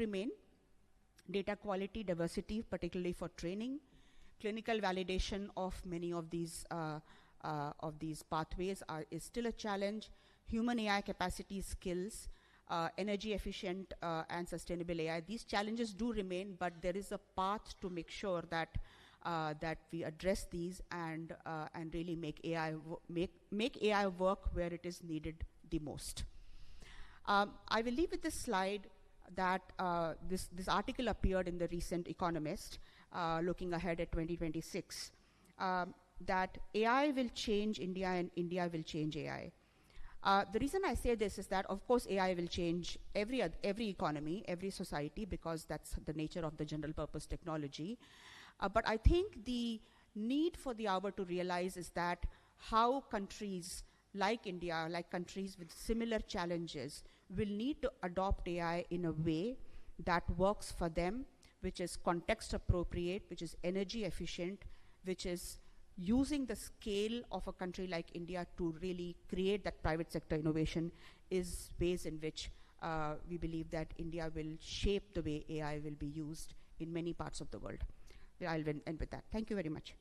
remain. Data quality, diversity, particularly for training, clinical validation of many of these pathways is still a challenge. Human AI capacity, skills, energy efficient and sustainable AI. These challenges do remain, but there is a path to make sure that that we address these and really make AI work where it is needed the most. I will leave with this slide that this article appeared in the recent Economist, looking ahead at 2026, that AI will change India and India will change AI. The reason I say this is that, of course, AI will change every economy, every society, because that's the nature of the general purpose technology. But I think the need for the hour to realize is that how countries like India, like countries with similar challenges, will need to adopt AI in a way that works for them, which is context appropriate, which is energy efficient, which is using the scale of a country like India to really create that private sector innovation, is ways in which we believe that India will shape the way AI will be used in many parts of the world. I'll end with that. Thank you very much.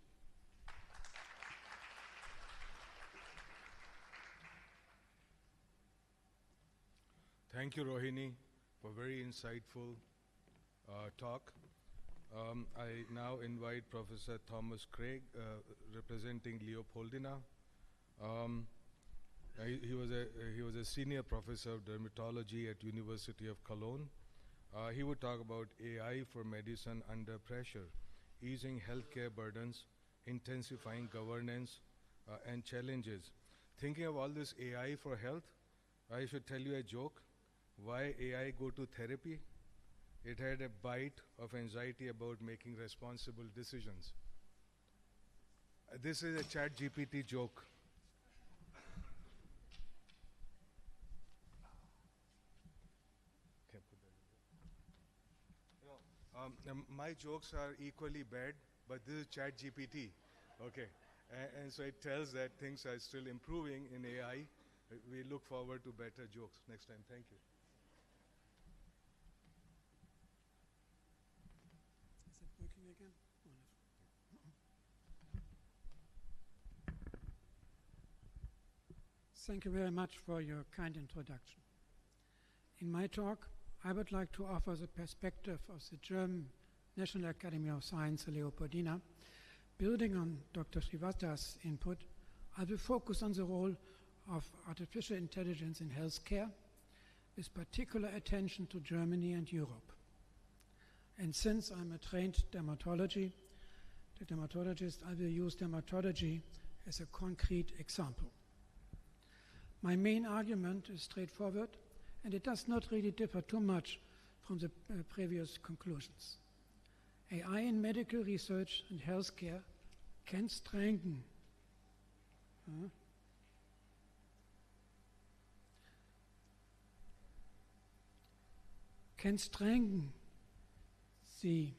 Thank you, Rohini, for a very insightful talk. I now invite Professor Thomas Craig, representing Leopoldina. He was a senior professor of dermatology at University of Cologne. He would talk about AI for medicine under pressure, easing healthcare burdens, intensifying governance, and challenges. Thinking of all this AI for health, I should tell you a joke. Why AI go to therapy? It had a bite of anxiety about making responsible decisions. This is a ChatGPT joke. Can't put that in there. My jokes are equally bad, but this is ChatGPT. Okay. And so it tells that things are still improving in AI. We look forward to better jokes next time. Thank you. Again? Thank you very much for your kind introduction. In my talk, I would like to offer the perspective of the German National Academy of Science, Leopoldina. Building on Dr. Srivasta's input, I will focus on the role of artificial intelligence in healthcare, with particular attention to Germany and Europe. And since I'm a trained dermatologist, I will use dermatology as a concrete example. My main argument is straightforward, and it does not really differ too much from the previous conclusions. AI in medical research and healthcare can strengthen the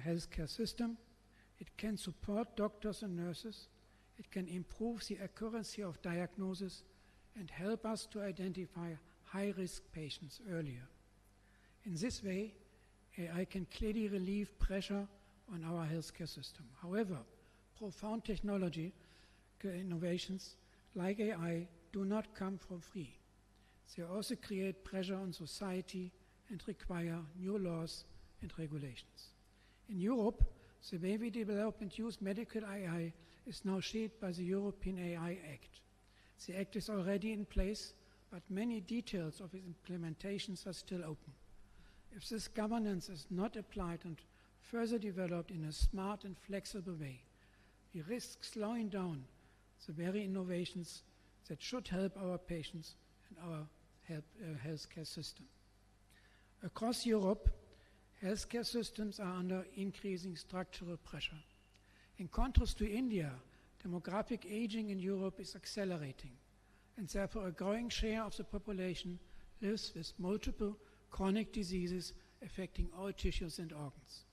healthcare system. It can support doctors and nurses. It can improve the accuracy of diagnosis and help us to identify high-risk patients earlier. In this way, AI can clearly relieve pressure on our healthcare system. However, profound technology innovations like AI do not come for free. They also create pressure on society and require new laws and regulations. In Europe, the way we develop and use medical AI is now shaped by the European AI Act. The Act is already in place, but many details of its implementations are still open. If this governance is not applied and further developed in a smart and flexible way, we risk slowing down the very innovations that should help our patients and our healthcare system. Across Europe, healthcare systems are under increasing structural pressure. In contrast to India, demographic aging in Europe is accelerating, and therefore a growing share of the population lives with multiple chronic diseases affecting all tissues and organs.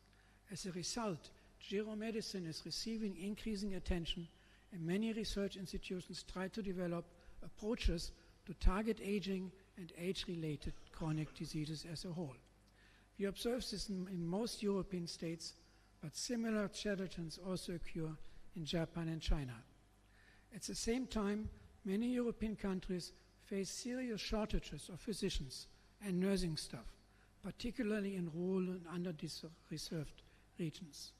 As a result, geromedicine is receiving increasing attention, and many research institutions try to develop approaches to target aging and age-related chronic diseases as a whole. We observe this in most European states, but similar challenges also occur in Japan and China. At the same time, many European countries face serious shortages of physicians and nursing staff, particularly in rural and under-reserved regions.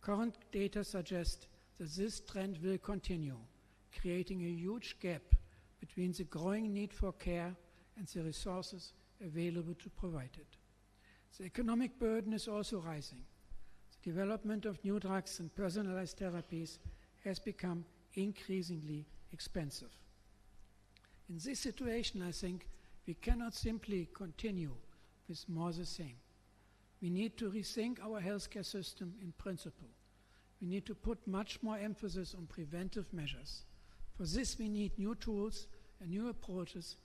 Current data suggest that this trend will continue, creating a huge gap between the growing need for care and the resources available to provide it. The economic burden is also rising. The development of new drugs and personalized therapies has become increasingly expensive. In this situation, I think we cannot simply continue with more the same. We need to rethink our healthcare system in principle. We need to put much more emphasis on preventive measures. For this, we need new tools and new approaches.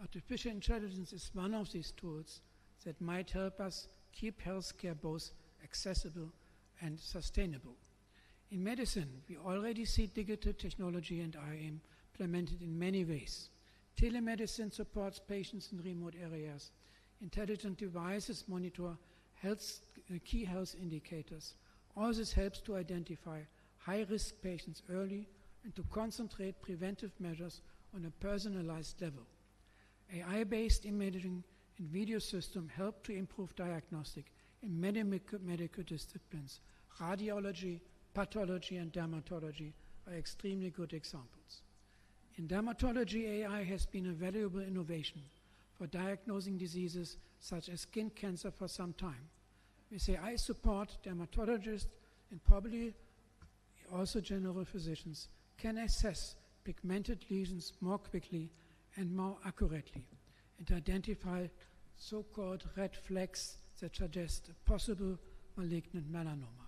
Artificial intelligence is one of these tools that might help us keep healthcare both accessible and sustainable. In medicine, we already see digital technology and AI implemented in many ways. Telemedicine supports patients in remote areas. Intelligent devices monitor key health indicators. All this helps to identify high-risk patients early and to concentrate preventive measures on a personalized level. AI-based imaging and video systems help to improve diagnostic in many medical disciplines. Radiology, pathology, and dermatology are extremely good examples. In dermatology, AI has been a valuable innovation for diagnosing diseases such as skin cancer for some time. With AI support, dermatologists and probably also general physicians can assess pigmented lesions more quickly and more accurately and identify so-called red flags that suggest a possible malignant melanoma.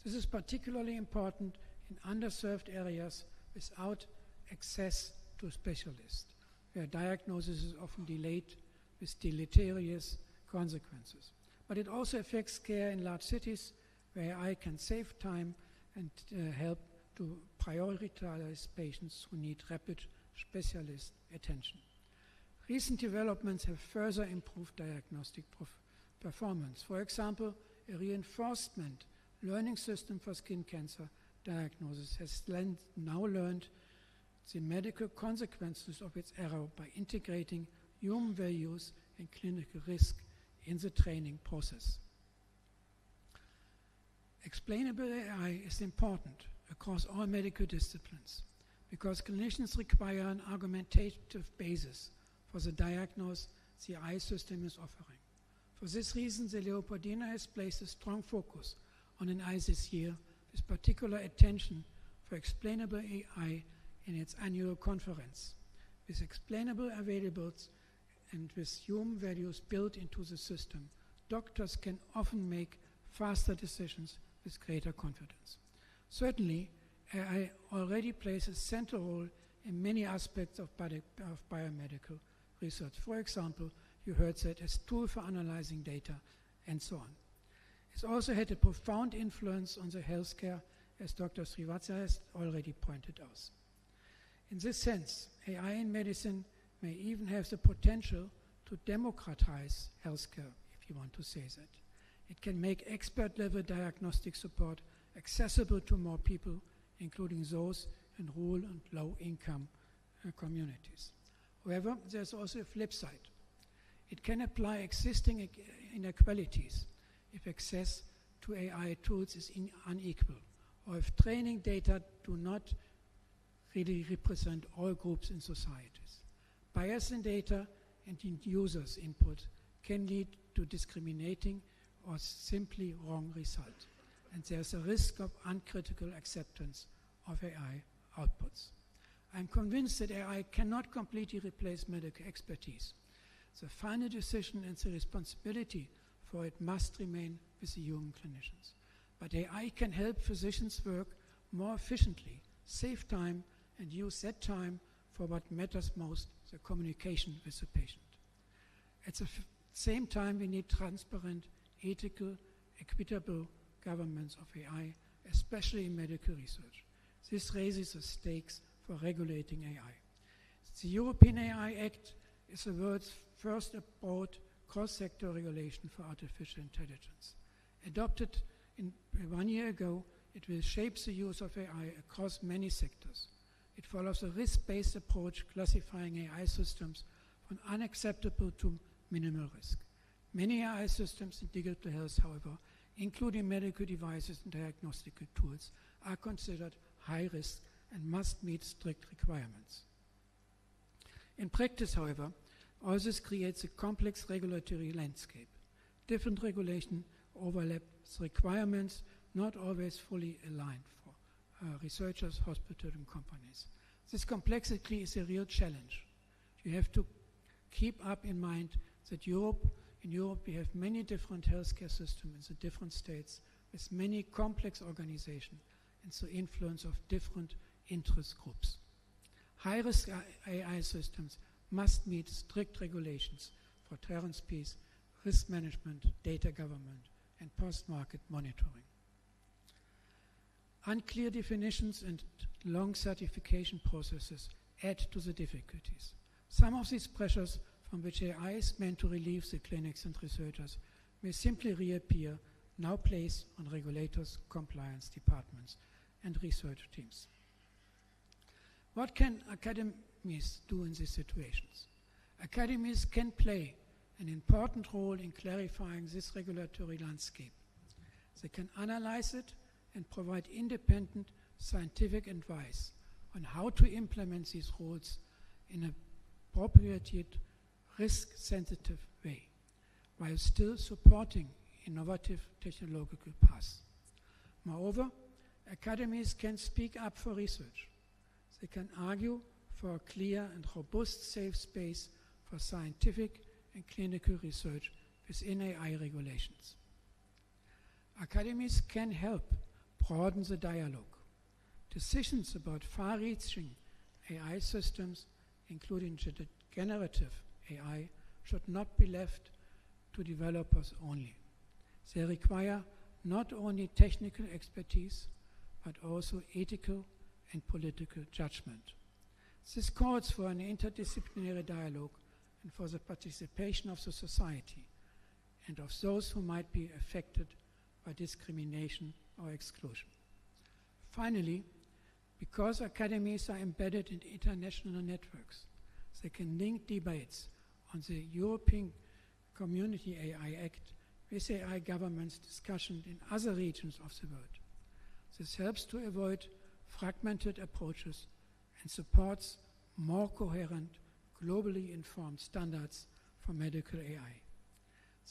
This is particularly important in underserved areas without access to specialists, where diagnosis is often delayed with deleterious consequences. But it also affects care in large cities, where AI can save time and help to prioritize patients who need rapid specialist attention. Recent developments have further improved diagnostic performance. For example, a reinforcement learning system for skin cancer diagnosis has now learned the medical consequences of its error by integrating human values and clinical risk in the training process. Explainable AI is important across all medical disciplines because clinicians require an argumentative basis for the diagnosis the AI system is offering. For this reason, the Leopoldina has placed a strong focus on AI this year, with particular attention for explainable AI in its annual conference. With explainable variables and with human values built into the system, doctors can often make faster decisions with greater confidence. Certainly, AI already plays a central role in many aspects of biomedical research. For example, you heard that as a tool for analyzing data and so on. It's also had a profound influence on the healthcare, as Dr. Srivatsa has already pointed out. In this sense, AI in medicine may even have the potential to democratize healthcare, if you want to say that. It can make expert-level diagnostic support accessible to more people, including those in rural and low-income communities. However, there's also a flip side. It can apply existing inequalities if access to AI tools is unequal, or if training data do not really represent all groups in societies. Bias in data and in users' input can lead to discriminating or simply wrong results, and there's a risk of uncritical acceptance of AI outputs. I'm convinced that AI cannot completely replace medical expertise. The final decision and the responsibility for it must remain with the human clinicians. But AI can help physicians work more efficiently, save time, and use that time for what matters most, the communication with the patient. At the same time, we need transparent, ethical, equitable governance of AI, especially in medical research. This raises the stakes for regulating AI. The European AI Act is the world's first broad cross-sector regulation for artificial intelligence. Adopted 1 year ago, it will shape the use of AI across many sectors. It follows a risk-based approach classifying AI systems from unacceptable to minimal risk. Many AI systems in digital health, however, including medical devices and diagnostic tools, are considered high risk and must meet strict requirements. In practice, however, all this creates a complex regulatory landscape. Different regulation overlap requirements, not always fully aligned for researchers, hospitals, and companies. This complexity is a real challenge. You have to keep up in mind that in Europe we have many different healthcare systems in the different states with many complex organizations and the influence of different interest groups. High-risk AI systems must meet strict regulations for transparency, risk management, data government, and post-market monitoring. Unclear definitions and long certification processes add to the difficulties. Some of these pressures from which AI is meant to relieve the clinics and researchers may simply reappear, now placed on regulators, compliance departments, and research teams. What can academies do in these situations? Academies can play an important role in clarifying this regulatory landscape. They can analyze it and provide independent scientific advice on how to implement these rules in an appropriate, risk-sensitive way, while still supporting innovative technological paths. Moreover, academies can speak up for research. They can argue for a clear and robust safe space for scientific and clinical research within AI regulations. Academies can help broaden the dialogue. Decisions about far-reaching AI systems, including generative AI, should not be left to developers only. They require not only technical expertise, but also ethical and political judgment. This calls for an interdisciplinary dialogue and for the participation of the society and of those who might be affected by discrimination or exclusion. Finally, because academies are embedded in international networks, they can link debates on the European Community AI Act with AI governments discussion in other regions of the world. This helps to avoid fragmented approaches and supports more coherent, globally informed standards for medical AI.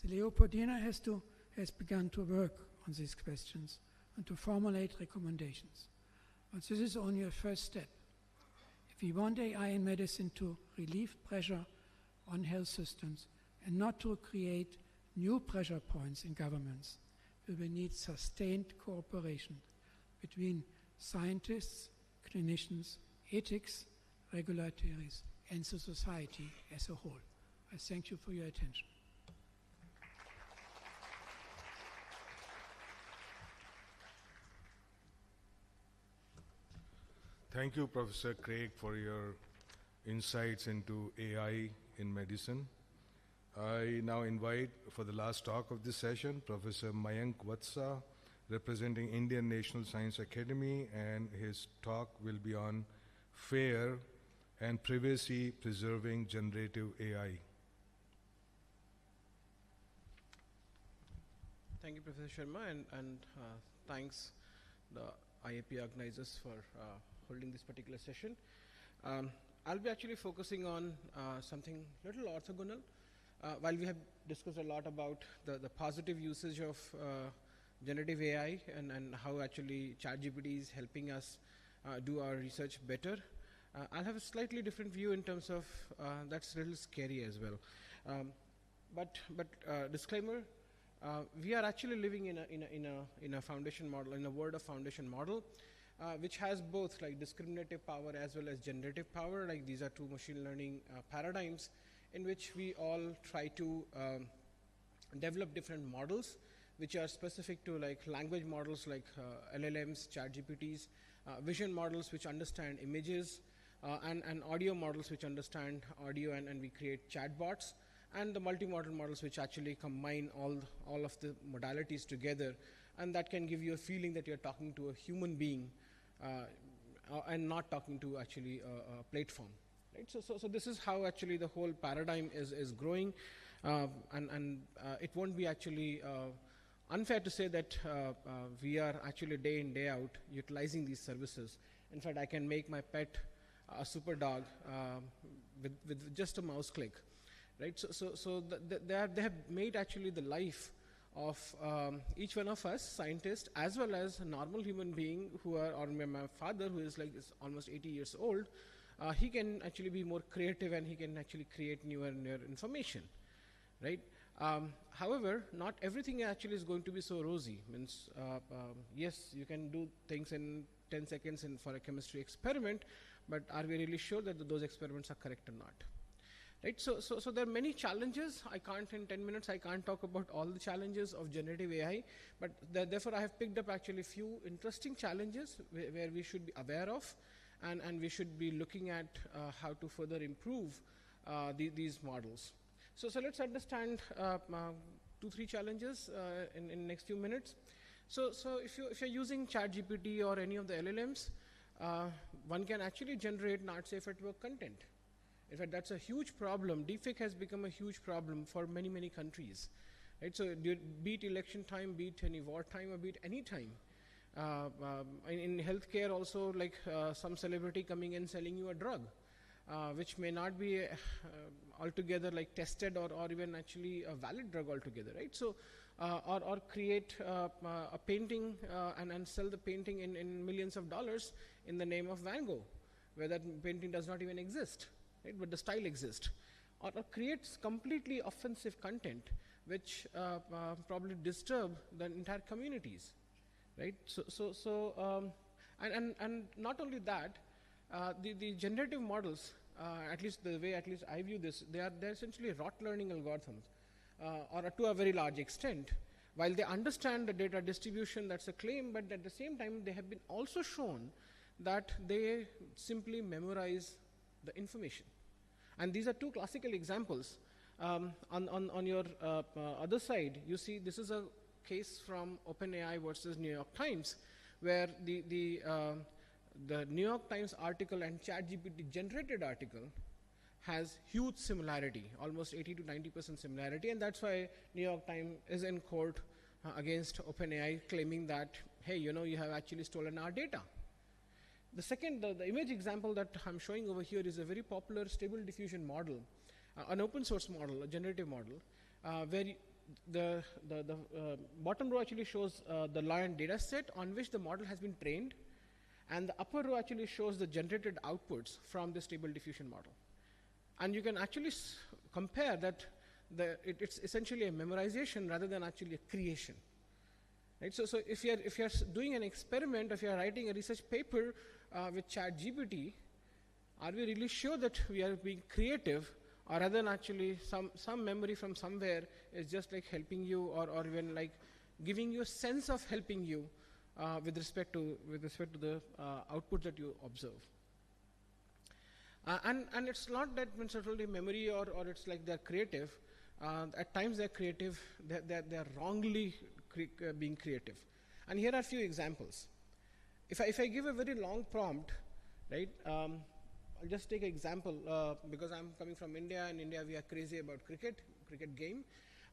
The Leopoldina has begun to work on these questions and to formulate recommendations. But this is only a first step. If we want AI in medicine to relieve pressure on health systems and not to create new pressure points in governments, we will need sustained cooperation between scientists, clinicians, ethics, regulators, and the society as a whole. I thank you for your attention. Thank you, Professor Craig, for your insights into AI in medicine. I now invite, for the last talk of this session, Professor Mayank Vatsa, representing Indian National Science Academy, and his talk will be on fair and privacy-preserving generative AI. Thank you, Professor Sharma, and thanks the IAP organizers for holding this particular session. I'll be actually focusing on something little orthogonal. While we have discussed a lot about the positive usage of generative AI and how actually ChatGPT is helping us do our research better, I'll have a slightly different view in terms of that's a little scary as well. But disclaimer, we are actually living in a foundation model, in a world of foundation model, which has both like discriminative power as well as generative power. Like these are two machine learning paradigms in which we all try to develop different models which are specific to like language models like LLMs, ChatGPTs, vision models which understand images, and audio models which understand audio, and we create chatbots. and the multimodal models which actually combine all of the modalities together, and that can give you a feeling that you're talking to a human being and not talking to actually a platform. Right? So this is how actually the whole paradigm is growing, and it won't be actually unfair to say that we are actually day in, day out utilizing these services. In fact, I can make my pet a super dog with just a mouse click, right? So they have made actually the life of each one of us, scientists, as well as a normal human being or my father, who is almost 80 years old, he can actually be more creative, and he can actually create newer information, right? However, not everything actually is going to be so rosy. Means, yes, you can do things in 10 seconds for a chemistry experiment, but are we really sure that those experiments are correct or not? Right? So there are many challenges. In 10 minutes, I can't talk about all the challenges of generative AI, but therefore I have picked up actually a few interesting challenges where we should be aware of, and we should be looking at how to further improve these models. So let's understand 2-3 challenges in next few minutes. So if you're using ChatGPT or any of the LLMs, one can actually generate not safe at work content. In fact, that's a huge problem. Deepfake has become a huge problem for many countries. Right? So be it election time, be it any war time, or be it any time. In healthcare also, some celebrity coming and selling you a drug, which may not be altogether tested or even actually a valid drug altogether, right? So, or create a painting and sell the painting in millions of dollars in the name of Van Gogh, where that painting does not even exist, right? But the style exists. Or creates completely offensive content, which probably disturb the entire communities, right? And not only that, the generative models, at least the way I view this, they're essentially rote learning algorithms, or to a very large extent. While they understand the data distribution, that's a claim, but at the same time, they have been also shown that they simply memorize the information. And these are two classical examples. On your other side, you see this is a case from OpenAI versus New York Times, where the New York Times article and ChatGPT generated article has huge similarity, almost 80 to 90% similarity, and that's why New York Times is in court against OpenAI, claiming that, hey, you have actually stolen our data. The second, the image example that I'm showing over here is a very popular stable diffusion model, an open source model, a generative model, where the bottom row actually shows the lion data set on which the model has been trained, and the upper row actually shows the generated outputs from the stable diffusion model. And you can actually compare that it's essentially a memorization rather than actually a creation. Right? So if you're doing an experiment, if you're writing a research paper with ChatGPT, are we really sure that we are being creative, or rather than actually some memory from somewhere is just helping you, or even giving you a sense of helping you with respect to the output that you observe. And it's not that it's totally memory or it's they're creative. At times they're creative, they're wrongly being creative. And here are a few examples. If I give a very long prompt, right, I'll just take an example because I'm coming from India. In India, we are crazy about cricket game.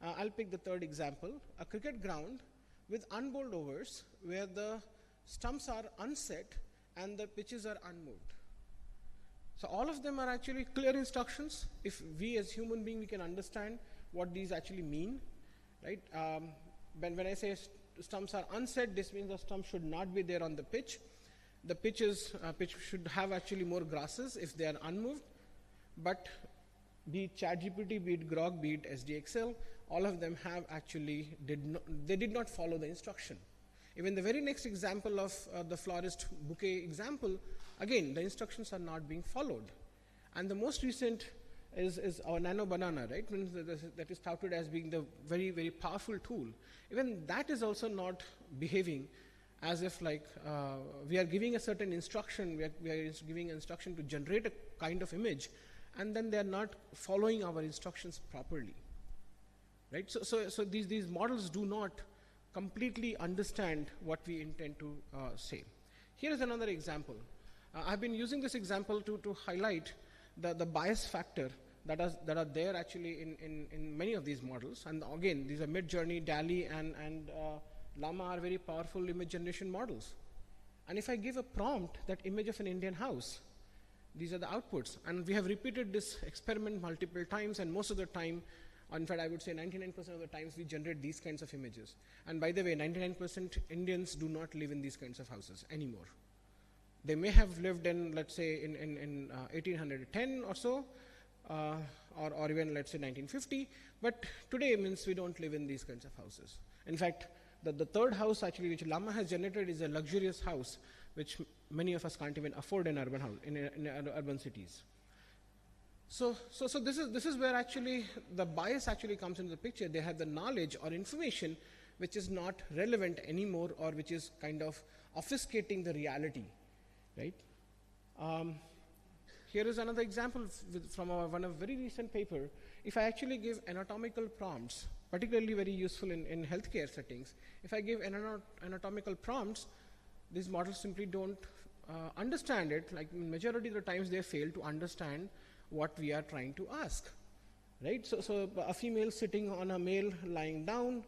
I'll pick the third example, a cricket ground with unbowled overs where the stumps are unset and the pitches are unmoved. So all of them are actually clear instructions. If we as human beings, we can understand what these actually mean, right? When I say stumps are unset, this means the stump should not be there on the pitch. The pitch should have actually more grasses if they are unmoved. But be it ChatGPT, be it Grok, be it SDXL, all of them have actually did not follow the instruction. Even the very next example of the florist bouquet example, again, the instructions are not being followed. And the most recent is our nano banana, right? That is touted as being the very, very powerful tool. Even that is also not behaving as if we are giving a certain instruction, we are giving instruction to generate a kind of image, and then they are not following our instructions properly, right? So these models do not completely understand what we intend to say. Here is another example. I've been using this example to highlight the bias factor that are there actually in many of these models. And again, these are Mid-Journey, DALL-E, and Llama are very powerful image generation models. And if I give a prompt, that image of an Indian house, these are the outputs. And we have repeated this experiment multiple times, and most of the time, in fact, I would say 99% of the times, we generate these kinds of images. And by the way, 99% Indians do not live in these kinds of houses anymore. They may have lived in, let's say, in 1810 or so, or even, let's say, 1950. But today means we don't live in these kinds of houses. In fact, the third house actually which Llama has generated is a luxurious house, which many of us can't even afford in urban cities. So this is where actually the bias actually comes into the picture. They have the knowledge or information which is not relevant anymore, or which is kind of obfuscating the reality, right? Here is another example from one of very recent paper. If I actually give anatomical prompts, particularly very useful in healthcare settings, if I give anatomical prompts, these models simply don't understand it. Like majority of the times they fail to understand what we are trying to ask, right? So a female sitting on a male lying down,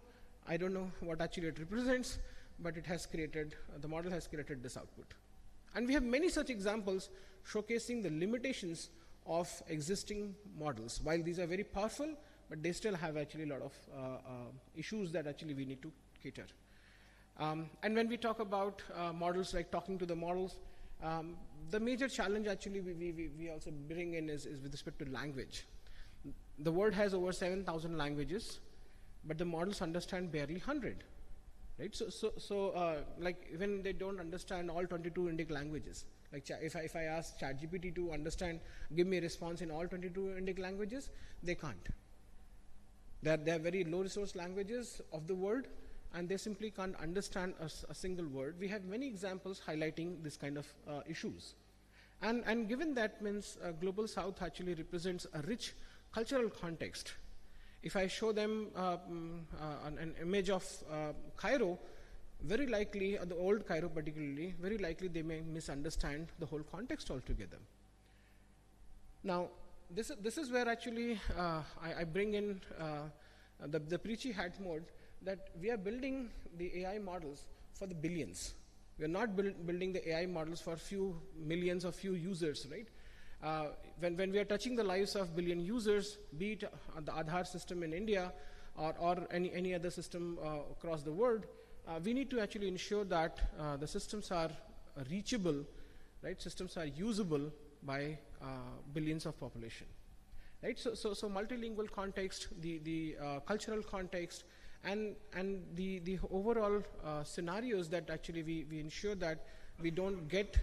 I don't know what actually it represents, but it has created, the model has created this output. And we have many such examples showcasing the limitations of existing models. While these are very powerful, but they still have actually a lot of issues that actually we need to cater. And when we talk about models, like talking to the models, the major challenge actually we also bring in is with respect to language. The world has over 7,000 languages, but the models understand barely 100. Right? So like even they don't understand all 22 Indic languages. Like if I ask ChatGPT to understand, give me a response in all 22 Indic languages, they can't. They're very low resource languages of the world, and they simply can't understand a single word. We have many examples highlighting this kind of issues. And given that means Global South actually represents a rich cultural context. If I show them an image of Cairo, very likely, the old Cairo particularly, very likely they may misunderstand the whole context altogether. Now, this is where actually I bring in the preachy hat mode, that we are building the AI models for the billions. We are not building the AI models for few millions or few users, right? When we are touching the lives of billion users, be it the Aadhaar system in India or any other system across the world, we need to actually ensure that the systems are reachable, right? Systems are usable by billions of population, right? So multilingual context, the cultural context, and the overall scenarios that actually we ensure that we don't get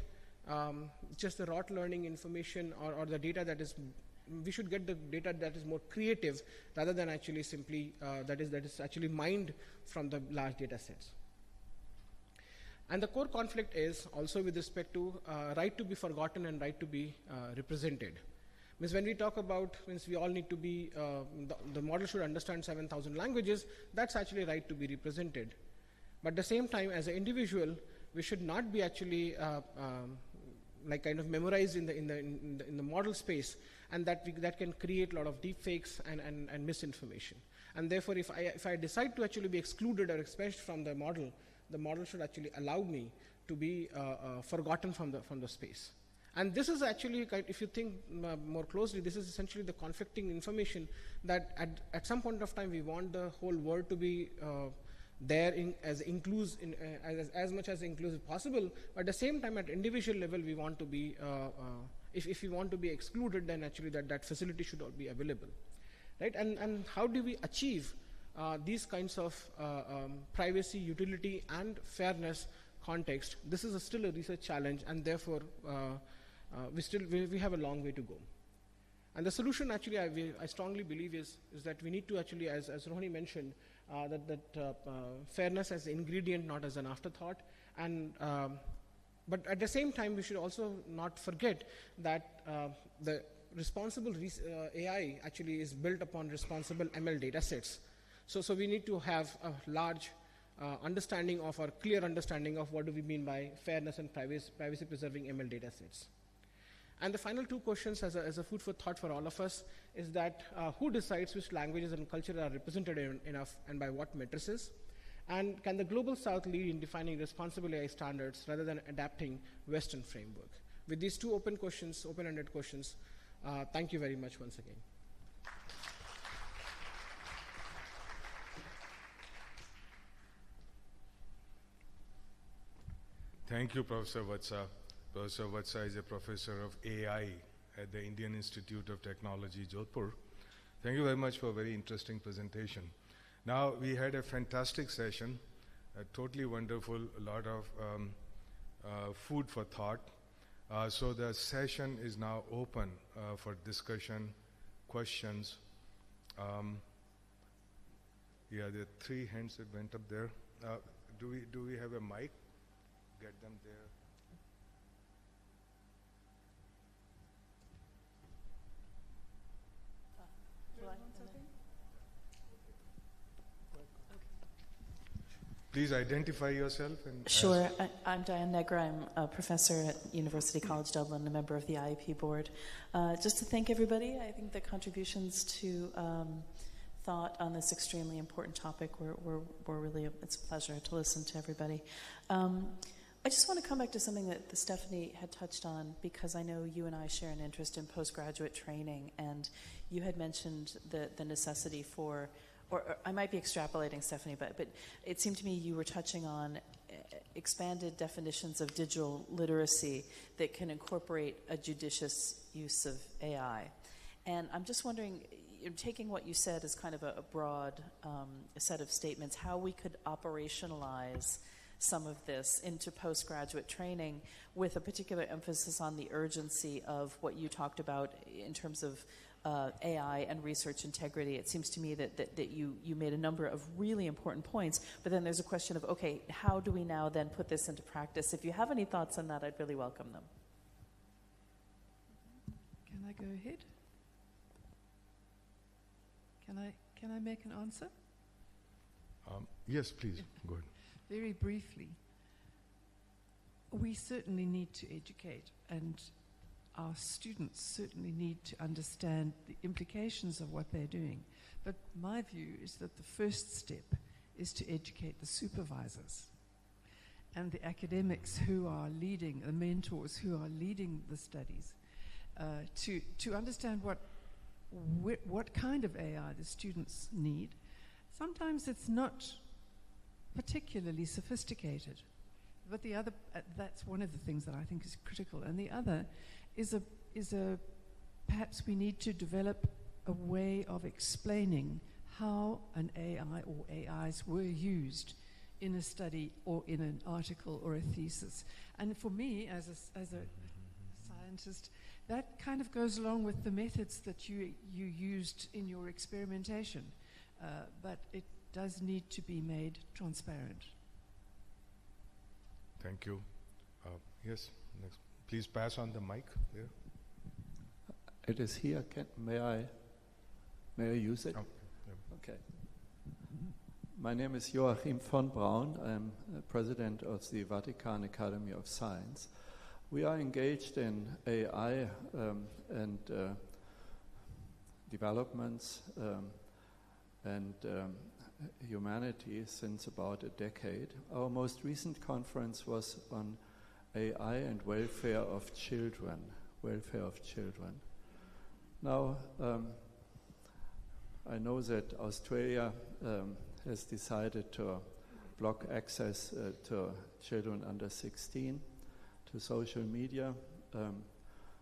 just the rote learning information or the data that is, we should get the data that is more creative rather than actually simply that is actually mined from the large data sets. And the core conflict is also with respect to right to be forgotten and right to be represented. Means when we talk about, means we all need to be, the model should understand 7,000 languages, that's actually right to be represented. But at the same time, as an individual, we should not be actually like kind of memorized in the model space, and that can create a lot of deep fakes and misinformation. And therefore, if I decide to actually be excluded or expelled from the model should actually allow me to be forgotten from the space. And this is actually, if you think more closely, this is essentially the conflicting information that at some point of time we want the whole world to be there as much as inclusive possible. But at the same time, at individual level, we want to be, if we want to be excluded, then actually that facility should all be available, right? And how do we achieve these kinds of privacy, utility, and fairness context? This is still a research challenge, and therefore we have a long way to go. And the solution actually I strongly believe is that we need to actually, as Rohini mentioned, that fairness as an ingredient, not as an afterthought. And but at the same time, we should also not forget that responsible AI actually is built upon responsible ML data sets. So we need to have a large understanding of, or clear understanding of, what do we mean by fairness and privacy preserving ML data sets. And the final two questions as a food for thought for all of us is that who decides which languages and culture are represented enough and by what matrices? And can the Global South lead in defining responsible AI standards rather than adapting Western framework? With these two open-ended questions, thank you very much once again. Thank you, Professor Vatsa. Professor Vatsa is a professor of AI at the Indian Institute of Technology, Jodhpur. Thank you very much for a very interesting presentation. Now, we had a fantastic session, totally wonderful, a lot of food for thought. So the session is now open for discussion, questions. Yeah, there are 3 hands that went up there. Do we have a mic? Get them there. Please identify yourself. And sure. I'm Diane Negra. I'm a professor at University College Dublin, a member of the IAP board. Just to thank everybody, I think the contributions to thought on this extremely important topic were really, it's a pleasure to listen to everybody. I just want to come back to something that Stephanie had touched on, because I know you and I share an interest in postgraduate training, and you had mentioned the necessity for, or I might be extrapolating, Stephanie, but it seemed to me you were touching on expanded definitions of digital literacy that can incorporate a judicious use of AI. And I'm just wondering, taking what you said as kind of a broad set of statements, how we could operationalize some of this into postgraduate training with a particular emphasis on the urgency of what you talked about in terms of AI and research integrity. It seems to me that you made a number of really important points, but then there's a question of, okay, how do we now then put this into practice? If you have any thoughts on that, I'd really welcome them. Can I go ahead? Can I make an answer? Yes, please, go ahead. Very briefly, we certainly need to educate, and our students certainly need to understand the implications of what they're doing. But my view is that the first step is to educate the supervisors and the academics who are leading, the mentors who are leading the studies, to understand what kind of AI the students need. Sometimes it's not particularly sophisticated, but the other, that's one of the things that I think is critical. And the other is perhaps we need to develop a way of explaining how an AI or AIs were used in a study or in an article or a thesis. And for me, as a scientist, that kind of goes along with the methods that you used in your experimentation, but it does need to be made transparent. Thank you. Yes, next. Please pass on the mic there. It is here. May I use it? Oh, yeah. Okay. My name is Joachim von Braun. I'm president of the Vatican Academy of Science. We are engaged in AI and developments and humanity since about a decade. Our most recent conference was on AI and welfare of children. Now, I know that Australia has decided to block access to children under 16 to social media.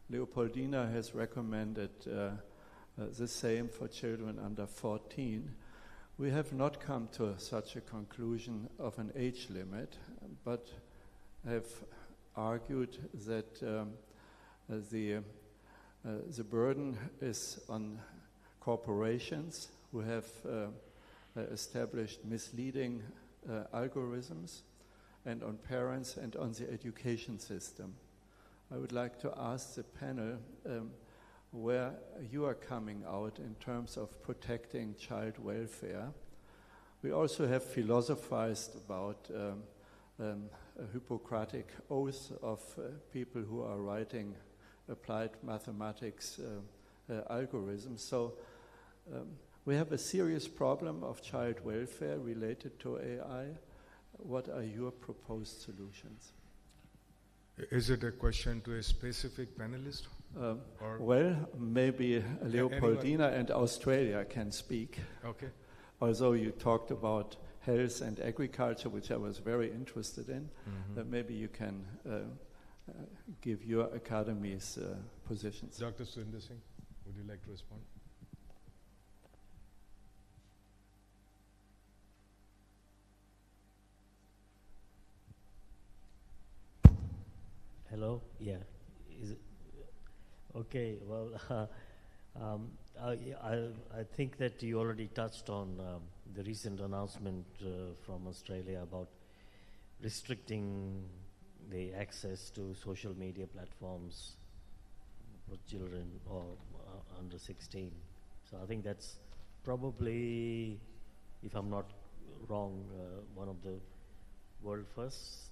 Leopoldina has recommended the same for children under 14. We have not come to such a conclusion of an age limit, but have argued that the burden is on corporations who have established misleading algorithms, and on parents and on the education system. I would like to ask the panel, where you are coming out in terms of protecting child welfare. We also have philosophized about a Hippocratic oath of people who are writing applied mathematics algorithms. So we have a serious problem of child welfare related to AI. What are your proposed solutions? Is it a question to a specific panelist? Well, maybe Leopoldina and Australia can speak. Okay. Although you talked about health and agriculture, which I was very interested in, that maybe you can give your academy's positions. Dr. Surinder Singh, would you like to respond? Hello? Yeah. Is it okay? Well, I think that you already touched on the recent announcement from Australia about restricting the access to social media platforms for children or under 16. So I think that's probably, if I'm not wrong, one of the world firsts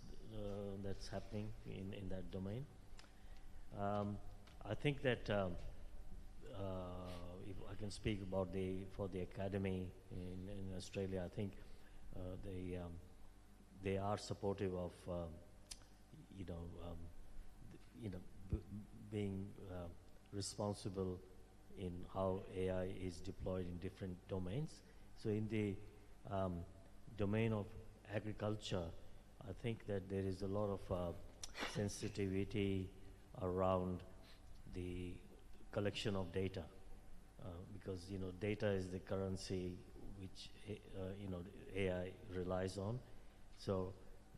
that's happening in that domain. I think that if I can speak about for the academy in Australia, I think they are supportive of being responsible in how AI is deployed in different domains. So in the domain of agriculture, I think that there is a lot of sensitivity around the collection of data, because data is the currency which AI relies on. So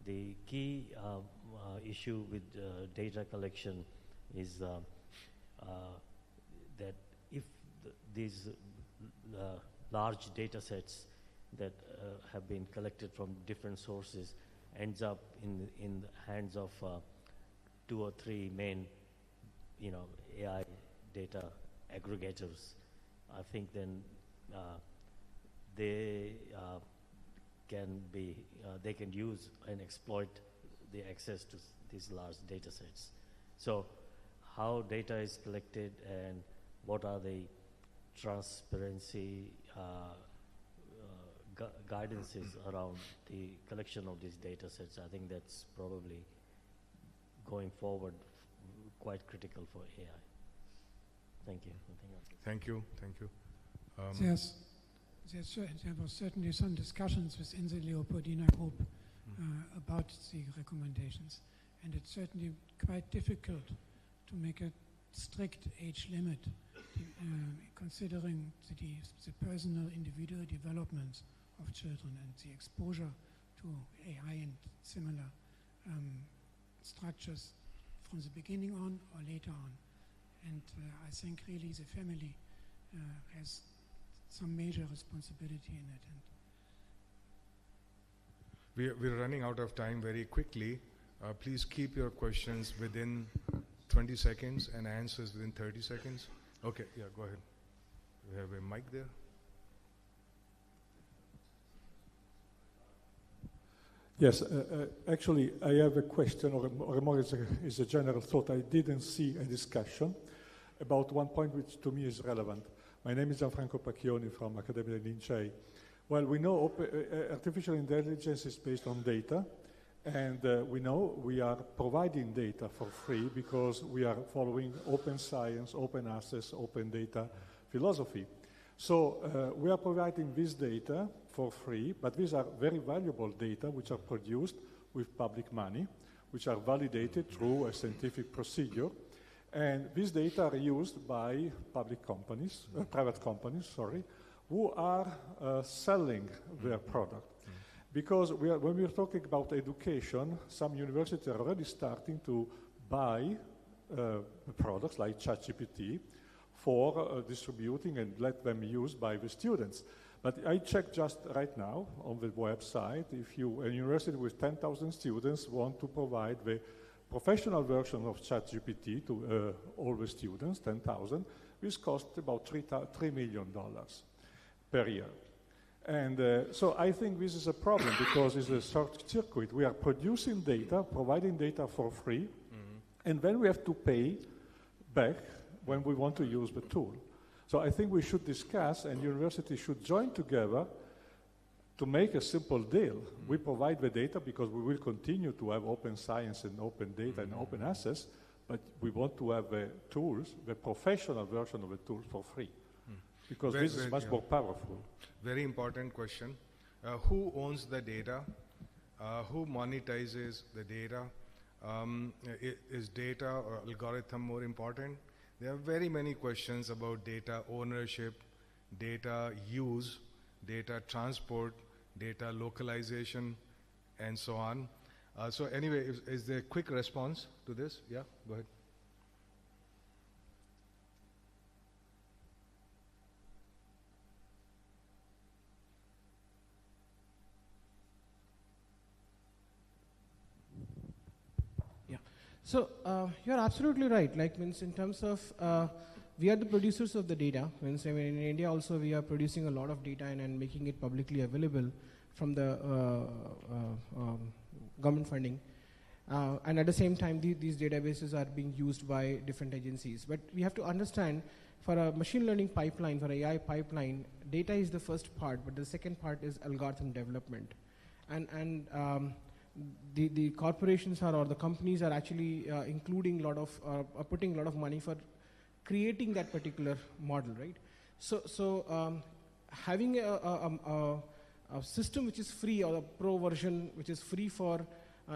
the key issue with data collection is that if these large data sets that have been collected from different sources ends up in the hands of 2 or 3 main AI data aggregators, I think then they can use and exploit the access to these large data sets. So how data is collected and what are the transparency guidances around the collection of these data sets, I think that's probably going forward quite critical for AI. Thank you. Thank you. Thank you. There was certainly some discussions within the Leopoldina group about the recommendations, and it's certainly quite difficult to make a strict age limit, considering the personal individual developments of children and the exposure to AI and similar structures from the beginning on or later on. And I think really the family has some major responsibility in it. We're running out of time very quickly. Please keep your questions within 20 seconds and answers within 30 seconds. Okay, yeah, go ahead. We have a mic there. Yes, actually, I have a question, or more is a general thought. I didn't see a discussion about one point which to me is relevant. My name is Gianfranco Pacchioni from Accademia dei Lincei. Well, we know artificial intelligence is based on data, and we know we are providing data for free because we are following open science, open access, open data philosophy. So we are providing this data for free, but these are very valuable data which are produced with public money, which are validated through a scientific procedure. And these data are used by private companies, who are selling their product. Because when we are talking about education, some universities are already starting to buy products like ChatGPT for distributing and let them use by the students. But I checked just right now on the website, if a university with 10,000 students want to provide the professional version of ChatGPT to all the students, 10,000, which cost about $3 million per year. And so I think this is a problem because it's a short circuit. We are producing data, providing data for free, and then we have to pay back when we want to use the tool. So I think we should discuss, and universities should join together to make a simple deal. We provide the data because we will continue to have open science and open data and open access, but we want to have the tools, the professional version of the tools for free. Because this is much more powerful. Very important question. Who owns the data? Who monetizes the data? Is data or algorithm more important? There are very many questions about data ownership, data use, data transport, data localization, and so on. So anyway, is there a quick response to this? Yeah, go ahead. So you're absolutely right. Like, means in terms of we are the producers of the data. Means in India also we are producing a lot of data and making it publicly available from the government funding. And at the same time, these databases are being used by different agencies. But we have to understand, for a machine learning pipeline, for AI pipeline, data is the first part, but the second part is algorithm development. And the corporations or the companies are actually including a lot of, putting a lot of money for creating that particular model, right? So having a system which is free, or a pro version which is free for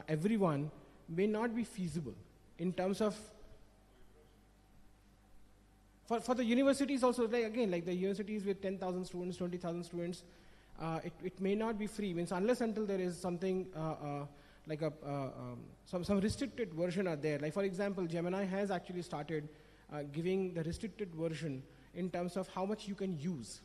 everyone may not be feasible in terms of, for the universities also, like, again, like the universities with 10,000 students, 20,000 students, it may not be free. Means unless until there is something like some restricted version are there. Like for example, Gemini has actually started giving the restricted version in terms of how much you can use,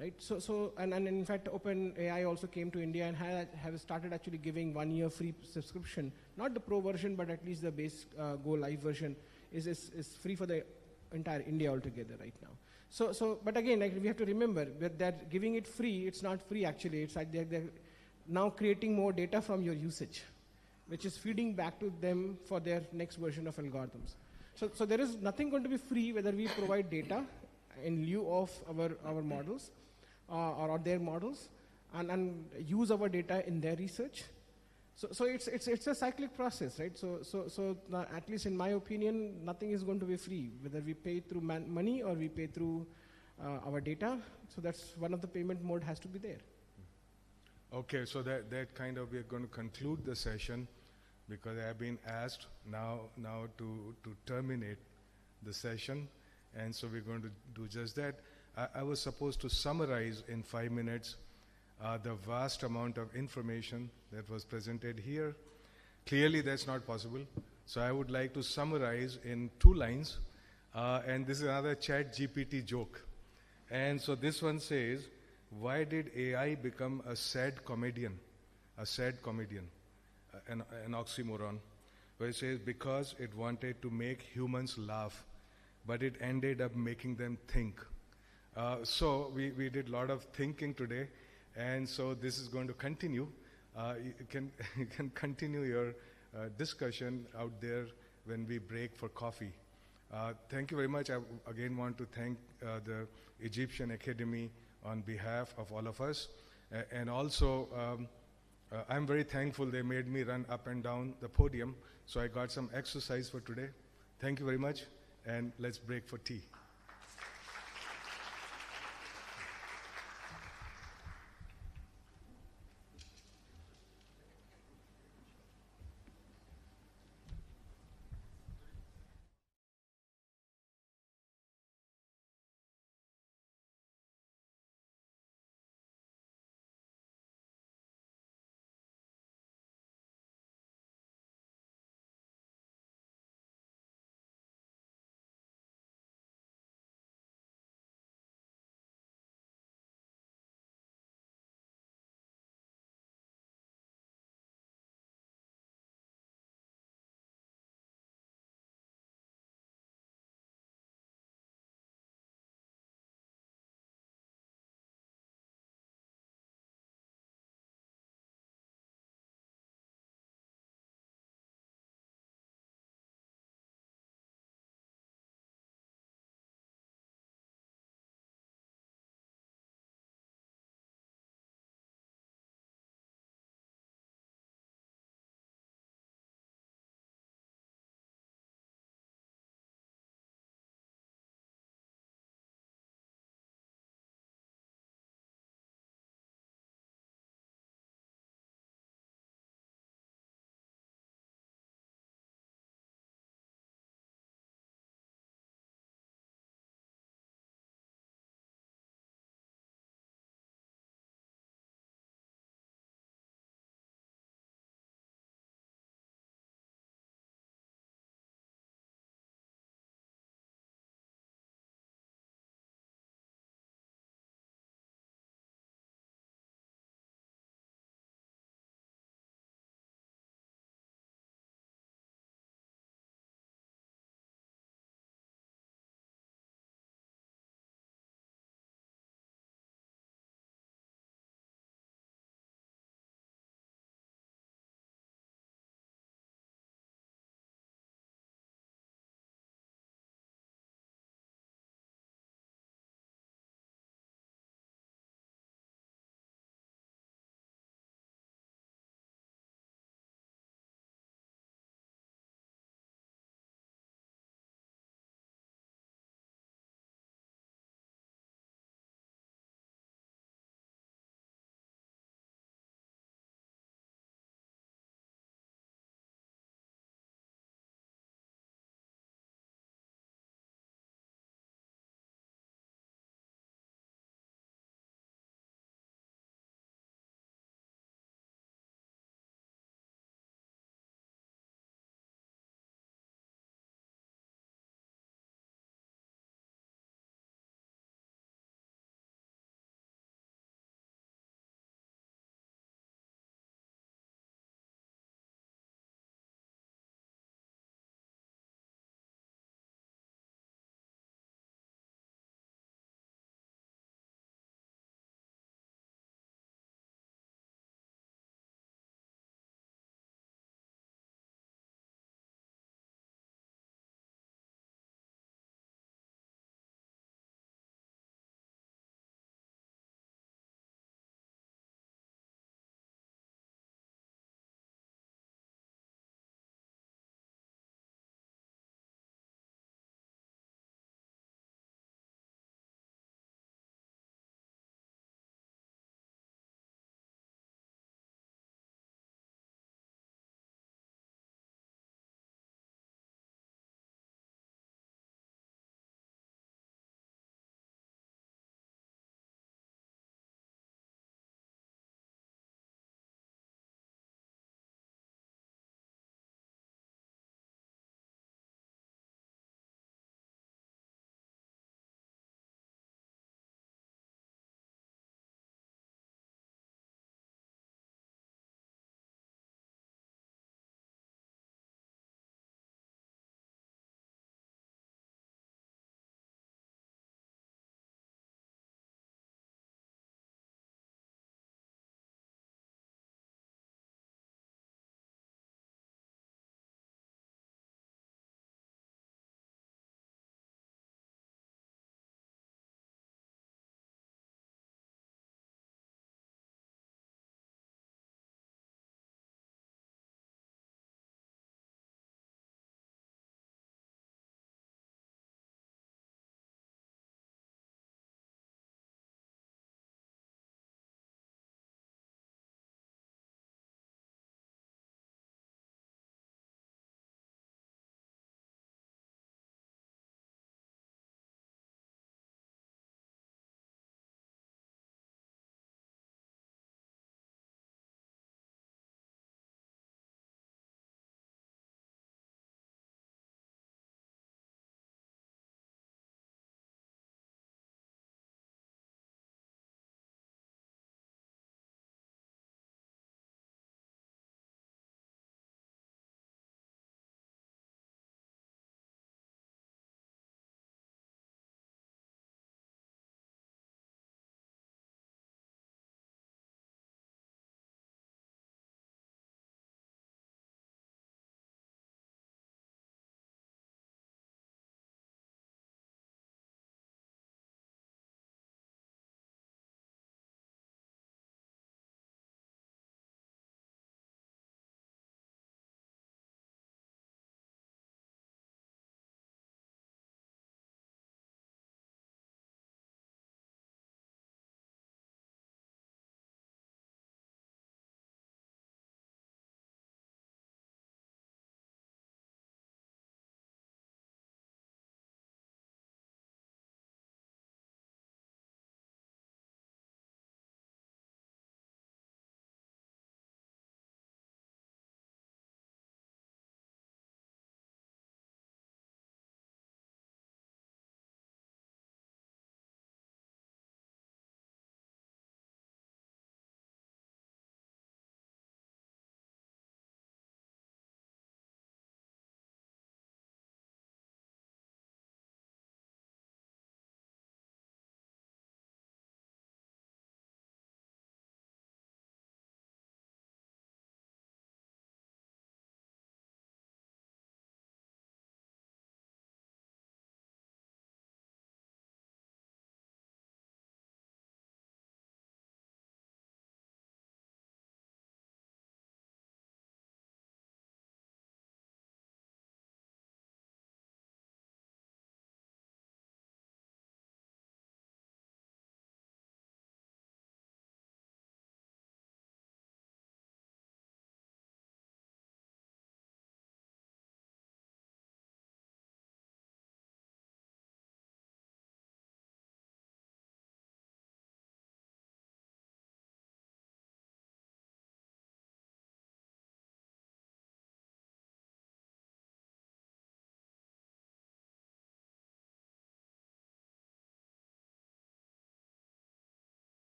right? So and in fact, OpenAI also came to India and have started actually giving 1 year free subscription. Not the pro version, but at least the base Go Live version is free for the entire India altogether right now. So, but again, like, we have to remember that they're giving it free. It's not free actually. It's like they're now creating more data from your usage, which is feeding back to them for their next version of algorithms. So there is nothing going to be free whether we provide data in lieu of our models or their models and use our data in their research. So it's a cyclic process, right? So at least in my opinion, nothing is going to be free, whether we pay through money or we pay through our data. So that's one of the payment mode has to be there. Okay, so that kind of, we're going to conclude the session because I have been asked now to terminate the session, and so we're going to do just that. I was supposed to summarize in 5 minutes the vast amount of information that was presented here. Clearly that's not possible. So I would like to summarize in 2 lines. And this is another ChatGPT joke. And so this one says, why did AI become a sad comedian? A sad comedian, an oxymoron. Where it says, because it wanted to make humans laugh, but it ended up making them think. So we did a lot of thinking today. And so this is going to continue. You can continue your discussion out there when we break for coffee. Thank you very much. I again want to thank the Egyptian Academy on behalf of all of us. And also, I'm very thankful they made me run up and down the podium, so I got some exercise for today. Thank you very much, and let's break for tea.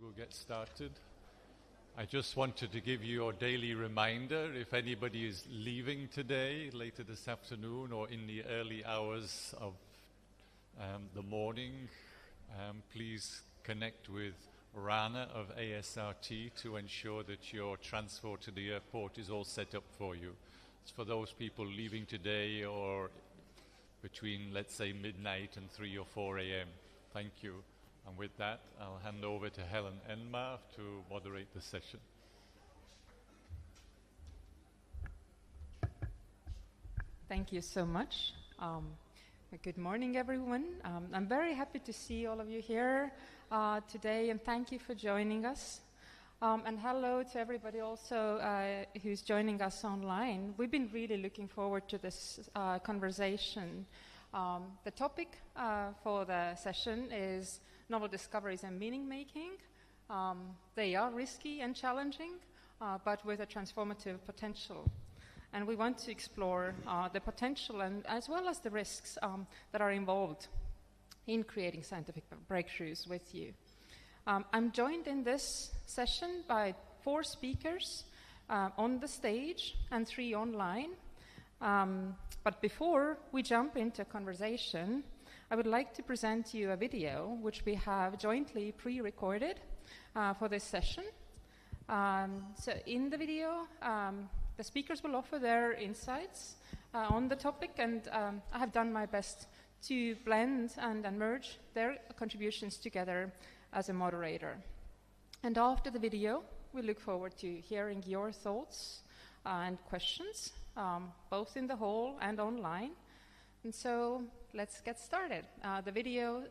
we'll get started. I just wanted to give you your daily reminder. If anybody is leaving today, later this afternoon, or in the early hours of the morning, please connect with Rana of ASRT to ensure that your transfer to the airport is all set up for you. It's for those people leaving today or between, let's say, midnight and 3 or 4 a.m. Thank you. And with that, I'll hand over to Helen Enmar to moderate the session. Thank you so much. Good morning, everyone. I'm very happy to see all of you here today, and thank you for joining us. And hello to everybody also who's joining us online. We've been really looking forward to this conversation. The topic for the session is novel discoveries and meaning-making. They are risky and challenging, but with a transformative potential. And we want to explore the potential and as well as the risks that are involved in creating scientific breakthroughs with you. I'm joined in this session by 4 speakers on the stage and 3 online. But before we jump into conversation, I would like to present you a video which we have jointly pre-recorded for this session. So in the video, the speakers will offer their insights on the topic, and I have done my best to blend and merge their contributions together as a moderator. And after the video, we look forward to hearing your thoughts and questions, both in the hall and online. And so let's get started. The video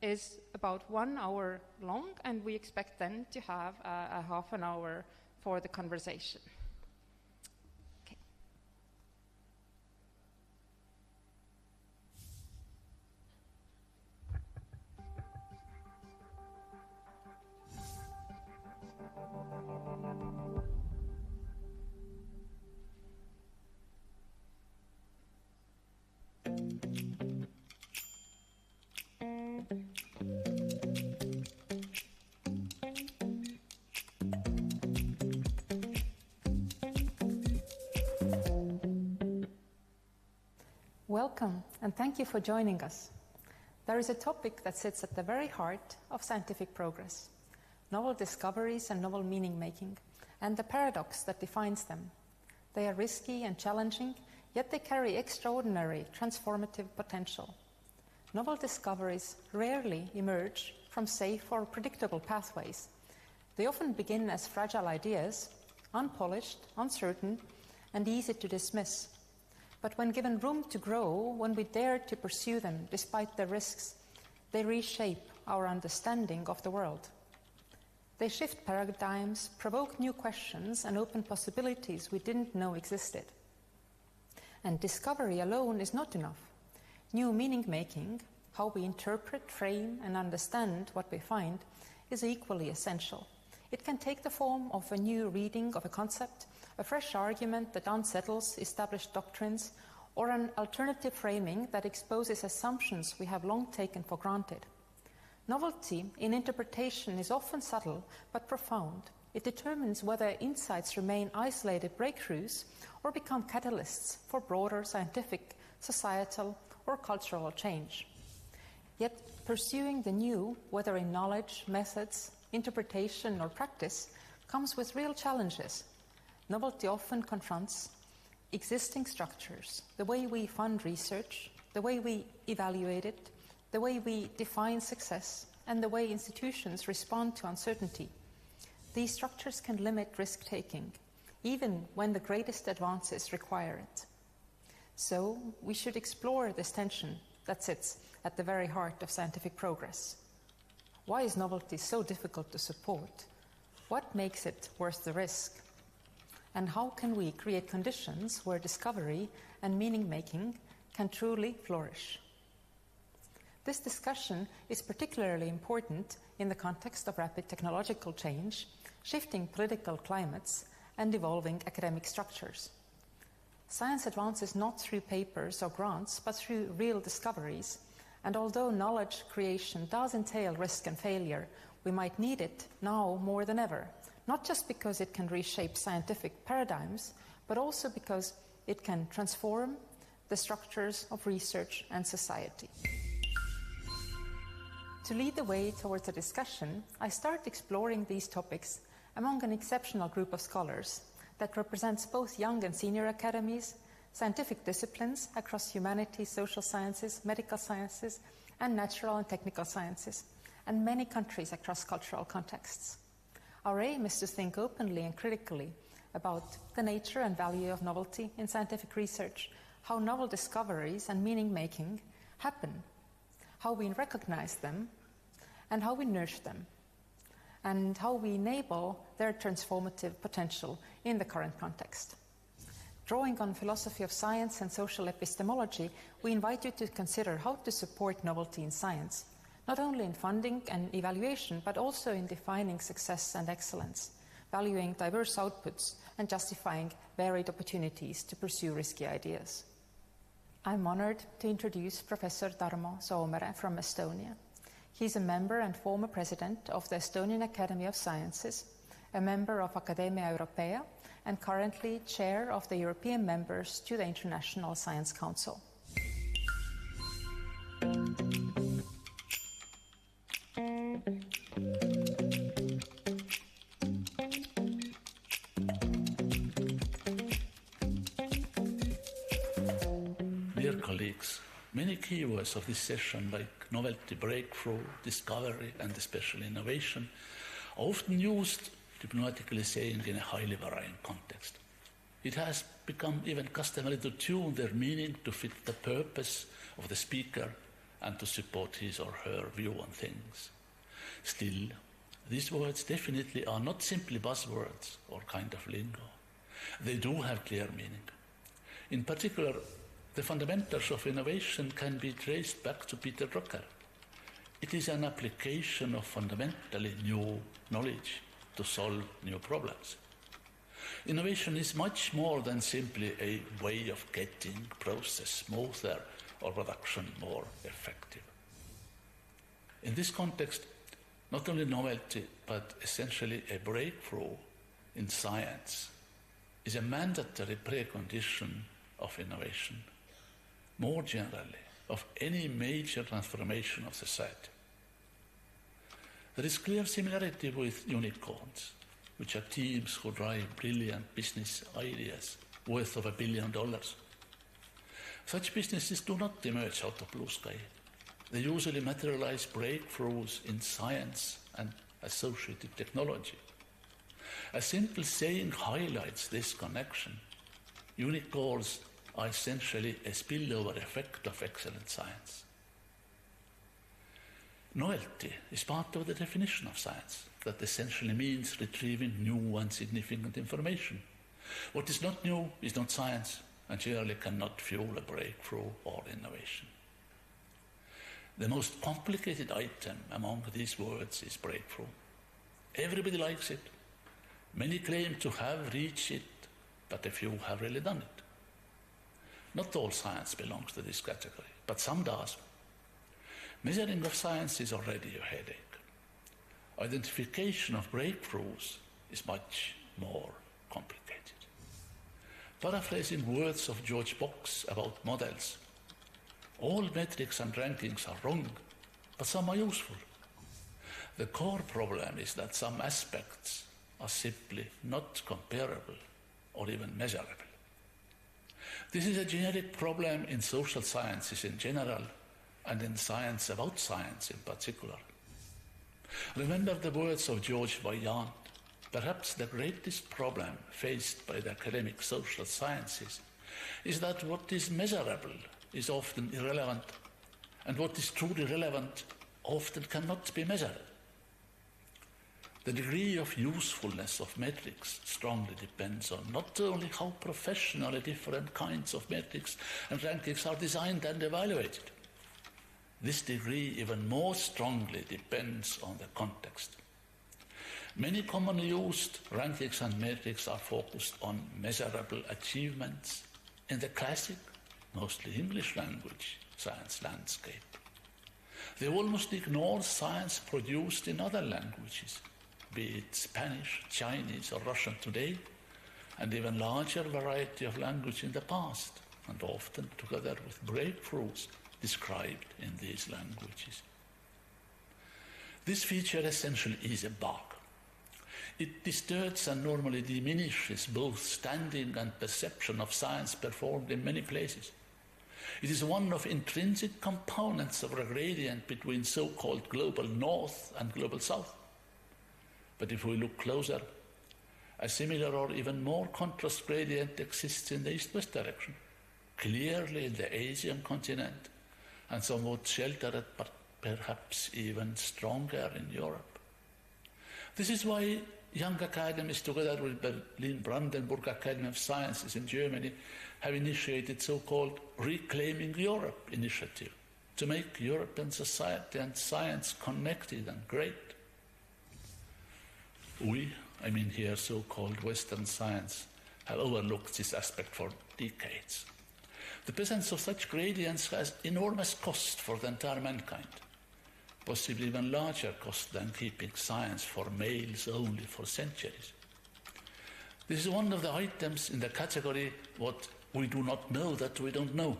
is about 1 hour long, and we expect then to have a half an hour for the conversation. Okay. Welcome, and thank you for joining us. There is a topic that sits at the very heart of scientific progress: novel discoveries and novel meaning-making, and the paradox that defines them. They are risky and challenging, yet they carry extraordinary transformative potential. Novel discoveries rarely emerge from safe or predictable pathways. They often begin as fragile ideas, unpolished, uncertain, and easy to dismiss. But when given room to grow, when we dare to pursue them despite the risks, they reshape our understanding of the world. They shift paradigms, provoke new questions, and open possibilities we didn't know existed. And discovery alone is not enough. New meaning-making, how we interpret, frame, and understand what we find, is equally essential. It can take the form of a new reading of a concept, a fresh argument that unsettles established doctrines, or an alternative framing that exposes assumptions we have long taken for granted. Novelty in interpretation is often subtle but profound. It determines whether insights remain isolated breakthroughs or become catalysts for broader scientific, societal, or cultural change. Yet pursuing the new, whether in knowledge, methods, interpretation, or practice, comes with real challenges. Novelty often confronts existing structures, the way we fund research, the way we evaluate it, the way we define success, and the way institutions respond to uncertainty. These structures can limit risk-taking, even when the greatest advances require it. So we should explore this tension that sits at the very heart of scientific progress. Why is novelty so difficult to support? What makes it worth the risk? And how can we create conditions where discovery and meaning-making can truly flourish? This discussion is particularly important in the context of rapid technological change, shifting political climates, and evolving academic structures. Science advances not through papers or grants, but through real discoveries, and although knowledge creation does entail risk and failure, We might need it now more than ever, not just because it can reshape scientific paradigms, but also because it can transform the structures of research and society. To lead the way towards a discussion, I start exploring these topics among an exceptional group of scholars that represents both young and senior academies, scientific disciplines across humanities, social sciences, medical sciences, and natural and technical sciences, and many countries across cultural contexts. Our aim is to think openly and critically about the nature and value of novelty in scientific research, how novel discoveries and meaning-making happen, how we recognize them, and how we nurture them, and how we enable their transformative potential in the current context. Drawing on philosophy of science and social epistemology, we invite you to consider how to support novelty in science, not only in funding and evaluation, but also in defining success and excellence, valuing diverse outputs, and justifying varied opportunities to pursue risky ideas. I'm honored to introduce Professor Tarmo Soomere from Estonia. He's a member and former president of the Estonian Academy of Sciences, a member of Academia Europaea, and currently chair of the European members to the International Science Council. Dear colleagues, many keywords of this session, like novelty, breakthrough, discovery, and especially innovation, are often used, diplomatically saying, in a highly varying context. It has become even customary to tune their meaning to fit the purpose of the speaker and to support his or her view on things. Still, these words definitely are not simply buzzwords or kind of lingo. They do have clear meaning. In particular, the fundamentals of innovation can be traced back to Peter Drucker. It is an application of fundamentally new knowledge to solve new problems. Innovation is much more than simply a way of getting process smoother or production more effective. In this context, not only novelty, but essentially a breakthrough in science is a mandatory precondition of innovation, more generally, of any major transformation of society. There is clear similarity with unicorns, which are teams who drive brilliant business ideas worth of $1 billion. Such businesses do not emerge out of blue sky. They usually materialize breakthroughs in science and associated technology. A simple saying highlights this connection. Unicorns are essentially a spillover effect of excellent science. Novelty is part of the definition of science. That essentially means retrieving new and significant information. What is not new is not science, and generally cannot fuel a breakthrough or innovation. The most complicated item among these words is breakthrough. Everybody likes it. Many claim to have reached it, but a few have really done it. Not all science belongs to this category, but some does. Measuring of science is already a headache. Identification of breakthroughs is much more complicated. Paraphrasing words of George Box about models, all metrics and rankings are wrong, but some are useful. The core problem is that some aspects are simply not comparable or even measurable. This is a generic problem in social sciences in general and in science about science in particular. Remember the words of George Vaillant. Perhaps the greatest problem faced by the academic social sciences is that what is measurable is often irrelevant, and what is truly relevant often cannot be measured. The degree of usefulness of metrics strongly depends on not only how professionally different kinds of metrics and rankings are designed and evaluated. This degree even more strongly depends on the context. Many commonly used rankings and metrics are focused on measurable achievements in the classic, mostly English language, science landscape. They almost ignore science produced in other languages, be it Spanish, Chinese, or Russian today, and even larger variety of language in the past, and often together with breakthroughs described in these languages. This feature essentially is a bug. It distorts and normally diminishes both standing and perception of science performed in many places. It is one of intrinsic components of a gradient between so-called global north and global south. But if we look closer, a similar or even more contrast gradient exists in the east-west direction, clearly in the Asian continent, and somewhat sheltered, but perhaps even stronger in Europe. This is why young academies, together with Berlin-Brandenburg Academy of Sciences in Germany, have initiated so-called Reclaiming Europe initiative to make European society and science connected and great. We, I mean here so-called Western science, have overlooked this aspect for decades. The presence of such gradients has enormous cost for the entire mankind, possibly even larger cost than keeping science for males only for centuries. This is one of the items in the category what we do not know that we don't know.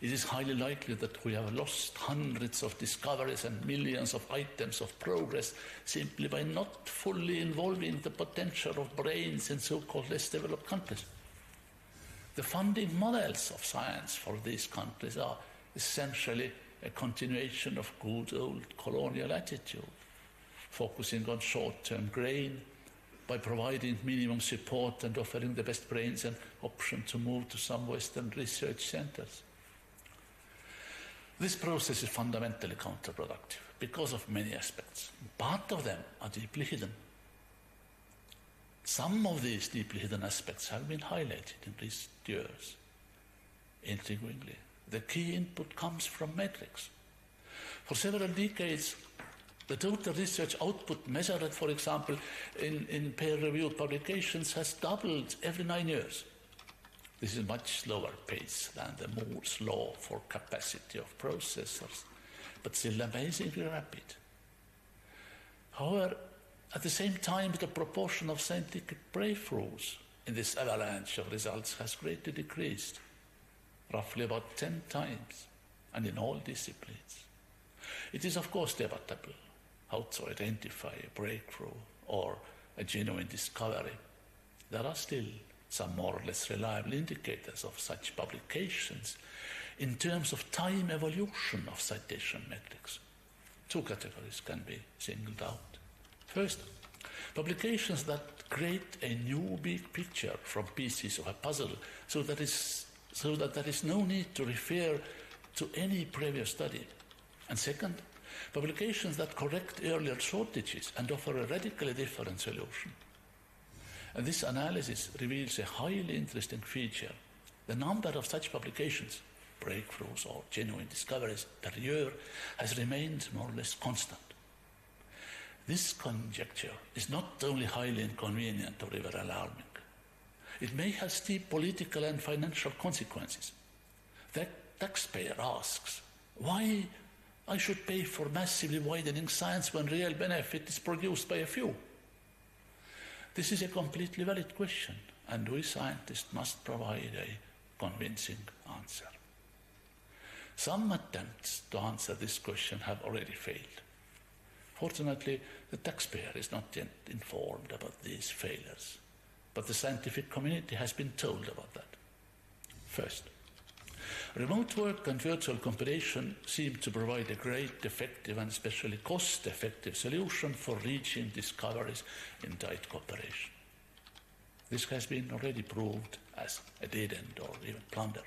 It is highly likely that we have lost hundreds of discoveries and millions of items of progress simply by not fully involving the potential of brains in so-called less developed countries. The funding models of science for these countries are essentially a continuation of good old colonial attitude, focusing on short-term gain by providing minimum support and offering the best brains an option to move to some Western research centers. This process is fundamentally counterproductive because of many aspects. Part of them are deeply hidden. Some of these deeply hidden aspects have been highlighted in recent years. Intriguingly, the key input comes from metrics. For several decades, the total research output measured, for example, in peer-reviewed publications has doubled every 9 years. This is a much slower pace than the Moore's law for capacity of processors, but still amazingly rapid. However, at the same time, the proportion of scientific breakthroughs in this avalanche of results has greatly decreased, roughly about 10 times, and in all disciplines. It is, of course, debatable how to identify a breakthrough or a genuine discovery. There are still some more or less reliable indicators of such publications in terms of time evolution of citation metrics. Two categories can be singled out. First, publications that create a new big picture from pieces of a puzzle so that there is no need to refer to any previous study. And second, publications that correct earlier shortages and offer a radically different solution. And this analysis reveals a highly interesting feature. The number of such publications, breakthroughs or genuine discoveries per year, has remained more or less constant. This conjecture is not only highly inconvenient or even alarming. It may have steep political and financial consequences. The taxpayer asks, why I should pay for massively widening science when real benefit is produced by a few? This is a completely valid question, and we scientists must provide a convincing answer. Some attempts to answer this question have already failed. Fortunately, the taxpayer is not yet informed about these failures, but the scientific community has been told about that. First, remote work and virtual computation seem to provide a great, effective, and especially cost-effective solution for reaching discoveries in tight cooperation. This has been already proved as a dead end or even blunder.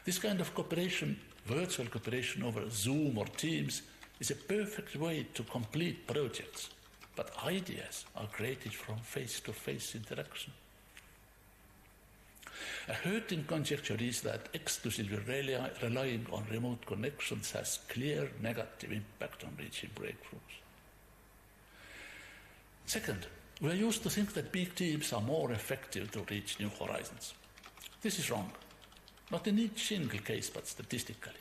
This kind of cooperation, virtual cooperation over Zoom or Teams, is a perfect way to complete projects, but ideas are created from face-to-face interaction. A hurting conjecture is that exclusively relying on remote connections has clear negative impact on reaching breakthroughs. Second, we are used to think that big teams are more effective to reach new horizons. This is wrong, not in each single case, but statistically.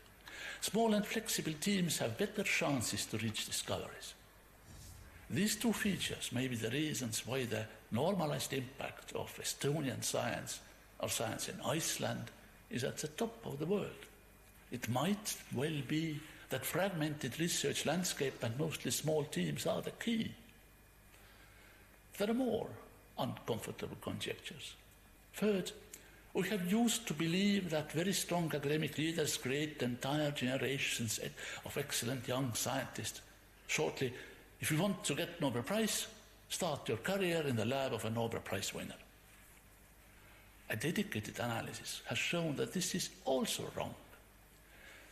Small and flexible teams have better chances to reach discoveries. These two features may be the reasons why the normalized impact of Estonian science or science in Iceland is at the top of the world. It might well be that fragmented research landscape and mostly small teams are the key. There are more uncomfortable conjectures. Third, we have used to believe that very strong academic leaders create entire generations of excellent young scientists. Shortly, if you want to get Nobel Prize, start your career in the lab of a Nobel Prize winner. A dedicated analysis has shown that this is also wrong.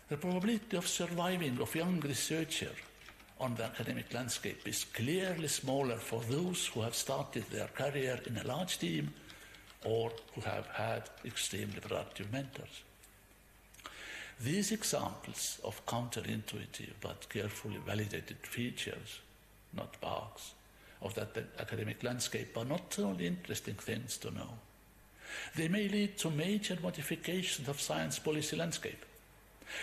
The probability of surviving of young researcher on the academic landscape is clearly smaller for those who have started their career in a large team or who have had extremely productive mentors. These examples of counterintuitive but carefully validated features, not bugs, of that academic landscape are not only interesting things to know. They may lead to major modifications of science policy landscape.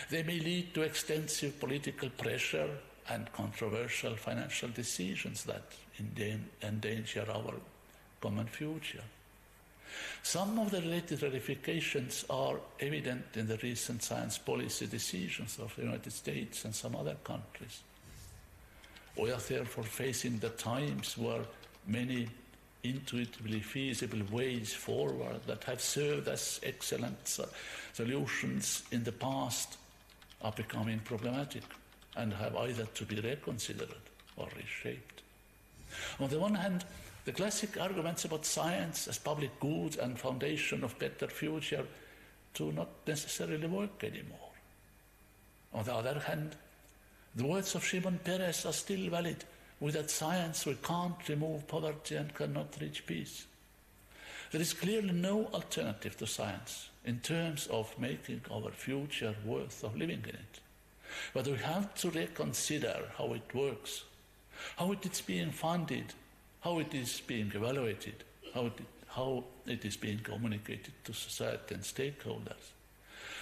They may lead to extensive political pressure and controversial financial decisions that endanger our common future. Some of the related ramifications are evident in the recent science policy decisions of the United States and some other countries. We are therefore facing the times where many intuitively feasible ways forward that have served as excellent solutions in the past are becoming problematic and have either to be reconsidered or reshaped. On the one hand, the classic arguments about science as public good and foundation of better future do not necessarily work anymore. On the other hand, the words of Shimon Peres are still valid. Without science, we can't remove poverty and cannot reach peace. There is clearly no alternative to science in terms of making our future worth of living in it. But we have to reconsider how it works, how it is being funded, how it is being evaluated, how it is being communicated to society and stakeholders.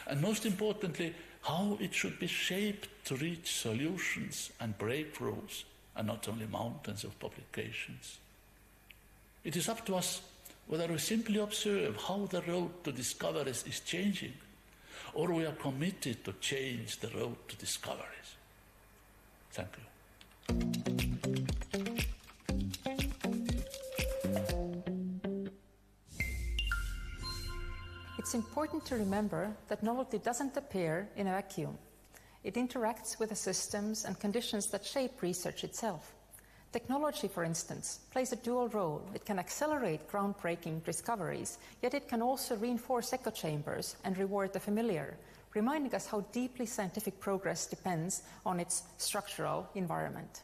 And most importantly, how it should be shaped to reach solutions and breakthroughs and not only mountains of publications. It is up to us whether we simply observe how the road to discoveries is changing or we are committed to change the road to discoveries. Thank you. It's important to remember that novelty doesn't appear in a vacuum. It interacts with the systems and conditions that shape research itself. Technology, for instance, plays a dual role. It can accelerate groundbreaking discoveries, yet it can also reinforce echo chambers and reward the familiar, reminding us how deeply scientific progress depends on its structural environment.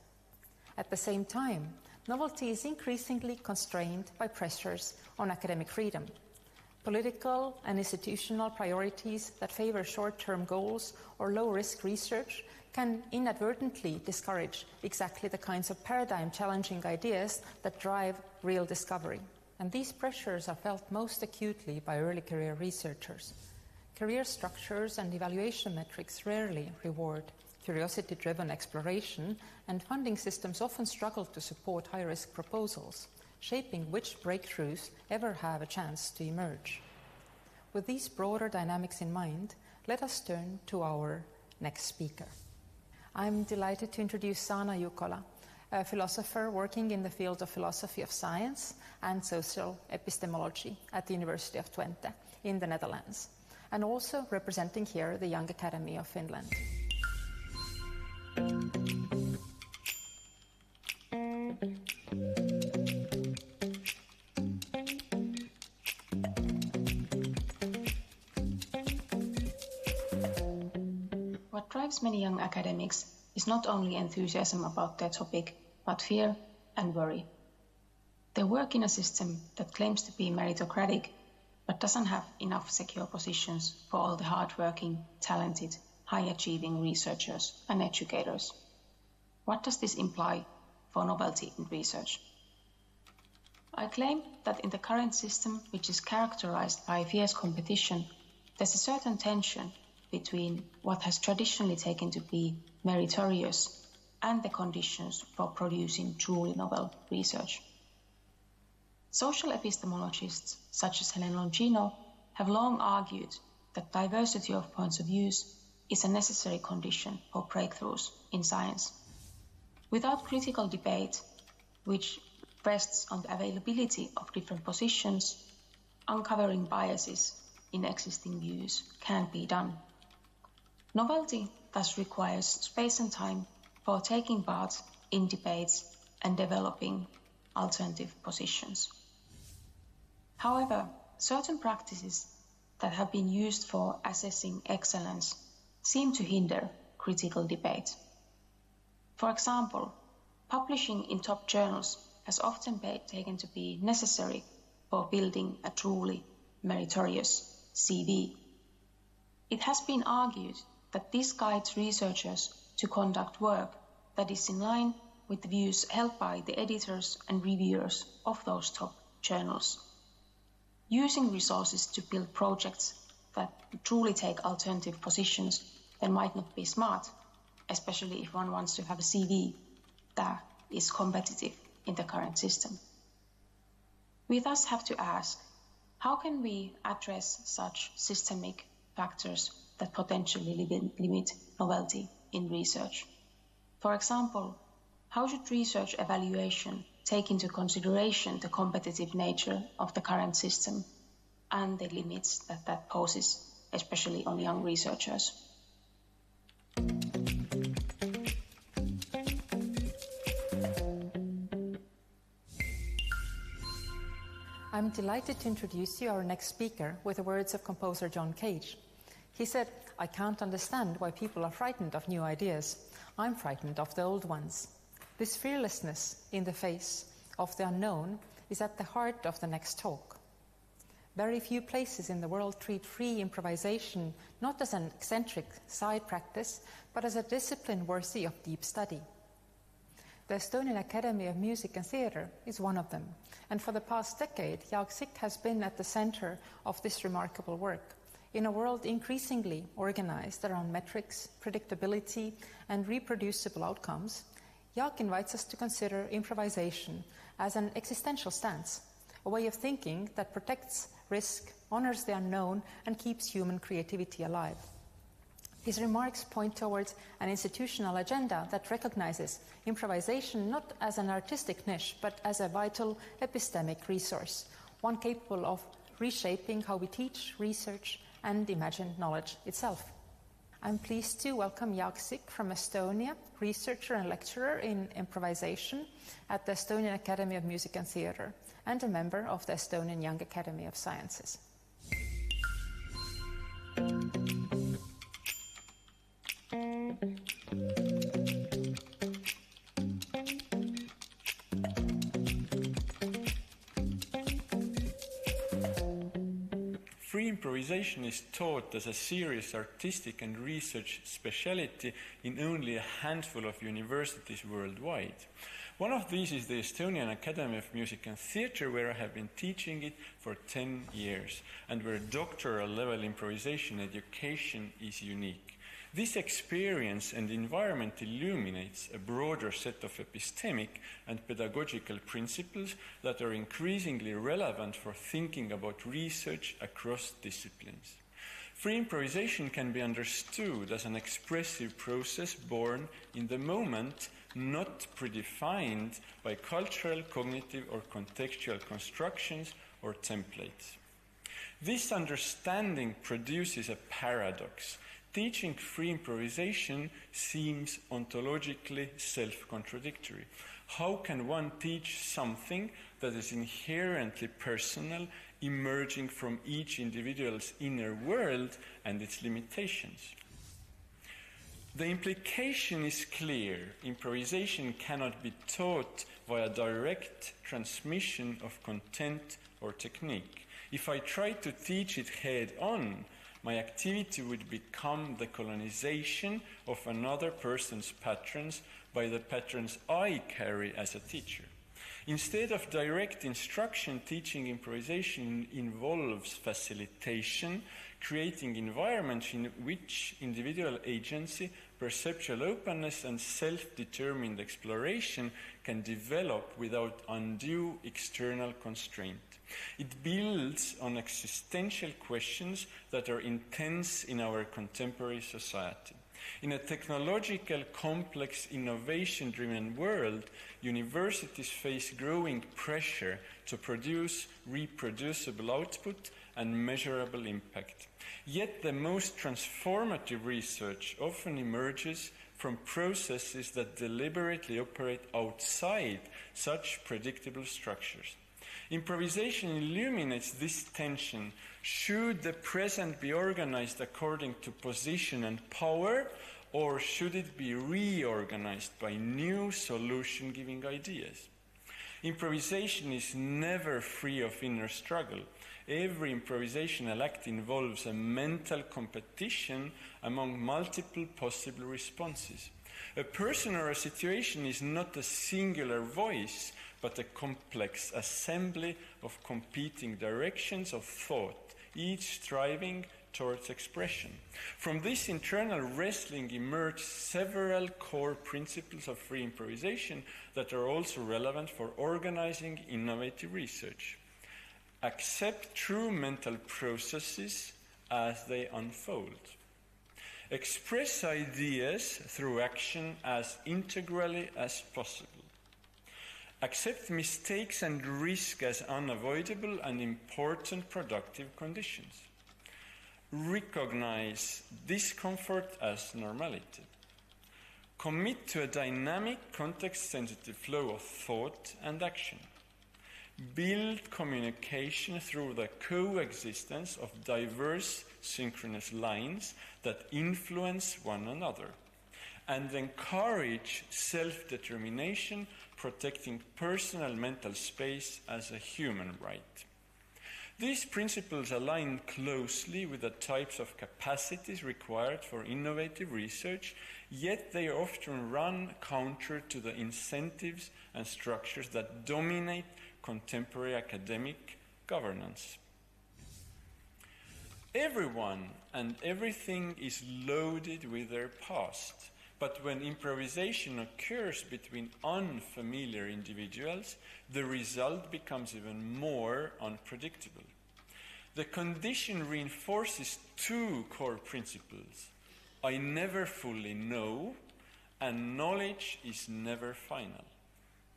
At the same time, novelty is increasingly constrained by pressures on academic freedom. Political and institutional priorities that favor short-term goals or low-risk research can inadvertently discourage exactly the kinds of paradigm-challenging ideas that drive real discovery. And these pressures are felt most acutely by early career researchers. Career structures and evaluation metrics rarely reward curiosity-driven exploration, and funding systems often struggle to support high-risk proposals, shaping which breakthroughs ever have a chance to emerge. With these broader dynamics in mind, let us turn to our next speaker. I'm delighted to introduce Sanna Jukola, a philosopher working in the field of philosophy of science and social epistemology at the University of Twente in the Netherlands, and also representing here the Young Academy of Finland. What drives many young academics is not only enthusiasm about their topic, but fear and worry. They work in a system that claims to be meritocratic, but doesn't have enough secure positions for all the hard-working, talented, high-achieving researchers and educators. What does this imply for novelty in research? I claim that in the current system, which is characterized by fierce competition, there's a certain tension between what has traditionally taken to be meritorious and the conditions for producing truly novel research. Social epistemologists such as Helen Longino have long argued that diversity of points of view is a necessary condition for breakthroughs in science. Without critical debate, which rests on the availability of different positions, uncovering biases in existing views can't be done. Novelty thus requires space and time for taking part in debates and developing alternative positions. However, certain practices that have been used for assessing excellence seem to hinder critical debate. For example, publishing in top journals has often been taken to be necessary for building a truly meritorious CV. It has been argued that this guides researchers to conduct work that is in line with the views held by the editors and reviewers of those top journals. Using resources to build projects that truly take alternative positions then might not be smart, especially if one wants to have a CV that is competitive in the current system. We thus have to ask, how can we address such systemic factors that potentially limit novelty in research? For example, how should research evaluation take into consideration the competitive nature of the current system and the limits that poses, especially on young researchers? I'm delighted to introduce you our next speaker with the words of composer John Cage. He said, "I can't understand why people are frightened of new ideas. I'm frightened of the old ones." This fearlessness in the face of the unknown is at the heart of the next talk. Very few places in the world treat free improvisation not as an eccentric side practice, but as a discipline worthy of deep study. The Estonian Academy of Music and Theatre is one of them, and for the past decade, Jaak Sikk has been at the center of this remarkable work. In a world increasingly organized around metrics, predictability, and reproducible outcomes, Jaak invites us to consider improvisation as an existential stance, a way of thinking that protects risk, honors the unknown, and keeps human creativity alive. His remarks point towards an institutional agenda that recognizes improvisation not as an artistic niche, but as a vital epistemic resource, one capable of reshaping how we teach, research, and imagine knowledge itself. I'm pleased to welcome Jaak Sikk from Estonia, researcher and lecturer in improvisation at the Estonian Academy of Music and Theatre, and a member of the Estonian Young Academy of Sciences. Free improvisation is taught as a serious artistic and research specialty in only a handful of universities worldwide. One of these is the Estonian Academy of Music and Theatre, where I have been teaching it for 10 years, and where doctoral level improvisation education is unique. This experience and environment illuminates a broader set of epistemic and pedagogical principles that are increasingly relevant for thinking about research across disciplines. Free improvisation can be understood as an expressive process born in the moment, not predefined by cultural, cognitive, or contextual constructions or templates. This understanding produces a paradox. Teaching free improvisation seems ontologically self-contradictory. How can one teach something that is inherently personal, emerging from each individual's inner world and its limitations? The implication is clear. Improvisation cannot be taught via direct transmission of content or technique. If I try to teach it head-on, my activity would become the colonization of another person's patterns by the patterns I carry as a teacher. Instead of direct instruction, teaching improvisation involves facilitation, creating environments in which individual agency, perceptual openness, and self-determined exploration can develop without undue external constraint. It builds on existential questions that are intense in our contemporary society. In a technological, complex, innovation-driven world, universities face growing pressure to produce reproducible output and measurable impact. Yet the most transformative research often emerges from processes that deliberately operate outside such predictable structures. Improvisation illuminates this tension. Should the present be organized according to position and power, or should it be reorganized by new solution-giving ideas? Improvisation is never free of inner struggle. Every improvisational act involves a mental competition among multiple possible responses. A person or a situation is not a singular voice, but a complex assembly of competing directions of thought, each striving towards expression. From this internal wrestling emerge several core principles of free improvisation that are also relevant for organizing innovative research. Accept true mental processes as they unfold. Express ideas through action as integrally as possible. Accept mistakes and risk as unavoidable and important productive conditions. Recognize discomfort as normality. Commit to a dynamic, context-sensitive flow of thought and action. Build communication through the coexistence of diverse synchronous lines that influence one another. And encourage self-determination, protecting personal mental space as a human right. These principles align closely with the types of capacities required for innovative research, yet they often run counter to the incentives and structures that dominate contemporary academic governance. Everyone and everything is loaded with their past, but when improvisation occurs between unfamiliar individuals, the result becomes even more unpredictable. The condition reinforces two core principles: I never fully know, and knowledge is never final.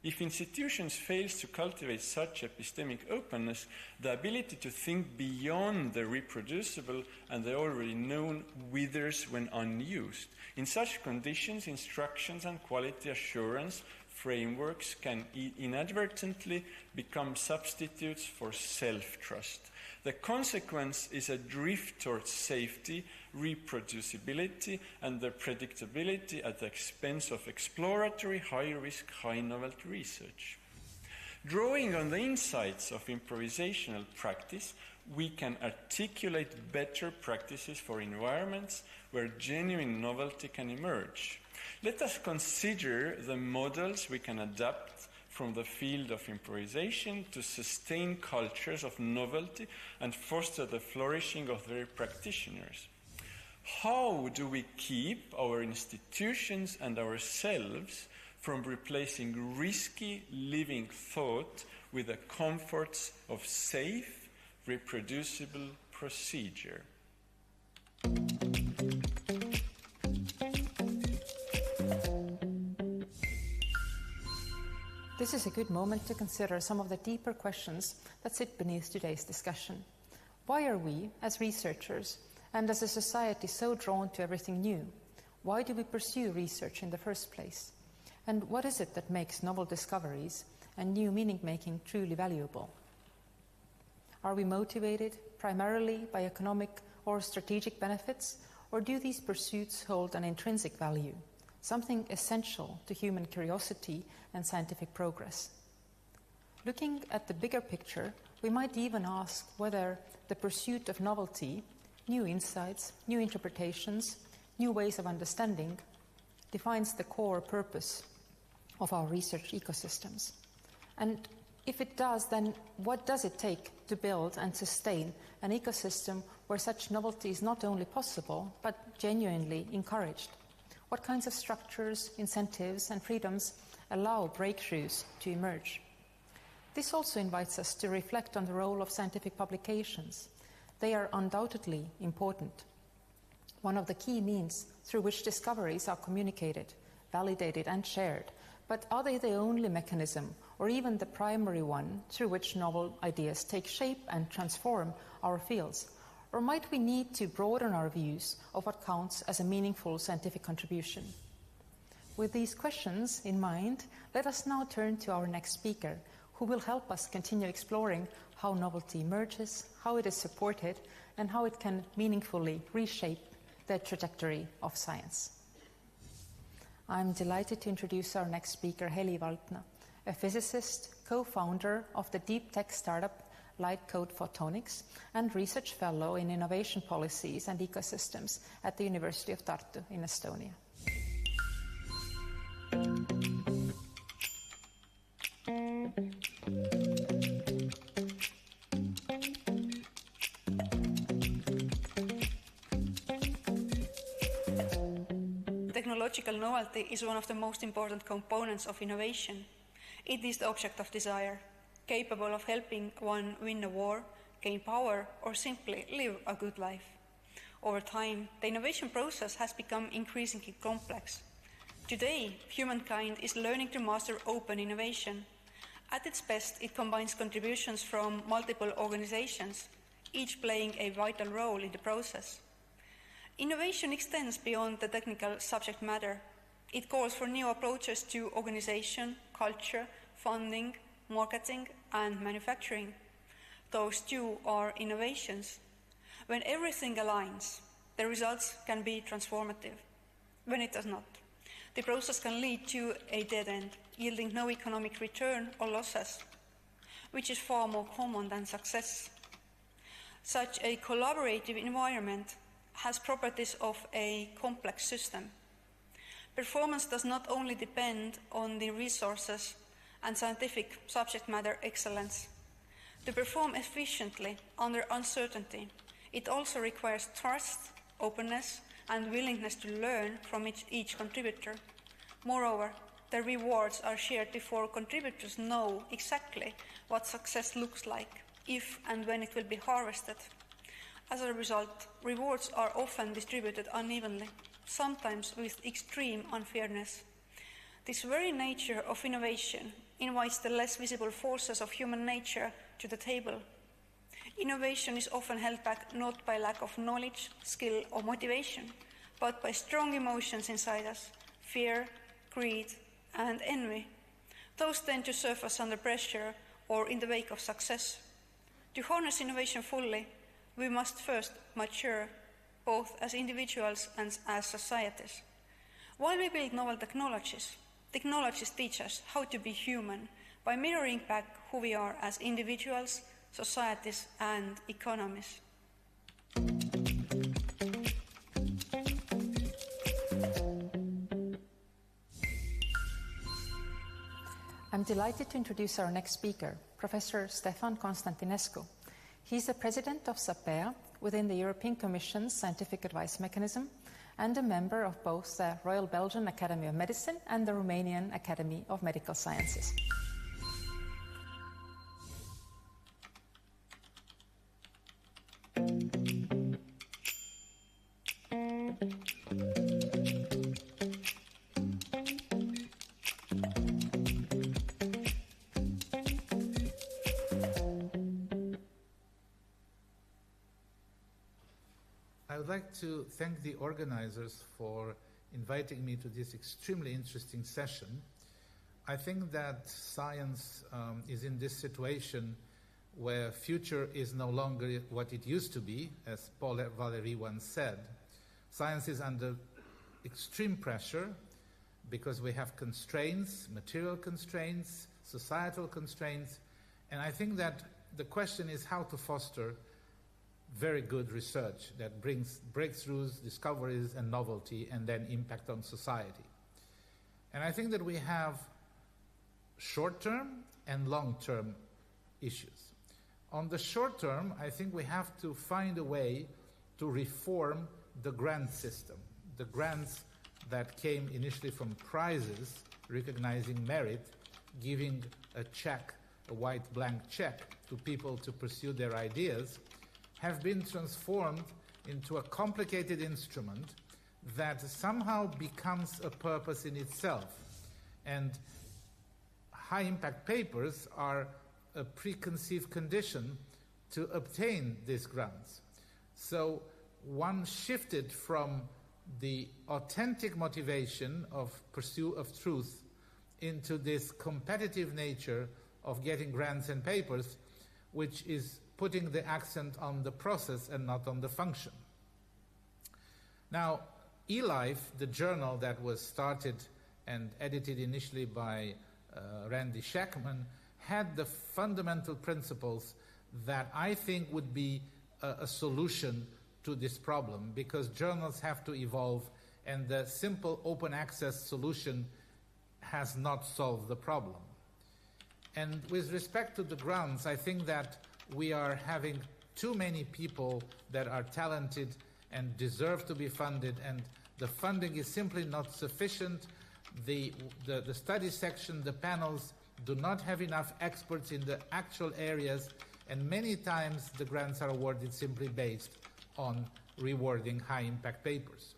If institutions fail to cultivate such epistemic openness, the ability to think beyond the reproducible and the already known withers when unused. In such conditions, instructions and quality assurance frameworks can inadvertently become substitutes for self-trust. The consequence is a drift towards safety, reproducibility, and the predictability at the expense of exploratory, high-risk, high-novelty research. Drawing on the insights of improvisational practice, we can articulate better practices for environments where genuine novelty can emerge. Let us consider the models we can adapt from the field of improvisation to sustain cultures of novelty and foster the flourishing of their practitioners. How do we keep our institutions and ourselves from replacing risky living thought with the comforts of safe, reproducible procedure? This is a good moment to consider some of the deeper questions that sit beneath today's discussion. Why are we, as researchers, and as a society, so drawn to everything new? Why do we pursue research in the first place? And what is it that makes novel discoveries and new meaning-making truly valuable? Are we motivated primarily by economic or strategic benefits, or do these pursuits hold an intrinsic value, something essential to human curiosity and scientific progress? Looking at the bigger picture, we might even ask whether the pursuit of novelty, new insights, new interpretations, new ways of understanding, defines the core purpose of our research ecosystems. And if it does, then what does it take to build and sustain an ecosystem where such novelty is not only possible, but genuinely encouraged? What kinds of structures, incentives, and freedoms allow breakthroughs to emerge? This also invites us to reflect on the role of scientific publications. They are undoubtedly important. One of the key means through which discoveries are communicated, validated, and shared. But are they the only mechanism, or even the primary one, through which novel ideas take shape and transform our fields? Or might we need to broaden our views of what counts as a meaningful scientific contribution? With these questions in mind, let us now turn to our next speaker, who will help us continue exploring how novelty emerges, how it is supported, and how it can meaningfully reshape the trajectory of science. I'm delighted to introduce our next speaker, Heli Valtna, a physicist, co-founder of the deep tech startup Light Code Photonics, and research fellow in innovation policies and ecosystems at the University of Tartu in Estonia. Technological novelty is one of the most important components of innovation. It is the object of desire, capable of helping one win a war, gain power, or simply live a good life. Over time, the innovation process has become increasingly complex. Today, humankind is learning to master open innovation. At its best, it combines contributions from multiple organizations, each playing a vital role in the process. Innovation extends beyond the technical subject matter. It calls for new approaches to organization, culture, funding, marketing, and manufacturing. Those two are innovations. When everything aligns, the results can be transformative. When it does not, the process can lead to a dead end, yielding no economic return or losses, which is far more common than success. Such a collaborative environment has properties of a complex system. Performance does not only depend on the resources and scientific subject matter excellence. To perform efficiently under uncertainty, it also requires trust, openness, and willingness to learn from each contributor. Moreover, the rewards are shared before contributors know exactly what success looks like, if and when it will be harvested. As a result, rewards are often distributed unevenly, sometimes with extreme unfairness. This very nature of innovation invites the less visible forces of human nature to the table. Innovation is often held back not by lack of knowledge, skill, or motivation, but by strong emotions inside us: fear, greed, and envy. Those tend to surface under pressure or in the wake of success. To harness innovation fully, we must first mature, both as individuals and as societies. While we build novel technologies, technologies teach us how to be human by mirroring back who we are as individuals, societies, and economies. I'm delighted to introduce our next speaker, Professor Stefan Constantinescu. He's the president of SAPEA within the European Commission's Scientific Advice Mechanism and a member of both the Royal Belgian Academy of Medicine and the Romanian Academy of Medical Sciences. I would like to thank the organizers for inviting me to this extremely interesting session. I think that science is in this situation where future is no longer what it used to be, as Paul Valéry once said. Science is under extreme pressure because we have constraints, material constraints, societal constraints, and I think that the question is how to foster very good research that brings breakthroughs, discoveries, and novelty, and then impact on society. And I think that we have short-term and long-term issues. On the short term, I think we have to find a way to reform the grant system. The grants that came initially from prizes, recognizing merit, giving a check, a white blank check to people to pursue their ideas, have been transformed into a complicated instrument that somehow becomes a purpose in itself. And high-impact papers are a preconceived condition to obtain these grants. So one shifted from the authentic motivation of pursuit of truth into this competitive nature of getting grants and papers, which is putting the accent on the process and not on the function. Now, eLife, the journal that was started and edited initially by Randy Shackman, had the fundamental principles that I think would be a solution to this problem, because journals have to evolve, and the simple open access solution has not solved the problem. And with respect to the grants, I think that we are having too many people that are talented and deserve to be funded, and the funding is simply not sufficient. The study section, the panels, do not have enough experts in the actual areas, and many times the grants are awarded simply based on rewarding high-impact papers.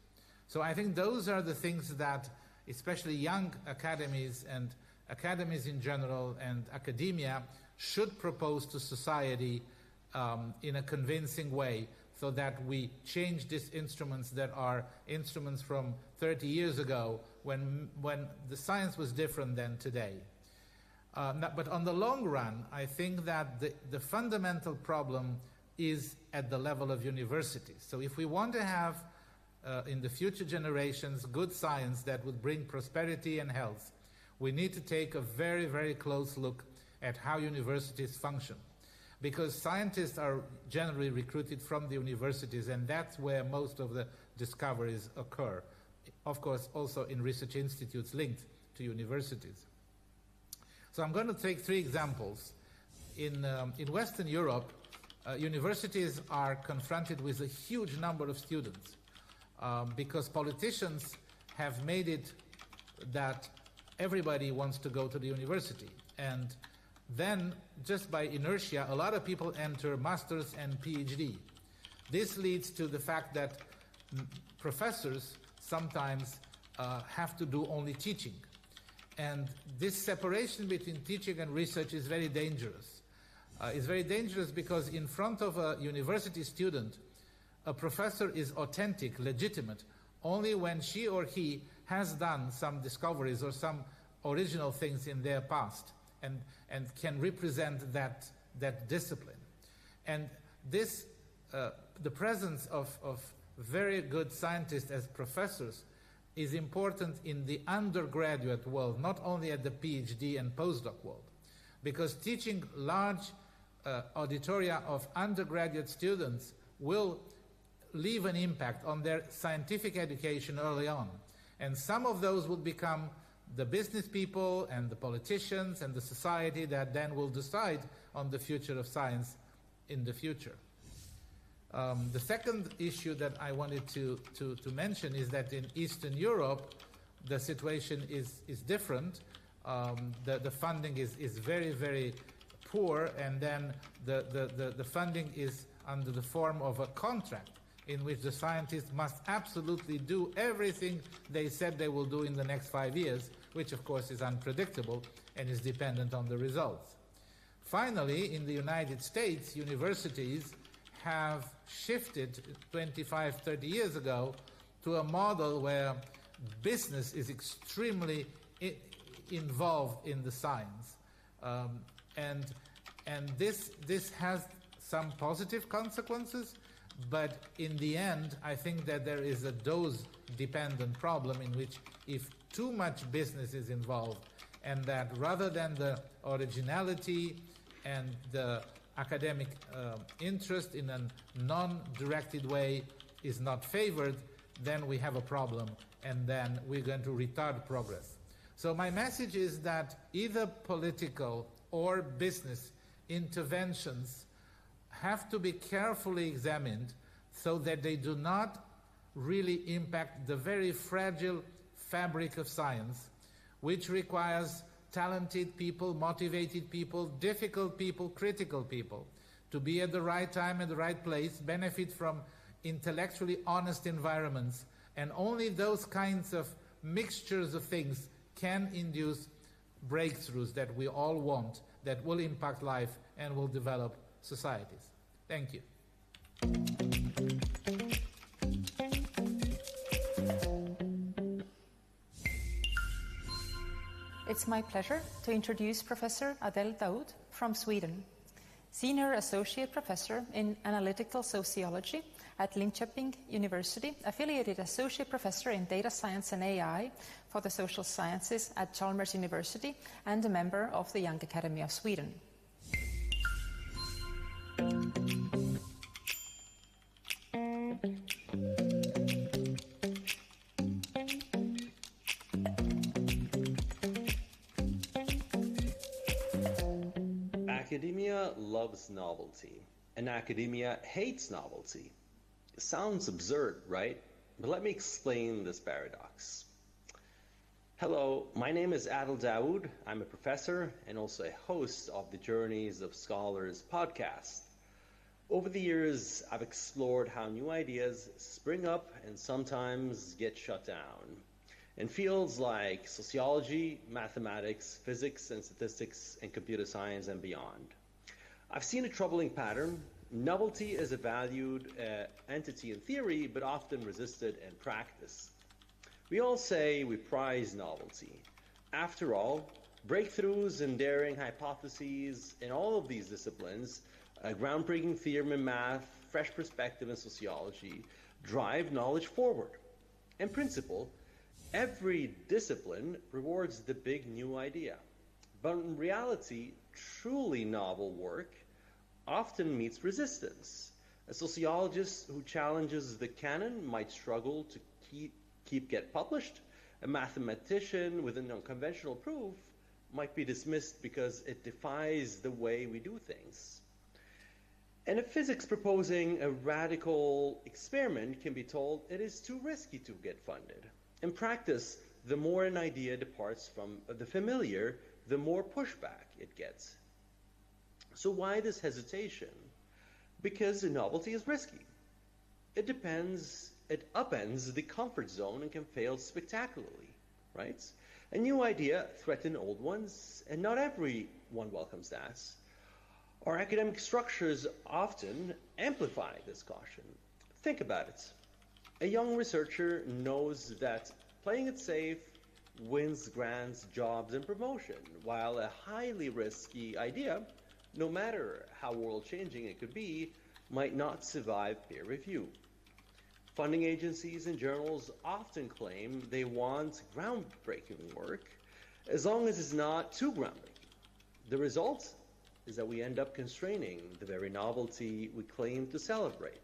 So I think those are the things that especially young academies and academies in general and academia should propose to society in a convincing way, so that we change these instruments that are instruments from 30 years ago when the science was different than today. But on the long run, I think that the fundamental problem is at the level of universities. So if we want to have in the future generations good science that would bring prosperity and health, we need to take a very, very close look at how universities function. Because scientists are generally recruited from the universities, and that's where most of the discoveries occur. Of course, also in research institutes linked to universities. So I'm going to take 3 examples. In Western Europe, universities are confronted with a huge number of students because politicians have made it that everybody wants to go to the university. And then, just by inertia, a lot of people enter masters and PhD. This leads to the fact that professors sometimes have to do only teaching. And this separation between teaching and research is very dangerous. It's very dangerous because in front of a university student, a professor is authentic, legitimate, only when she or he has done some discoveries or some original things in their past and can represent that discipline. And this, the presence of very good scientists as professors is important in the undergraduate world, not only at the PhD and postdoc world. Because teaching large auditoria of undergraduate students will leave an impact on their scientific education early on. And some of those will become the business people and the politicians and the society that then will decide on the future of science in the future. The second issue that I wanted to mention is that in Eastern Europe, the situation is different. The funding is very, very poor, and then the funding is under the form of a contract in which the scientists must absolutely do everything they said they will do in the next 5 years, which of course is unpredictable and is dependent on the results. Finally, in the United States, universities have shifted 25, 30 years ago to a model where business is extremely involved in the science. And this has some positive consequences, but in the end, I think that there is a dose-dependent problem in which if too much business is involved, and that rather than the originality and the academic interest in a non-directed way is not favored, then we have a problem, and then we're going to retard progress. So my message is that either political or business interventions have to be carefully examined so that they do not really impact the very fragile fabric of science, which requires talented people, motivated people, difficult people, critical people, to be at the right time and the right place, benefit from intellectually honest environments, and only those kinds of mixtures of things can induce breakthroughs that we all want, that will impact life and will develop societies. Thank you. It's my pleasure to introduce Professor Adel Daoud from Sweden, Senior Associate Professor in Analytical Sociology at Linköping University, Affiliated Associate Professor in Data Science and AI for the Social Sciences at Chalmers University, and a member of the Young Academy of Sweden. Academia loves novelty, and academia hates novelty. It sounds absurd, right? But let me explain this paradox. Hello, my name is Adel Daoud. I'm a professor and also a host of the Journeys of Scholars podcast. Over the years, I've explored how new ideas spring up and sometimes get shut down in fields like sociology, mathematics, physics and statistics, and computer science and beyond. I've seen a troubling pattern. Novelty is a valued entity in theory, but often resisted in practice. We all say we prize novelty. After all, breakthroughs and daring hypotheses in all of these disciplines, a groundbreaking theorem in math, fresh perspective in sociology, drive knowledge forward. In principle, every discipline rewards the big new idea. But in reality, truly novel work often meets resistance. A sociologist who challenges the canon might struggle to get published. A mathematician with an unconventional proof might be dismissed because it defies the way we do things. And a physics proposing a radical experiment can be told it is too risky to get funded. In practice, the more an idea departs from the familiar, the more pushback it gets. So why this hesitation? Because the novelty is risky. It upends the comfort zone and can fail spectacularly, right? A new idea threatens old ones, and not everyone welcomes that. Our academic structures often amplify this caution. Think about it. A young researcher knows that playing it safe wins grants, jobs, and promotion, while a highly risky idea, no matter how world-changing it could be, might not survive peer review. Funding agencies and journals often claim they want groundbreaking work, as long as it's not too groundbreaking. The result is that we end up constraining the very novelty we claim to celebrate.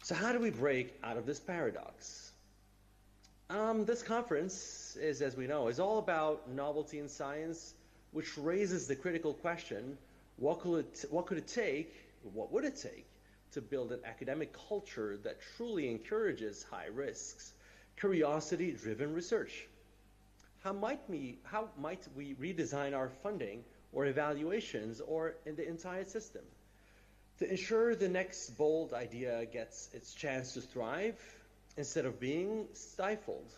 So how do we break out of this paradox? This conference is, as we know, is all about novelty in science, which raises the critical question, what would it take to build an academic culture that truly encourages high risks, curiosity-driven research? How might we redesign our funding or evaluations or in the entire system to ensure the next bold idea gets its chance to thrive instead of being stifled?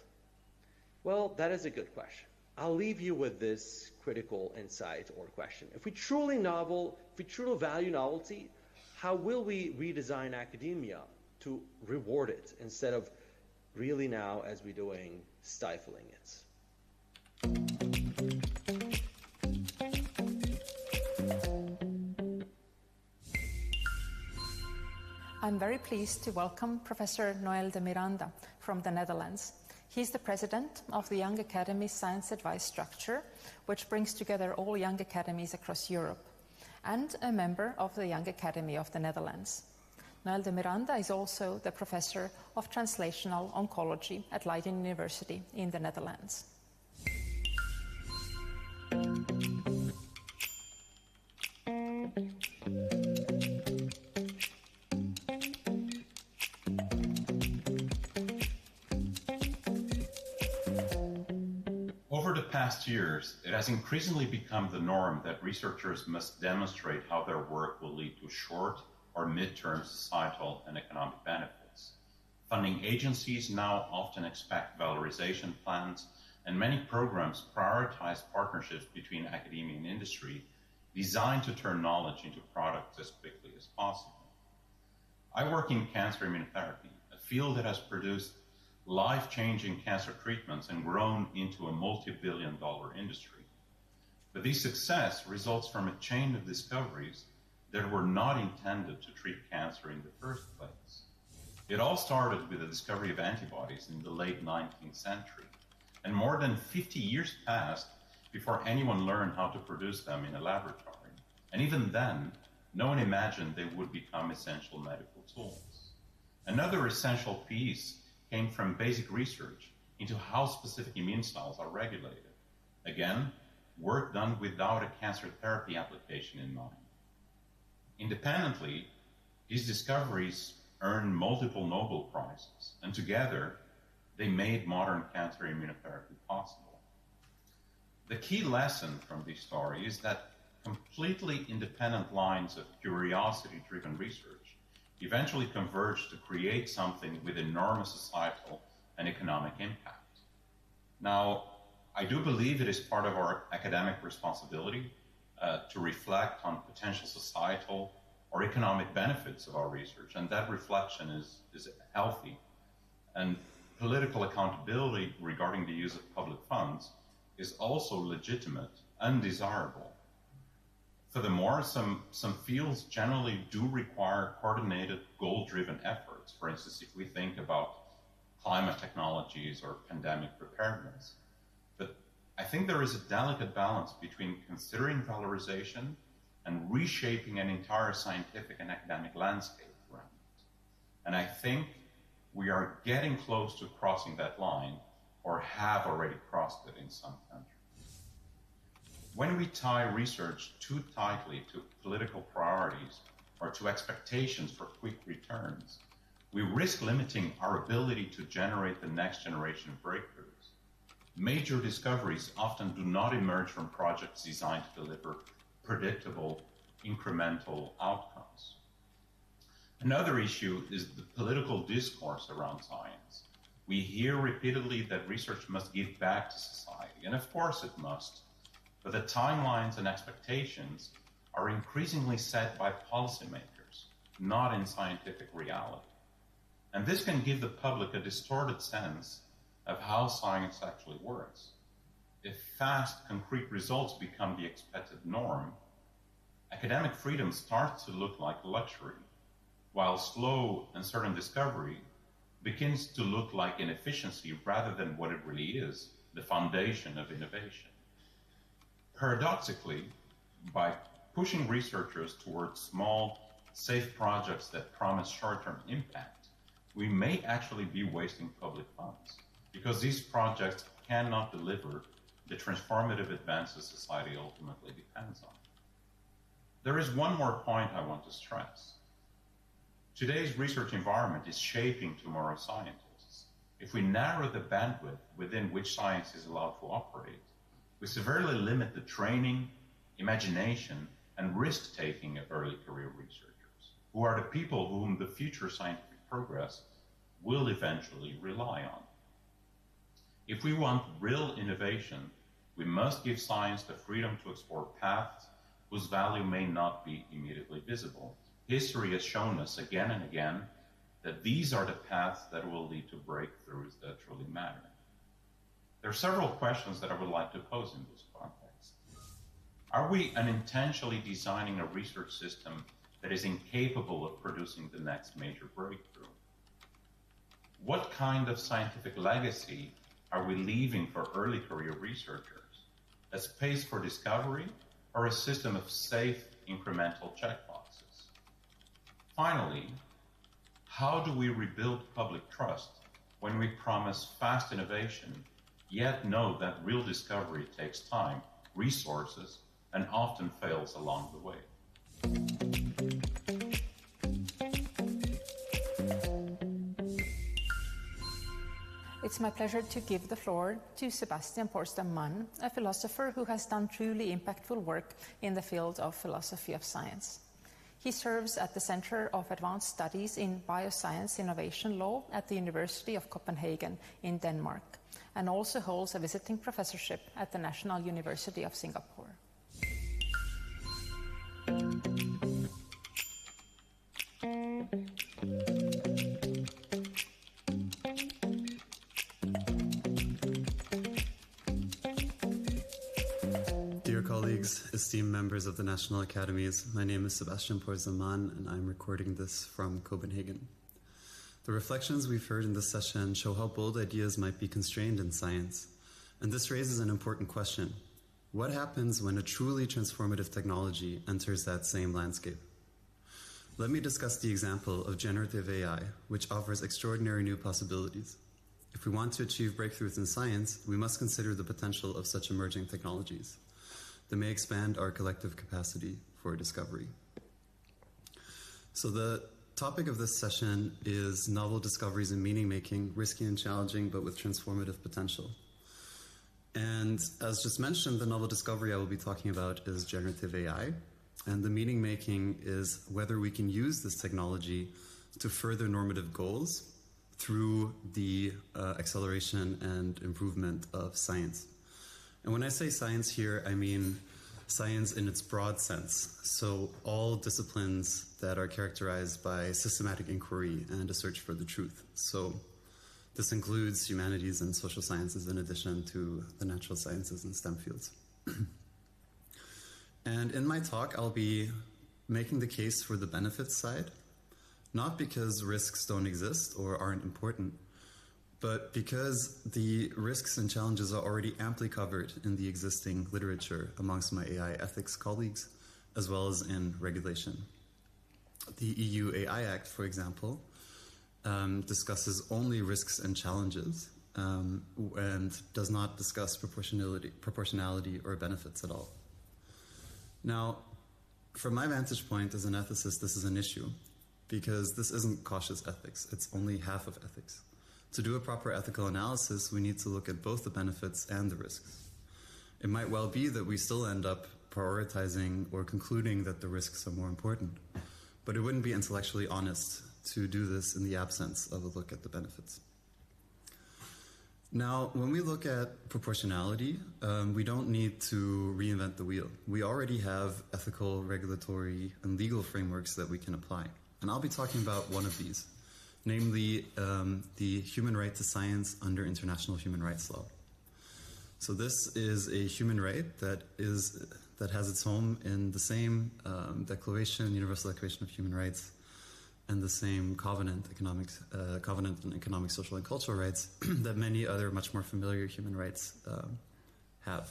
Well, that is a good question. I'll leave you with this critical insight or question. If we truly value novelty, how will we redesign academia to reward it instead of really now, as we're doing, stifling it? I'm very pleased to welcome Professor Noël de Miranda from the Netherlands. He's the president of the Young Academy Science Advice Structure, which brings together all young academies across Europe, and a member of the Young Academy of the Netherlands. Noël de Miranda is also the professor of translational oncology at Leiden University in the Netherlands. past years, it has increasingly become the norm that researchers must demonstrate how their work will lead to short or mid-term societal and economic benefits. Funding agencies now often expect valorization plans, and many programs prioritize partnerships between academia and industry designed to turn knowledge into products as quickly as possible. I work in cancer immunotherapy, a field that has produced life-changing cancer treatments and grown into a multi-billion-dollar industry. But this success results from a chain of discoveries that were not intended to treat cancer in the first place. It all started with the discovery of antibodies in the late 19th century, and more than 50 years passed before anyone learned how to produce them in a laboratory. And even then, no one imagined they would become essential medical tools. Another essential piece came from basic research into how specific immune cells are regulated. Again, work done without a cancer therapy application in mind. Independently, these discoveries earned multiple Nobel Prizes, and together, they made modern cancer immunotherapy possible. The key lesson from this story is that completely independent lines of curiosity-driven research eventually converge to create something with enormous societal and economic impact. Now, I do believe it is part of our academic responsibility to reflect on potential societal or economic benefits of our research, and that reflection is healthy. And political accountability regarding the use of public funds is also legitimate and desirable. Furthermore, some fields generally do require coordinated, goal-driven efforts. For instance, if we think about climate technologies or pandemic preparedness. But I think there is a delicate balance between considering valorization and reshaping an entire scientific and academic landscape around it. And I think we are getting close to crossing that line, or have already crossed it in some countries. When we tie research too tightly to political priorities or to expectations for quick returns, we risk limiting our ability to generate the next generation of breakthroughs. Major discoveries often do not emerge from projects designed to deliver predictable, incremental outcomes. Another issue is the political discourse around science. We hear repeatedly that research must give back to society, and of course it must. But the timelines and expectations are increasingly set by policymakers, not in scientific reality. And this can give the public a distorted sense of how science actually works. If fast, concrete results become the expected norm, academic freedom starts to look like luxury, while slow, uncertain discovery begins to look like inefficiency rather than what it really is, the foundation of innovation. Paradoxically, by pushing researchers towards small, safe projects that promise short-term impact, we may actually be wasting public funds, because these projects cannot deliver the transformative advances society ultimately depends on. There is one more point I want to stress. Today's research environment is shaping tomorrow's scientists. If we narrow the bandwidth within which science is allowed to operate, we severely limit the training, imagination, and risk-taking of early career researchers, who are the people whom the future scientific progress will eventually rely on. If we want real innovation, we must give science the freedom to explore paths whose value may not be immediately visible. History has shown us again and again that these are the paths that will lead to breakthroughs that truly matter. There are several questions that I would like to pose in this context. Are we unintentionally designing a research system that is incapable of producing the next major breakthrough? What kind of scientific legacy are we leaving for early career researchers? A space for discovery or a system of safe incremental checkboxes? Finally, how do we rebuild public trust when we promise fast innovation, yet know that real discovery takes time, resources, and often fails along the way? It's my pleasure to give the floor to Sebastian Porsdam-Mann, a philosopher who has done truly impactful work in the field of philosophy of science. He serves at the Center of Advanced Studies in Bioscience Innovation Law at the University of Copenhagen in Denmark, and also holds a visiting professorship at the National University of Singapore. Dear colleagues, esteemed members of the National Academies, my name is Sebastian Porsdam-Mann and I'm recording this from Copenhagen. The reflections we've heard in this session show how bold ideas might be constrained in science, and this raises an important question. What happens when a truly transformative technology enters that same landscape? Let me discuss the example of generative AI, which offers extraordinary new possibilities. If we want to achieve breakthroughs in science, we must consider the potential of such emerging technologies that may expand our collective capacity for discovery. So the topic of this session is novel discoveries in meaning-making, risky and challenging, but with transformative potential. And as just mentioned, the novel discovery I will be talking about is generative AI. And the meaning-making is whether we can use this technology to further normative goals through the acceleration and improvement of science. And when I say science here, I mean science in its broad sense. So all disciplines that are characterized by systematic inquiry and a search for the truth. So this includes humanities and social sciences in addition to the natural sciences and STEM fields. And in my talk, I'll be making the case for the benefits side, not because risks don't exist or aren't important, but because the risks and challenges are already amply covered in the existing literature amongst my AI ethics colleagues, as well as in regulation. The EU AI Act, for example, discusses only risks and challenges and does not discuss proportionality or benefits at all. Now, from my vantage point as an ethicist, this is an issue because this isn't cautious ethics. It's only half of ethics. To do a proper ethical analysis, we need to look at both the benefits and the risks. It might well be that we still end up prioritizing or concluding that the risks are more important, but it wouldn't be intellectually honest to do this in the absence of a look at the benefits. Now, when we look at proportionality, we don't need to reinvent the wheel. We already have ethical, regulatory, and legal frameworks that we can apply. And I'll be talking about one of these, namely the human right to science under international human rights law. So this is a human right that has its home in the same Universal Declaration of Human Rights, and the same covenant in economic, social, and cultural rights that many other much more familiar human rights have.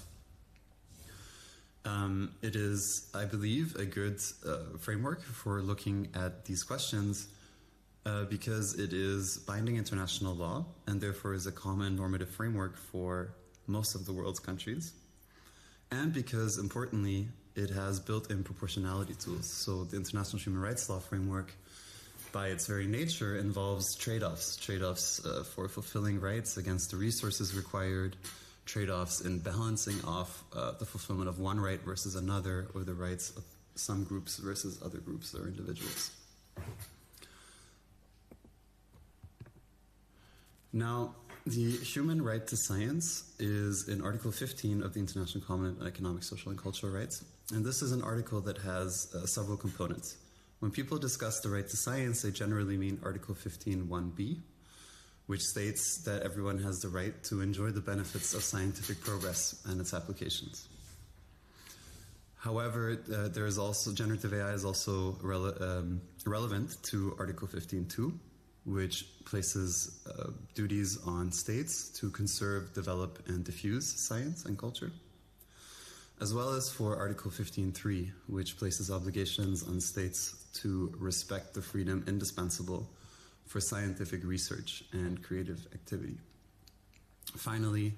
It is, I believe, a good framework for looking at these questions because it is binding international law and therefore is a common normative framework for most of the world's countries. And because, importantly, it has built-in proportionality tools. So the international human rights law framework, by its very nature, involves trade-offs for fulfilling rights against the resources required, trade-offs in balancing off the fulfillment of one right versus another, or the rights of some groups versus other groups or individuals. Now, the human right to science is in Article 15 of the International Covenant on Economic, Social, and Cultural Rights, and this is an article that has several components. When people discuss the right to science, they generally mean Article 15(1)(b), which states that everyone has the right to enjoy the benefits of scientific progress and its applications. However, generative AI is also relevant to Article 15(2), which places duties on states to conserve, develop, and diffuse science and culture, as well as for Article 15(3), which places obligations on states to respect the freedom indispensable for scientific research and creative activity. Finally,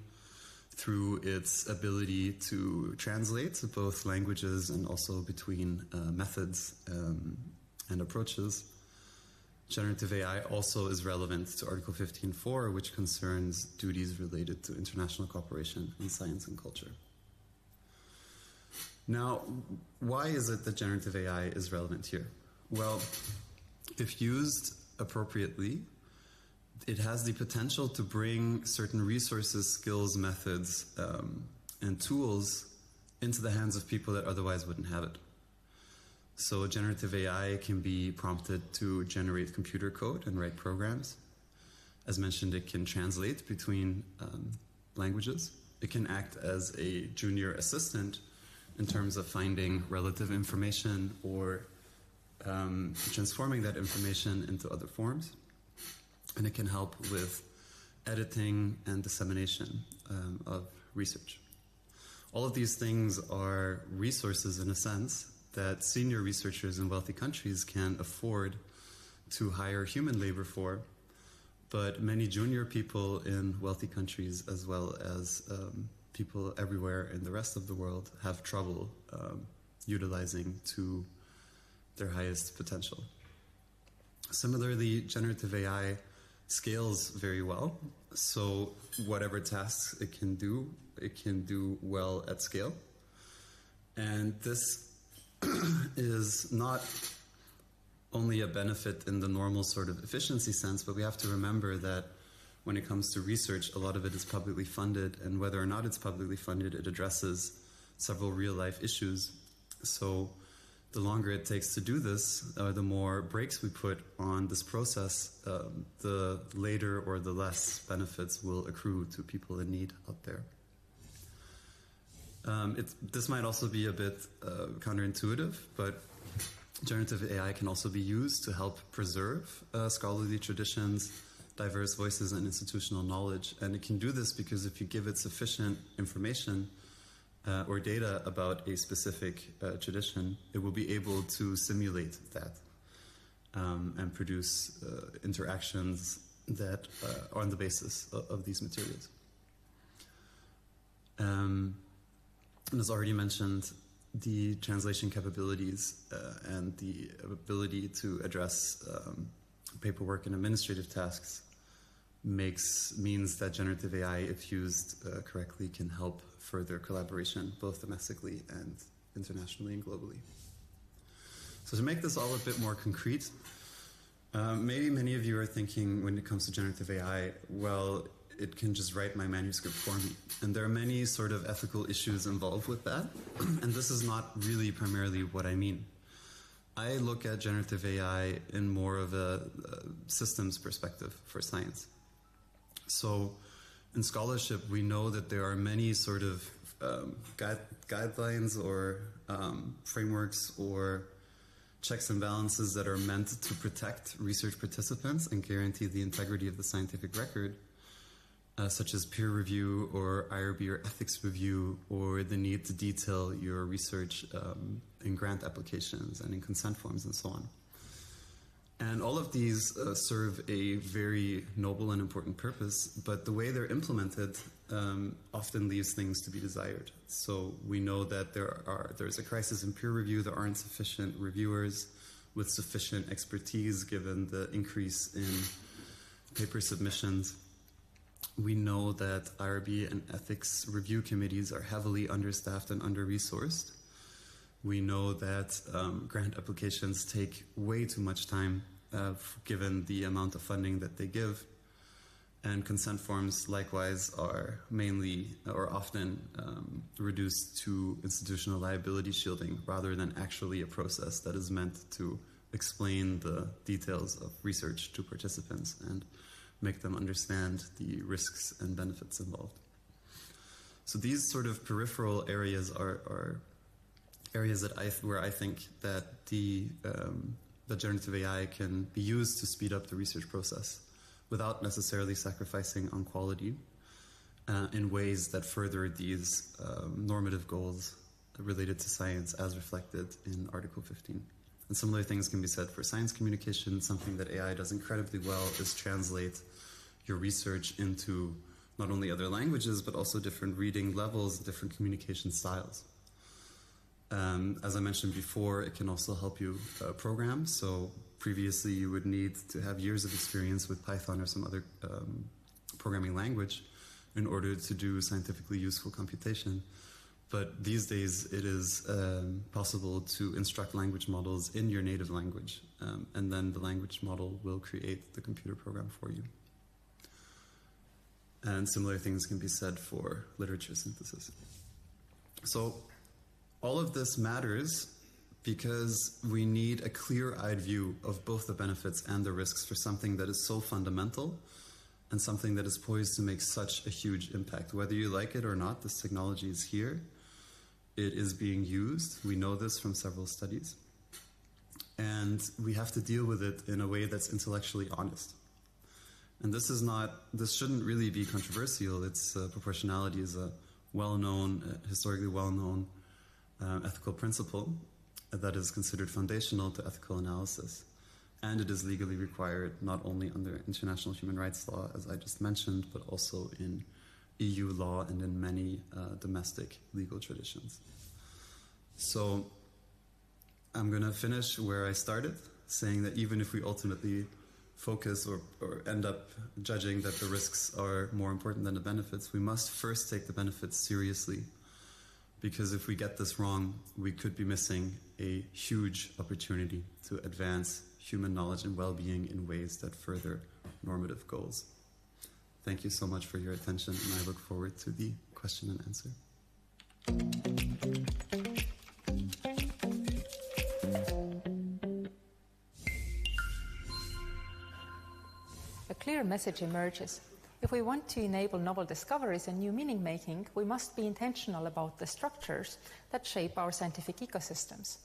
through its ability to translate both languages and also between methods and approaches, generative AI also is relevant to Article 15.4, which concerns duties related to international cooperation in science and culture. Now, why is it that generative AI is relevant here? Well, if used appropriately, it has the potential to bring certain resources, skills, methods, and tools into the hands of people that otherwise wouldn't have it. So generative AI can be prompted to generate computer code and write programs. As mentioned, it can translate between languages. It can act as a junior assistant in terms of finding relative information or transforming that information into other forms. And it can help with editing and dissemination of research. All of these things are resources, in a sense, that senior researchers in wealthy countries can afford to hire human labor for, but many junior people in wealthy countries, as well as people everywhere in the rest of the world, have trouble utilizing to their highest potential. Similarly, generative AI scales very well, so whatever tasks it can do well at scale. And this is not only a benefit in the normal sort of efficiency sense, but we have to remember that when it comes to research, a lot of it is publicly funded, and whether or not it's publicly funded, it addresses several real-life issues. So the longer it takes to do this, the more brakes we put on this process, the later or the less benefits will accrue to people in need out there. This might also be a bit counterintuitive, but generative AI can also be used to help preserve scholarly traditions, diverse voices, and institutional knowledge. And it can do this because if you give it sufficient information or data about a specific tradition, it will be able to simulate that and produce interactions that are on the basis of these materials. And as already mentioned, the translation capabilities and the ability to address paperwork and administrative tasks means that generative AI, if used correctly, can help further collaboration, both domestically and internationally and globally. So to make this all a bit more concrete, maybe many of you are thinking when it comes to generative AI, well, it can just write my manuscript for me. And there are many sort of ethical issues involved with that. And this is not really primarily what I mean. I look at generative AI in more of a systems perspective for science. So in scholarship, we know that there are many sort of guidelines or frameworks or checks and balances that are meant to protect research participants and guarantee the integrity of the scientific record, such as peer review or IRB or ethics review, or the need to detail your research in grant applications and in consent forms and so on. And all of these serve a very noble and important purpose, but the way they're implemented often leaves things to be desired. So we know that there's a crisis in peer review. There aren't sufficient reviewers with sufficient expertise given the increase in paper submissions. We know that IRB and ethics review committees are heavily understaffed and under-resourced. We know that grant applications take way too much time given the amount of funding that they give. And consent forms, likewise, are mainly or often reduced to institutional liability shielding rather than actually a process that is meant to explain the details of research to participants and make them understand the risks and benefits involved. So these sort of peripheral areas are areas that where I think that the generative AI can be used to speed up the research process without necessarily sacrificing on quality in ways that further these normative goals related to science as reflected in Article 15. And similar things can be said for science communication. Something that AI does incredibly well is translate your research into not only other languages, but also different reading levels, different communication styles. As I mentioned before, it can also help you program. So previously you would need to have years of experience with Python or some other programming language in order to do scientifically useful computation. But these days it is possible to instruct language models in your native language, and then the language model will create the computer program for you. And similar things can be said for literature synthesis. So all of this matters because we need a clear-eyed view of both the benefits and the risks for something that is so fundamental and something that is poised to make such a huge impact. Whether you like it or not, this technology is here. It is being used. We know this from several studies. And we have to deal with it in a way that's intellectually honest. And this shouldn't really be controversial. Proportionality is a historically well-known ethical principle that is considered foundational to ethical analysis. And it is legally required not only under international human rights law, as I just mentioned, but also in EU law and in many domestic legal traditions. So I'm going to finish where I started, saying that even if we ultimately focus or end up judging that the risks are more important than the benefits, we must first take the benefits seriously. Because if we get this wrong, we could be missing a huge opportunity to advance human knowledge and well-being in ways that further normative goals. Thank you so much for your attention, and I look forward to the question and answer. A clear message emerges. If we want to enable novel discoveries and new meaning-making, we must be intentional about the structures that shape our scientific ecosystems.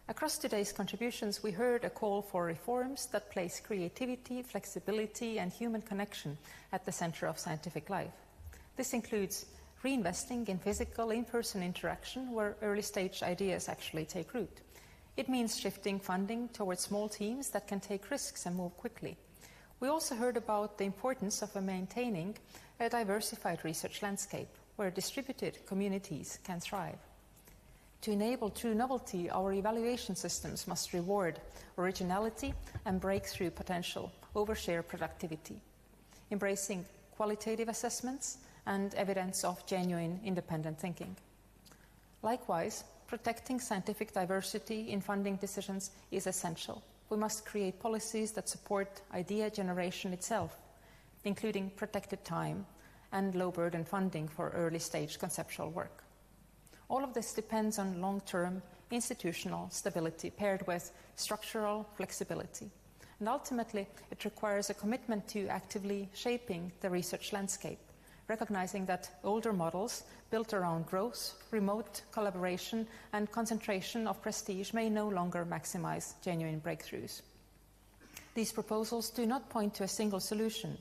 Across today's contributions, we heard a call for reforms that place creativity, flexibility, and human connection at the center of scientific life. This includes reinvesting in physical, in-person interaction where early-stage ideas actually take root. It means shifting funding towards small teams that can take risks and move quickly. We also heard about the importance of maintaining a diversified research landscape where distributed communities can thrive. To enable true novelty, our evaluation systems must reward originality and breakthrough potential over sheer productivity, embracing qualitative assessments and evidence of genuine independent thinking. Likewise, protecting scientific diversity in funding decisions is essential. We must create policies that support idea generation itself, including protected time and low-burden funding for early-stage conceptual work. All of this depends on long-term institutional stability paired with structural flexibility. And ultimately, it requires a commitment to actively shaping the research landscape, recognizing that older models built around growth, remote collaboration, and concentration of prestige may no longer maximize genuine breakthroughs. These proposals do not point to a single solution.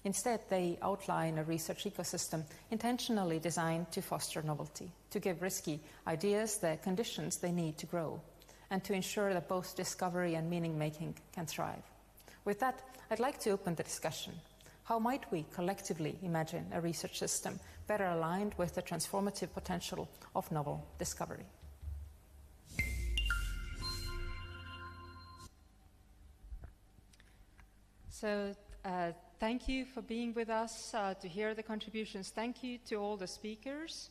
Instead, they outline a research ecosystem intentionally designed to foster novelty, to give risky ideas the conditions they need to grow, and to ensure that both discovery and meaning-making can thrive. With that, I'd like to open the discussion. How might we collectively imagine a research system better aligned with the transformative potential of novel discovery? So, thank you for being with us to hear the contributions. Thank you to all the speakers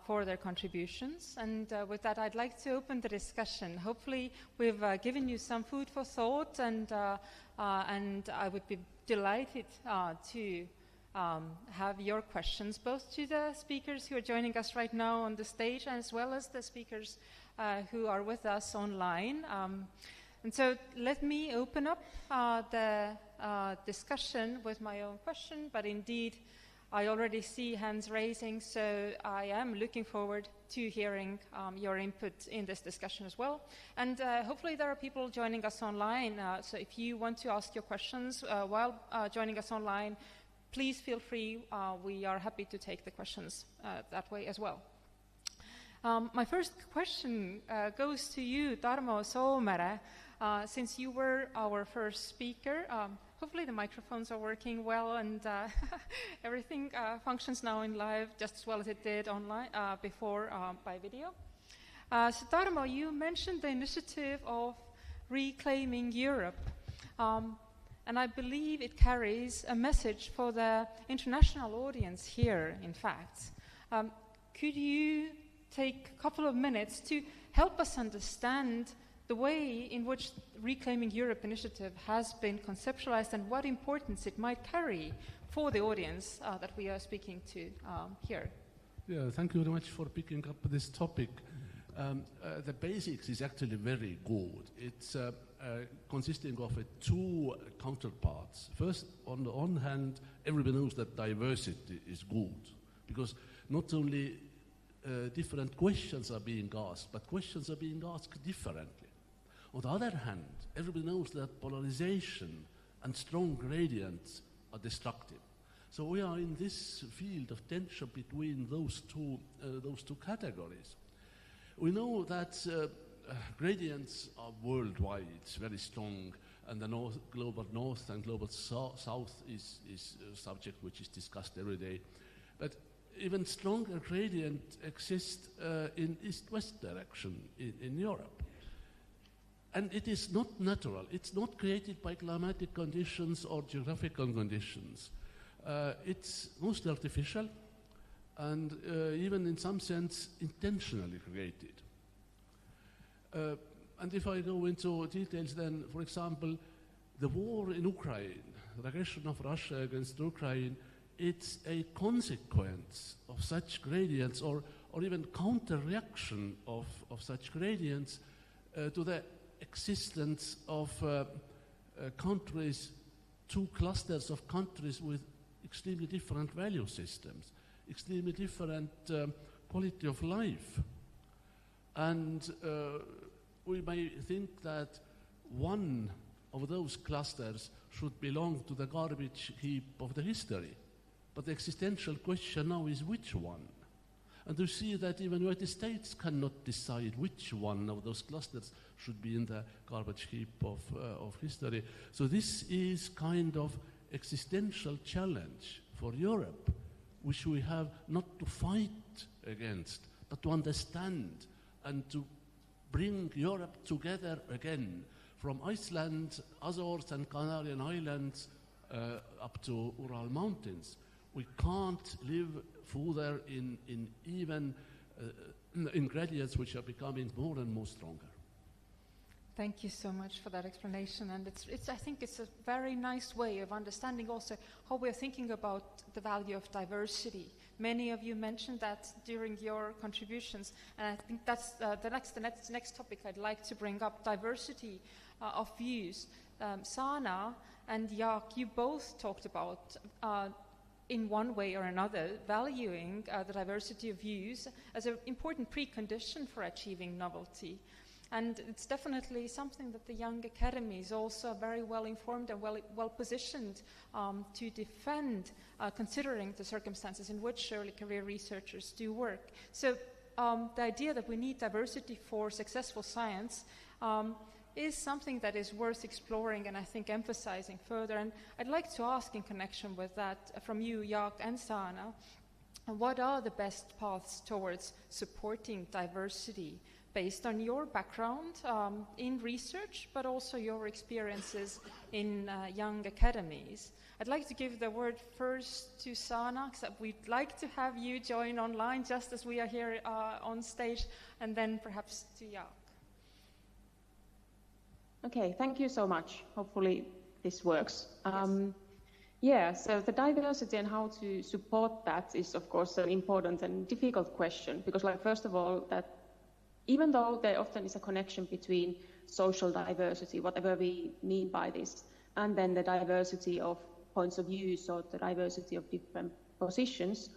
for their contributions. And with that, I'd like to open the discussion. Hopefully, we've given you some food for thought, and I would be delighted to have your questions, both to the speakers who are joining us right now on the stage, as well as the speakers who are with us online. And so let me open up the discussion with my own question, but indeed I already see hands raising, so I am looking forward to hearing your input in this discussion as well. And hopefully there are people joining us online, so if you want to ask your questions while joining us online, please feel free. We are happy to take the questions that way as well. My first question goes to you, Tarmo Soomere. Since you were our first speaker, hopefully the microphones are working well and everything functions now in live just as well as it did online before by video. So Tarmo, you mentioned the initiative of Reclaiming Europe. And I believe it carries a message for the international audience here, in fact. Could you take a couple of minutes to help us understand the way in which Reclaiming Europe initiative has been conceptualized and what importance it might carry for the audience that we are speaking to here? Yeah, thank you very much for picking up this topic. The basics is actually very good. It's consisting of two counterparts. First, on the one hand, everybody knows that diversity is good, because not only different questions are being asked, but questions are being asked differently. On the other hand, everybody knows that polarization and strong gradients are destructive. So we are in this field of tension between those two categories. We know that gradients are worldwide, very strong, and the global north and global south is a subject which is discussed every day. But even stronger gradient exists in east-west direction in Europe. And it is not natural. It's not created by climatic conditions or geographical conditions. It's mostly artificial and even in some sense intentionally created. And if I go into details then, for example, the war in Ukraine, the aggression of Russia against Ukraine, it's a consequence of such gradients or even counter-reaction of such gradients to the existence of countries, two clusters of countries with extremely different value systems, extremely different quality of life. And we may think that one of those clusters should belong to the garbage heap of the history. But the existential question now is which one? And you see that even the United States cannot decide which one of those clusters should be in the garbage heap of history. So this is kind of existential challenge for Europe, which we have not to fight against, but to understand and to bring Europe together again, from Iceland, Azores and Canarian Islands up to Ural Mountains. We can't live further in even gradients which are becoming more and more stronger. Thank you so much for that explanation, and I think it's a very nice way of understanding also how we're thinking about the value of diversity. Many of you mentioned that during your contributions, and I think that's the next topic I'd like to bring up, diversity of views. Sana and Jaak, you both talked about in one way or another, valuing the diversity of views as an important precondition for achieving novelty. And it's definitely something that the young academy is also very well informed and well positioned to defend, considering the circumstances in which early career researchers do work. So the idea that we need diversity for successful science is something that is worth exploring and I think emphasizing further. And I'd like to ask in connection with that from you, Jaak and Sana, what are the best paths towards supporting diversity based on your background in research, but also your experiences in young academies? I'd like to give the word first to Sana, because we'd like to have you join online just as we are here on stage, and then perhaps to Jaak. Okay, thank you so much. Hopefully this works. Yes. Yeah, so the diversity and how to support that is, of course, an important and difficult question, because, like, first of all, that even though there often is a connection between social diversity, whatever we mean by this, and then the diversity of points of views or the diversity of different positions,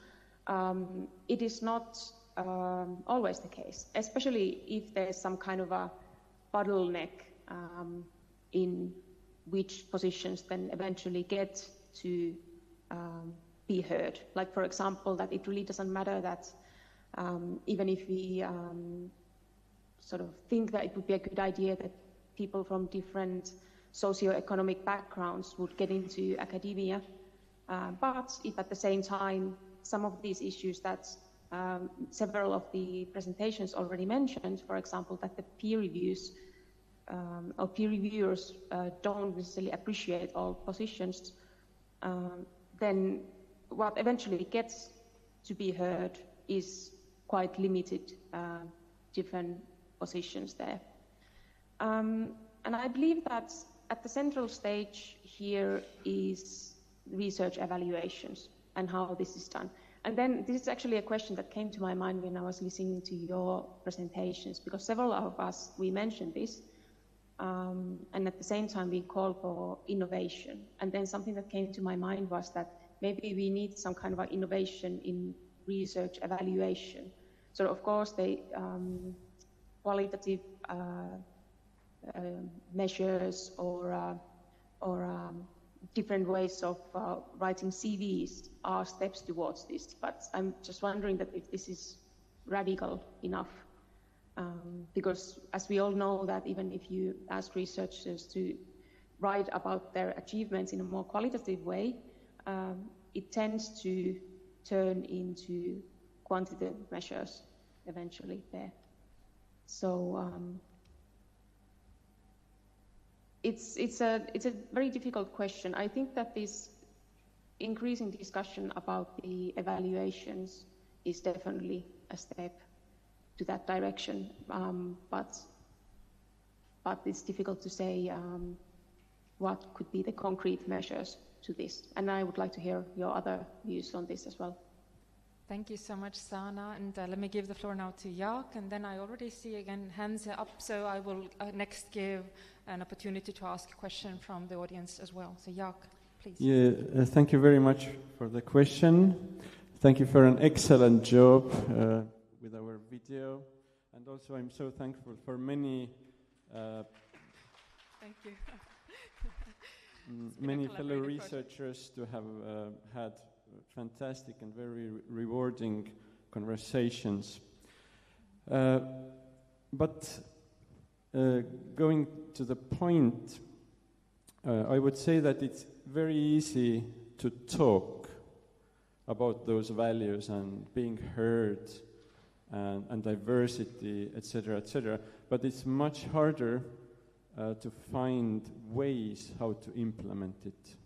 it is not always the case, especially if there's some kind of a bottleneck in which positions then eventually get to be heard. Like, for example, that it really doesn't matter that even if we sort of think that it would be a good idea that people from different socio-economic backgrounds would get into academia, but if at the same time some of these issues that several of the presentations already mentioned, for example, that the peer reviews or peer reviewers don't necessarily appreciate all positions, then what eventually gets to be heard is quite limited different positions there. And I believe that at the central stage here is research evaluations and how this is done. And then this is actually a question that came to my mind when I was listening to your presentations, because several of us, we mentioned this, and at the same time we call for innovation. And then something that came to my mind was that maybe we need some kind of innovation in research evaluation. So of course they qualitative measures or different ways of writing CVs are steps towards this. But I'm just wondering that if this is radical enough, because as we all know that even if you ask researchers to write about their achievements in a more qualitative way, it tends to turn into quantitative measures eventually there. So it's a very difficult question. I think that this increasing discussion about the evaluations is definitely a step to that direction, but it's difficult to say what could be the concrete measures to this. And I would like to hear your other views on this as well. Thank you so much, Sana. And let me give the floor now to Jaak. And then I already see again hands up, so I will next give an opportunity to ask a question from the audience as well. So Jaak, please. Yeah, thank you very much for the question. Thank you for an excellent job with our video. And also I'm so thankful for many thank you. many fellow researchers to have had fantastic and very rewarding conversations. But going to the point, I would say that it's very easy to talk about those values and being heard and diversity, etc., but it's much harder to find ways how to implement it.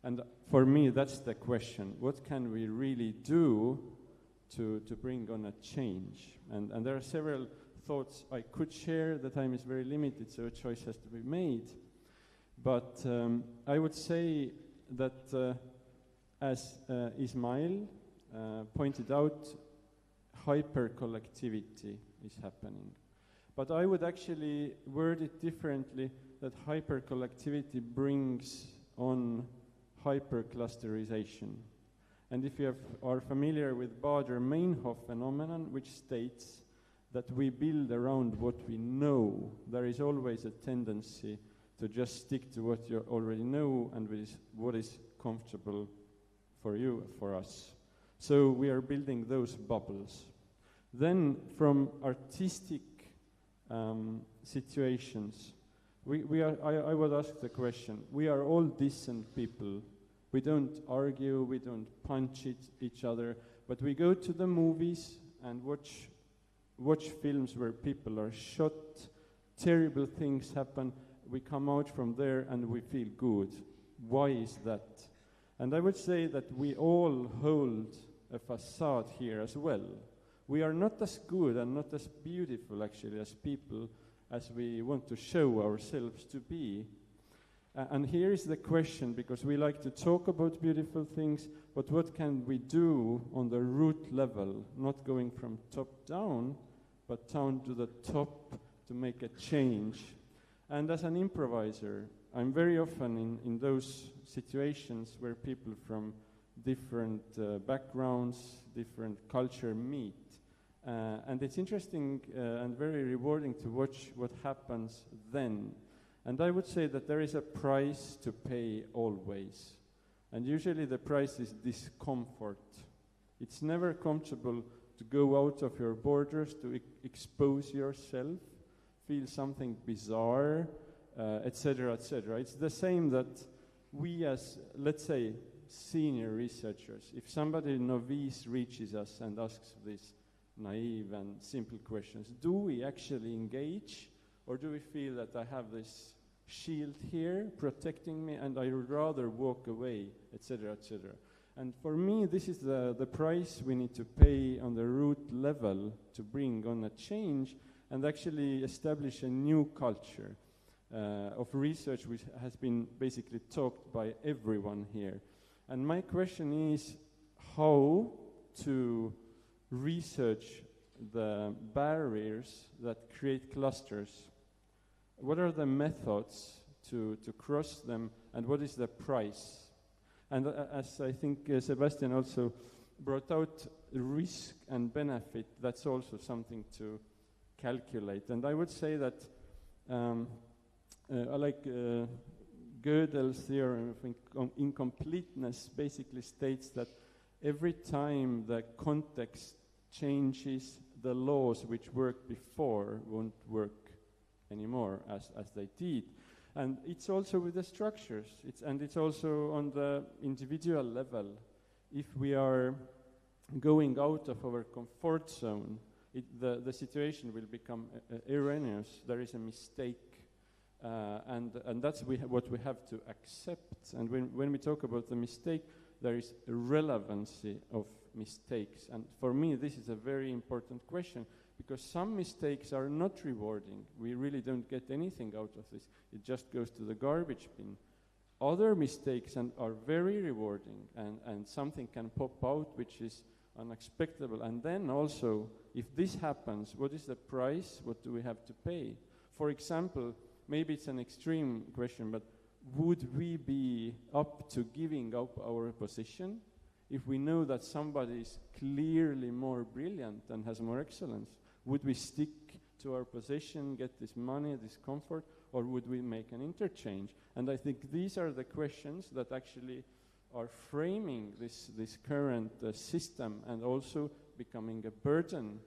And for me, that's the question. What can we really do to bring on a change? And there are several thoughts I could share. The time is very limited, so a choice has to be made. But I would say that, as Ismail pointed out, hypercollectivity is happening. But I would actually word it differently, that hypercollectivity brings on hyperclusterization. And if you are familiar with Baader-Meinhof phenomenon, which states that we build around what we know, there is always a tendency to just stick to what you already know and what is comfortable for you, for us. So we are building those bubbles. Then from artistic situations, I would ask the question, we are all decent people. We don't argue, we don't punch each other, but we go to the movies and watch films where people are shot, terrible things happen, we come out from there and we feel good. Why is that? And I would say that we all hold a facade here as well. We are not as good and not as beautiful actually as people as we want to show ourselves to be. And here is the question, because we like to talk about beautiful things, but what can we do on the root level, not going from top down, but down to the top to make a change? And as an improviser, I'm very often in those situations where people from different backgrounds, different culture meet. And it's interesting and very rewarding to watch what happens then. And I would say that there is a price to pay always. And usually the price is discomfort. It's never comfortable to go out of your borders, to expose yourself, feel something bizarre, etc., etc. It's the same that we as, let's say, senior researchers, if somebody novice reaches us and asks these naive and simple questions, do we actually engage, Or do we feel that I have this shield here protecting me and I would rather walk away, etc., etc.? And for me, this is the price we need to pay on the root level to bring on a change and actually establish a new culture of research which has been basically talked by everyone here. And my question is how to research the barriers that create clusters. What are the methods to cross them, and what is the price? And as I think Sebastian also brought out, risk and benefit, that's also something to calculate. And I would say that I like Gödel's theorem of incompleteness basically states that every time the context changes, the laws which worked before won't work anymore as they did. And it's also with the structures, it's also on the individual level. If we are going out of our comfort zone, the situation will become erroneous. There is a mistake, and that's what we have to accept. And when we talk about the mistake, there is a relevancy of mistakes. And for me, this is a very important question, because some mistakes are not rewarding. We really don't get anything out of this. It just goes to the garbage bin. Other mistakes are very rewarding, and something can pop out which is unexpected. And then also, if this happens, what is the price? What do we have to pay? For example, maybe it's an extreme question, but would we be up to giving up our position if we know that somebody is clearly more brilliant and has more excellence? Would we stick to our position, get this money, this comfort, or would we make an interchange? And I think these are the questions that actually are framing this current system and also becoming a burden.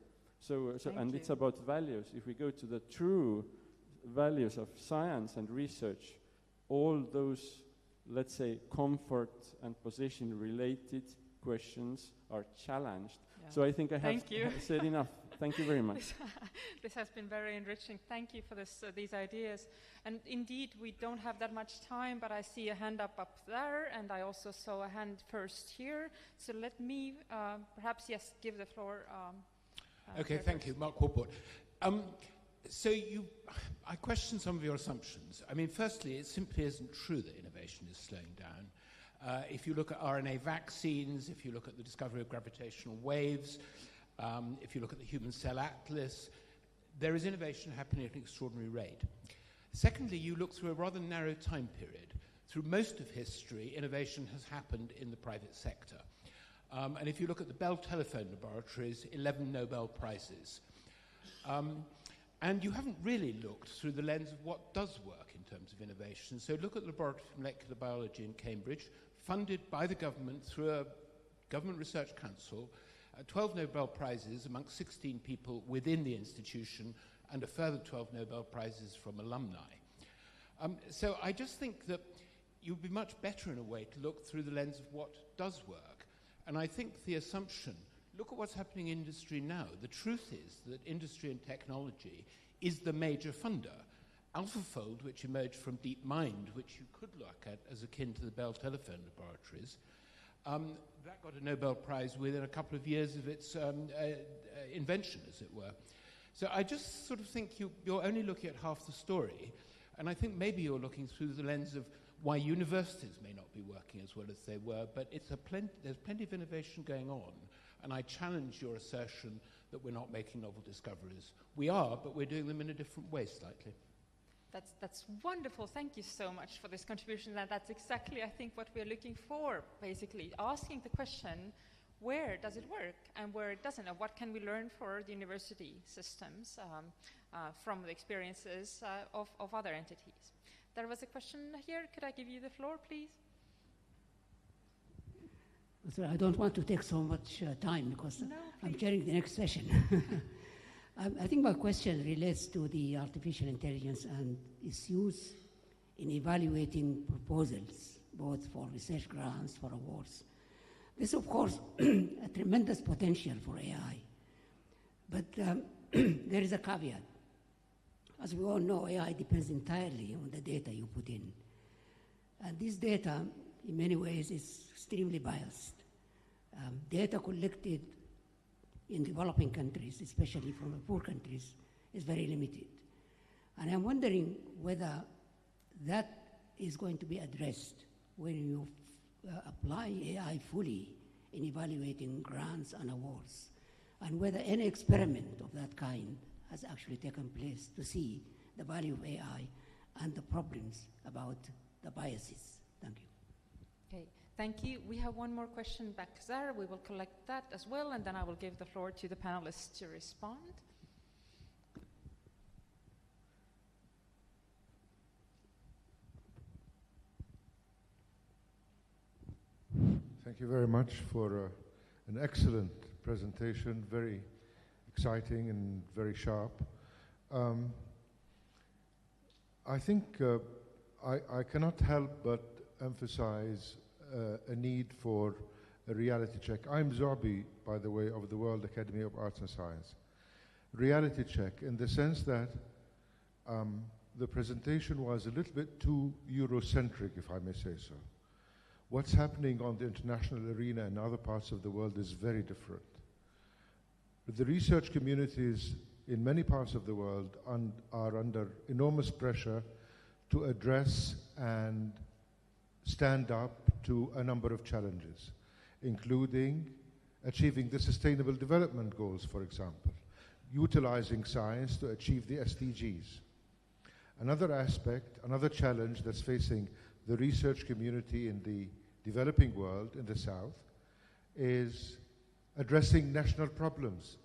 And it's about values. If we go to the true values of science and research, all those, let's say, comfort and position related questions are challenged. Yeah. So I think I have said enough. Thank you very much. This has been very enriching. Thank you for these ideas. And indeed, we don't have that much time, but I see a hand up there, and I also saw a hand first here. So let me perhaps, give the floor. Okay, thank you. Mark Warport. So I question some of your assumptions. I mean, firstly, it simply isn't true that innovation is slowing down. If you look at RNA vaccines, if you look at the discovery of gravitational waves, if you look at the Human Cell Atlas, there is innovation happening at an extraordinary rate. Secondly, you look through a rather narrow time period. Through most of history, innovation has happened in the private sector. And if you look at the Bell Telephone Laboratories, 11 Nobel Prizes. And you haven't really looked through the lens of what does work in terms of innovation. So look at the Laboratory of Molecular Biology in Cambridge, funded by the government through a government research council, 12 Nobel Prizes amongst 16 people within the institution, and a further 12 Nobel Prizes from alumni. So I just think that you'd be much better in a way to look through the lens of what does work. And I think the assumption, look at what's happening in industry now. The truth is that industry and technology is the major funder. AlphaFold, which emerged from DeepMind, which you could look at as akin to the Bell Telephone Laboratories, that got a Nobel Prize within a couple of years of its invention, as it were. So I just sort of think you're only looking at half the story, and I think maybe you're looking through the lens of why universities may not be working as well as they were, but there's plenty of innovation going on, and I challenge your assertion that we're not making novel discoveries. We are, but we're doing them in a different way slightly. That's wonderful. Thank you so much for this contribution. And that's exactly, I think, what we're looking for, basically. Asking the question, where does it work and where it doesn't? And what can we learn for the university systems from the experiences of other entities? There was a question here. Could I give you the floor, please? So I don't want to take so much time because I'm chairing the next session. I think my question relates to the artificial intelligence and its use in evaluating proposals, both for research grants, for awards. This, of course, a tremendous potential for AI. But there is a caveat. As we all know, AI depends entirely on the data you put in. And this data, in many ways, is extremely biased. Data collected in developing countries, especially from the poor countries, is very limited. And I'm wondering whether that is going to be addressed when you apply AI fully in evaluating grants and awards, and whether any experiment of that kind has actually taken place to see the value of AI and the problems about the biases. Thank you. Okay, thank you. We have one more question back there. We will collect that as well, and then I will give the floor to the panelists to respond. Thank you very much for an excellent presentation, very exciting and very sharp. I think I cannot help but emphasize a need for a reality check. I'm Zobi, by the way, of the World Academy of Arts and Science. Reality check in the sense that the presentation was a little bit too Eurocentric, if I may say so. What's happening on the international arena in other parts of the world is very different. The research communities in many parts of the world are under enormous pressure to address and stand up to a number of challenges, including achieving the Sustainable Development Goals, for example, utilizing science to achieve the SDGs. Another aspect, another challenge that's facing the research community in the developing world, in the South, is addressing national problems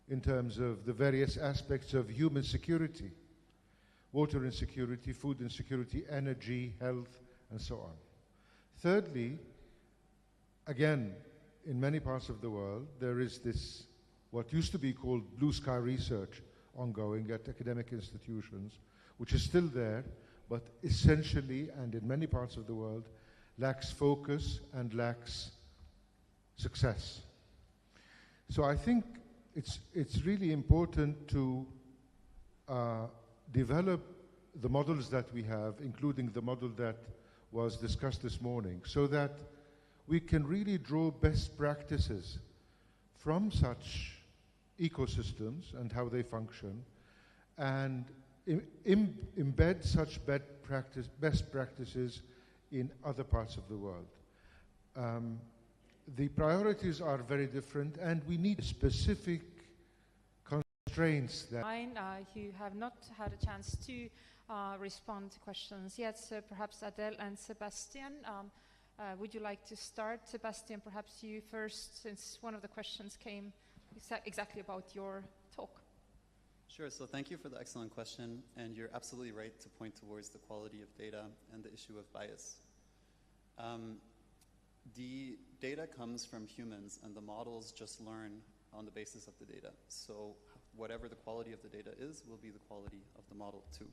in terms of the various aspects of human security, water insecurity, food insecurity, energy, health, and so on. Thirdly, again, in many parts of the world, there is this, what used to be called blue sky research ongoing at academic institutions, which is still there, but essentially, and in many parts of the world, lacks focus and lacks success. So I think it's really important to develop the models that we have, including the model that was discussed this morning, so that we can really draw best practices from such ecosystems and how they function, and embed such best practices in other parts of the world. The priorities are very different, and we need specific constraints that... You have not had a chance to respond to questions yet, so perhaps Adele and Sebastian, would you like to start? Sebastian, perhaps you first, since one of the questions came exactly about your talk. Sure, so thank you for the excellent question, and you're absolutely right to point towards the quality of data and the issue of bias. The data comes from humans, and the models just learn on the basis of the data. So whatever the quality of the data is, will be the quality of the model too.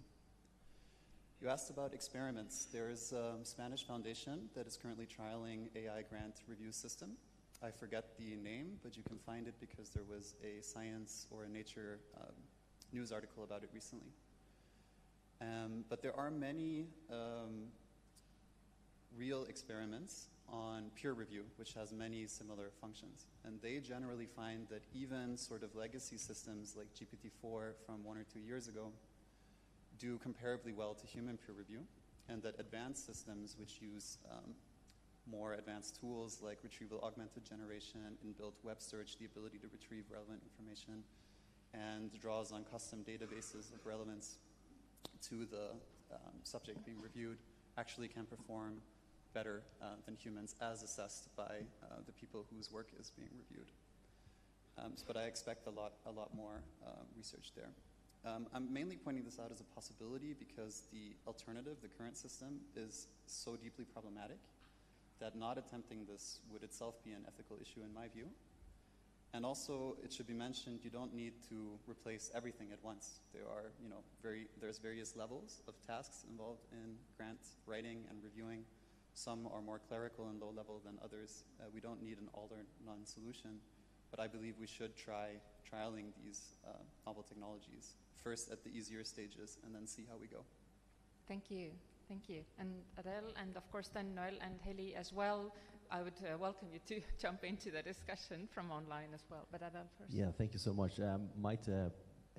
You asked about experiments. There's a Spanish foundation that is currently trialing AI grant review system. I forget the name, but you can find it because there was a Science or a Nature news article about it recently. But there are many real experiments on peer review, which has many similar functions. And they generally find that even sort of legacy systems like GPT-4 from 1 or 2 years ago do comparably well to human peer review, and that advanced systems which use more advanced tools like retrieval augmented generation, inbuilt web search, the ability to retrieve relevant information, and draws on custom databases of relevance to the subject being reviewed, actually can perform better than humans as assessed by the people whose work is being reviewed. But I expect a lot more research there. I'm mainly pointing this out as a possibility because the alternative, the current system, is so deeply problematic that not attempting this would itself be an ethical issue in my view. And also, it should be mentioned, you don't need to replace everything at once. There's various levels of tasks involved in grant writing and reviewing. Some are more clerical and low level than others. We don't need an all or none solution. but I believe we should try trialing these novel technologies first at the easier stages and then see how we go. Thank you. Thank you. And Adele, and of course then Noel and Heli as well. I would welcome you to jump into the discussion from online as well. But Adele first. Yeah, thank you so much. Might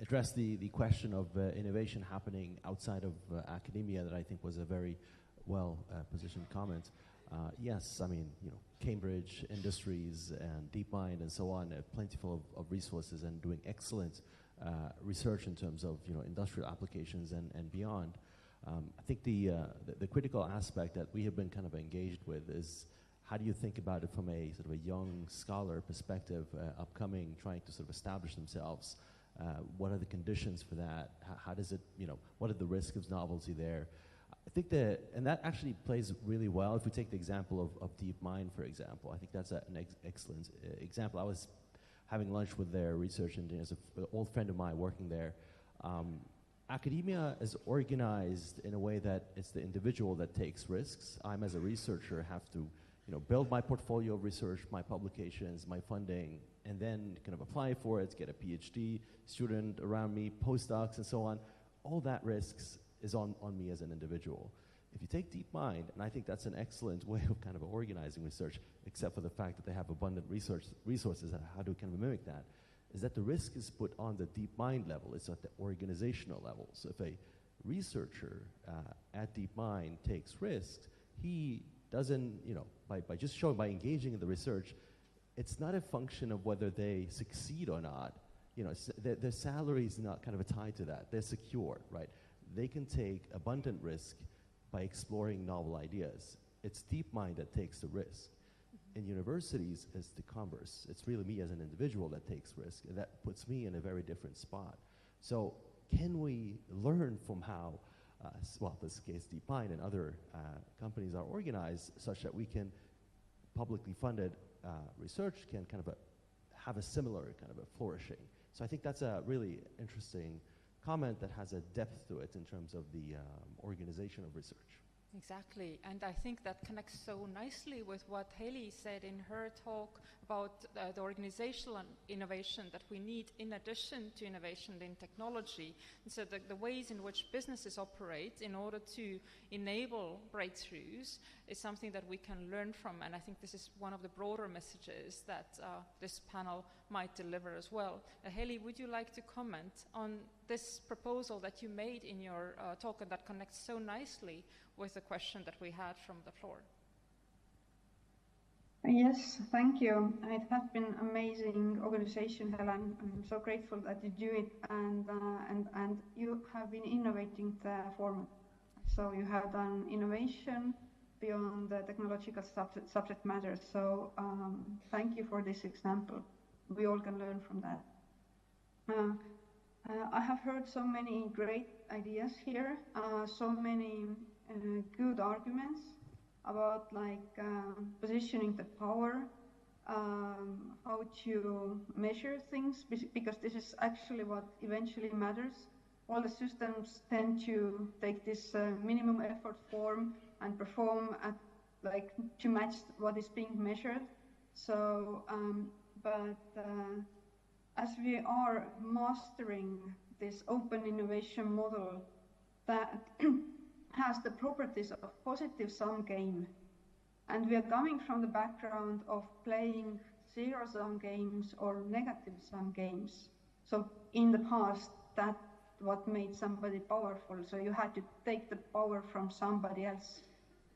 address the question of innovation happening outside of academia that I think was a very well-positioned comment. Yes, I mean, Cambridge Industries and DeepMind and so on, plentiful of resources and doing excellent research in terms of industrial applications and beyond. I think the critical aspect that we have been kind of engaged with is how do you think about it from a sort of a young scholar perspective, upcoming, trying to sort of establish themselves? What are the conditions for that? How does it, what are the risks of novelty there? I think and that actually plays really well. If we take the example of DeepMind, for example, I think that's an excellent example. I was having lunch with their research engineers, an old friend of mine working there. Academia is organized in a way that it's the individual that takes risks. I'm, as a researcher, have to build my portfolio of research, my publications, my funding, and then kind of apply for it, get a PhD student around me, postdocs, and so on. All that risks is on me as an individual. If you take DeepMind, and I think that's an excellent way of kind of organizing research, except for the fact that they have abundant resources and how to kind of mimic that, is that the risk is put on the DeepMind level. It's at the organizational level. So if a researcher at DeepMind takes risks, he doesn't, by engaging in the research, it's not a function of whether they succeed or not. Their salary is not kind of tied to that. They're secure, right? They can take abundant risk by exploring novel ideas. It's DeepMind that takes the risk. In universities, it's the converse. It's really me as an individual that takes risk, and that puts me in a very different spot. So can we learn from how, this case DeepMind and other companies are organized such that we can, publicly funded research can kind of have a similar kind of a flourishing. So I think that's a really interesting comment that has a depth to it in terms of the organization of research. Exactly, and I think that connects so nicely with what Haley said in her talk about the organizational innovation that we need in addition to innovation in technology. And so the ways in which businesses operate in order to enable breakthroughs is something that we can learn from, and I think this is one of the broader messages that this panel might deliver as well. Haley, would you like to comment on this proposal that you made in your talk and that connects so nicely with the question that we had from the floor? Yes, thank you. It has been amazing organization, Helen. I'm so grateful that you do it, and you have been innovating the format. So you have done innovation beyond the technological subject matter. So thank you for this example. We all can learn from that. I have heard so many great ideas here, so many good arguments about positioning the power, how to measure things, because this is actually what eventually matters. All the systems tend to take this minimum effort form and perform at to match what is being measured. So, as we are mastering this open innovation model that has the properties of positive sum game, and we are coming from the background of playing zero-sum games or negative sum games. So in the past, that's what made somebody powerful. So you had to take the power from somebody else.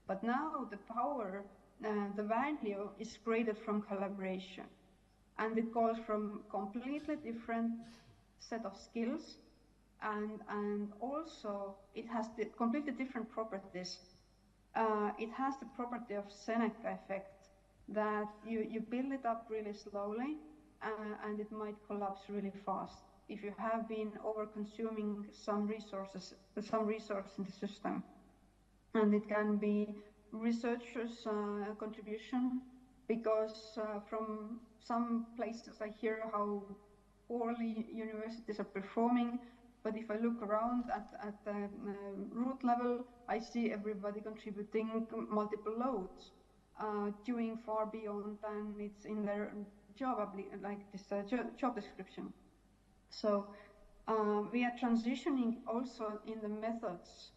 But now the power, the value is created from collaboration. And it calls from completely different set of skills. And also it has the completely different properties. It has the property of Seneca effect, that you build it up really slowly and it might collapse really fast if you have been over-consuming some resource in the system. And it can be researchers' contribution, because from some places I hear how poorly universities are performing, but if I look around at the root level, I see everybody contributing multiple loads, doing far beyond than it's in their job description. So we are transitioning also in the methods.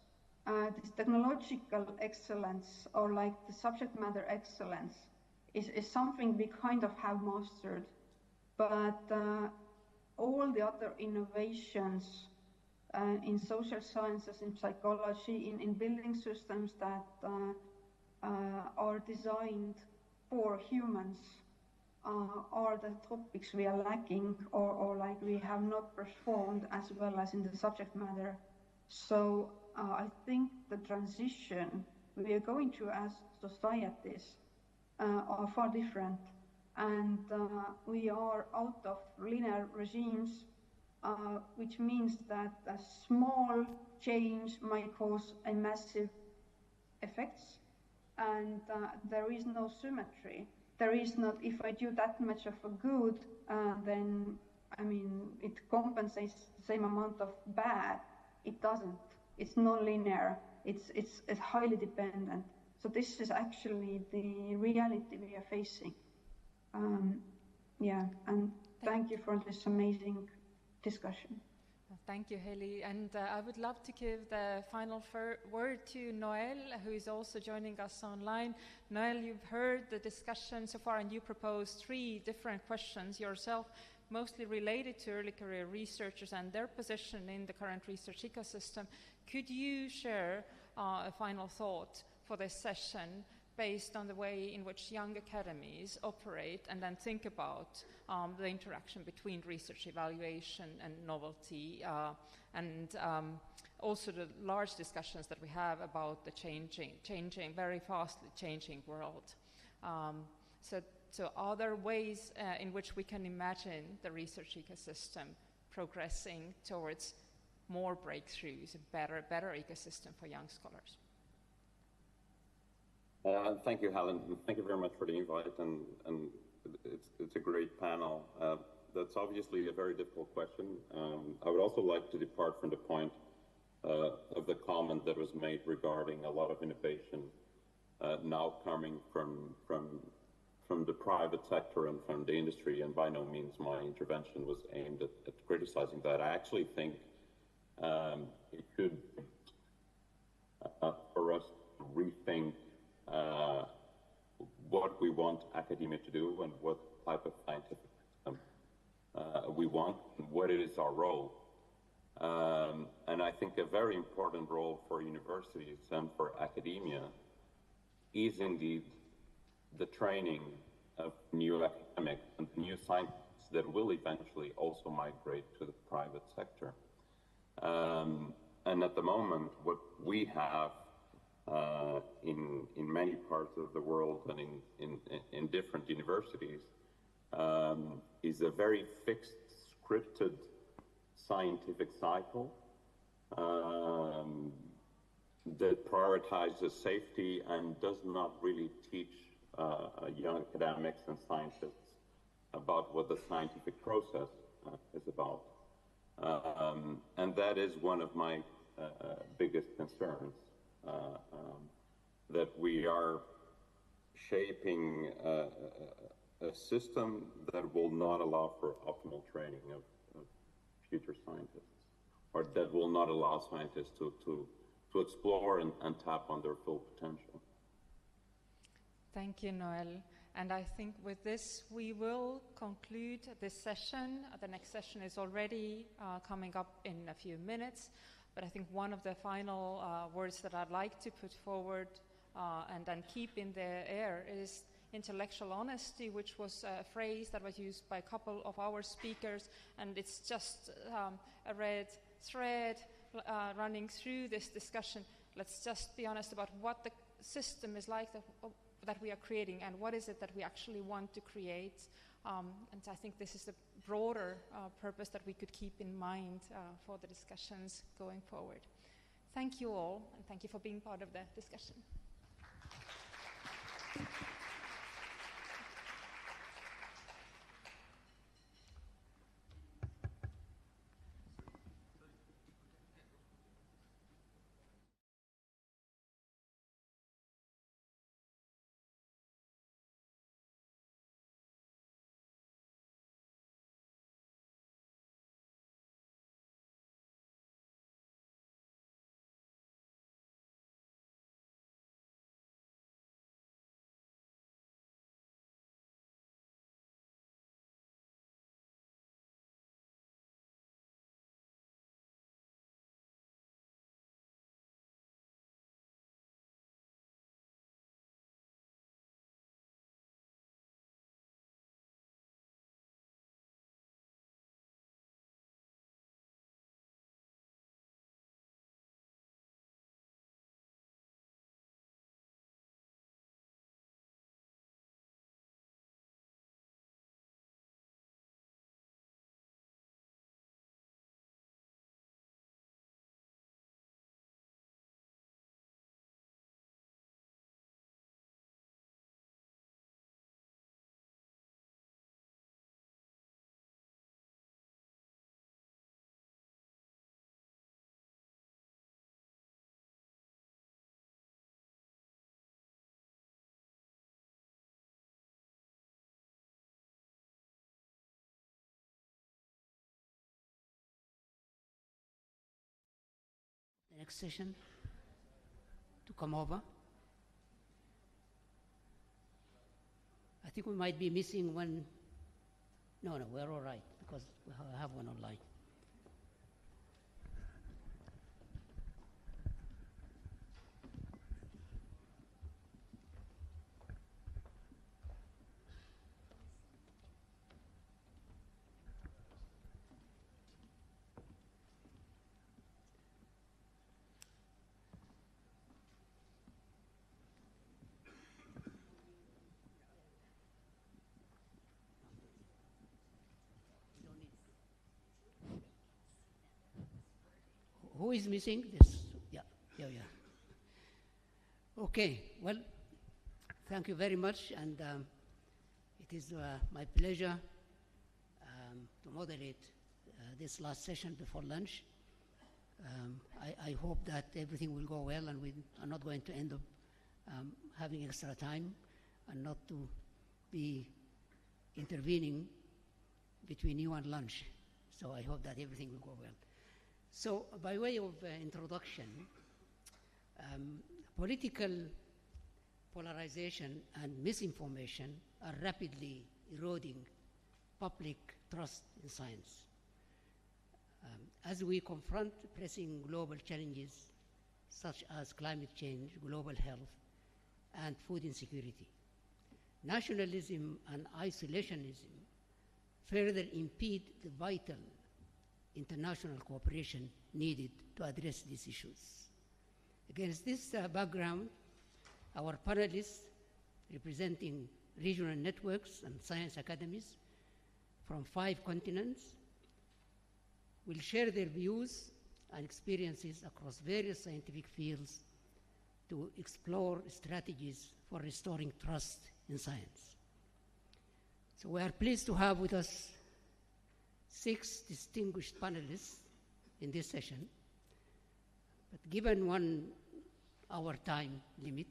This technological excellence, or like the subject matter excellence, is something we kind of have mastered. But all the other innovations in social sciences, in psychology, in building systems that are designed for humans are the topics we are lacking, or like we have not performed as well as in the subject matter. So I think the transition we are going through as societies are far different, and we are out of linear regimes, which means that a small change might cause a massive effects, and there is no symmetry. There is not, if I do that much of a good, then, I mean, it compensates the same amount of bad. It doesn't. It's non-linear. It's highly dependent. So this is actually the reality we are facing. Yeah, and thank you for this amazing discussion. Thank you, Heli. And I would love to give the final word to Noel, who is also joining us online. Noel, you've heard the discussion so far, and you proposed 3 different questions yourself, mostly related to early career researchers and their position in the current research ecosystem. Could you share a final thought for this session based on the way in which young academies operate and then think about the interaction between research evaluation and novelty, and also the large discussions that we have about the changing, very fastly changing world. So are there ways in which we can imagine the research ecosystem progressing towards more breakthroughs, a better ecosystem for young scholars? Thank you, Helen. Thank you very much for the invite, and it's a great panel. That's obviously a very difficult question. I would also like to depart from the point of the comment that was made regarding a lot of innovation now coming from the private sector and from the industry, and by no means my intervention was aimed at criticizing that. I actually think it could, for us to rethink what we want academia to do and what type of scientific system we want and what is our role. And I think a very important role for universities and for academia is indeed the training of new academics and new scientists that will eventually also migrate to the private sector. And at the moment, what we have in many parts of the world and in different universities is a very fixed, scripted scientific cycle that prioritizes safety and does not really teach young academics and scientists about what the scientific process is about. And that is one of my biggest concerns. That we are shaping a system that will not allow for optimal training of future scientists, or that will not allow scientists to explore and tap on their full potential. Thank you, Noel. And I think with this, we will conclude this session. The next session is already coming up in a few minutes. But I think one of the final words that I'd like to put forward and then keep in the air is intellectual honesty, which was a phrase that was used by a couple of our speakers, and it's just a red thread running through this discussion. Let's just be honest about what the system is like that we are creating and what is it that we actually want to create. And I think this is the broader purpose that we could keep in mind for the discussions going forward. Thank you all, and thank you for being part of the discussion. next session to come over. I think we might be missing one. No, we're all right because we have one online. Who is missing this? Yeah. Okay, well, thank you very much, and it is my pleasure to moderate this last session before lunch. I hope that everything will go well and we are not going to end up having extra time and not to be intervening between you and lunch. So I hope that everything will go well. So by way of introduction, political polarization and misinformation are rapidly eroding public trust in science. As we confront pressing global challenges such as climate change, global health, and food insecurity, nationalism and isolationism further impede the vital international cooperation needed to address these issues. Against this background, our panelists, representing regional networks and science academies from 5 continents, will share their views and experiences across various scientific fields to explore strategies for restoring trust in science. So we are pleased to have with us 6 distinguished panelists in this session, but given 1 hour time limit,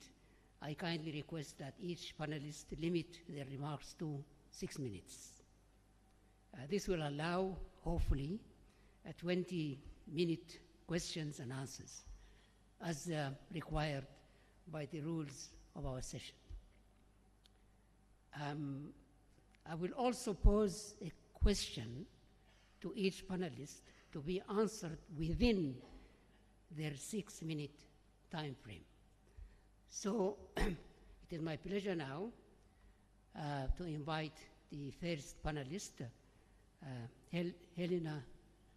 I kindly request that each panelist limit their remarks to 6 minutes. This will allow, hopefully, a 20-minute questions and answers, as required by the rules of our session. I will also pose a question to each panelist to be answered within their 6-minute time frame. So it is my pleasure now to invite the first panelist, Helena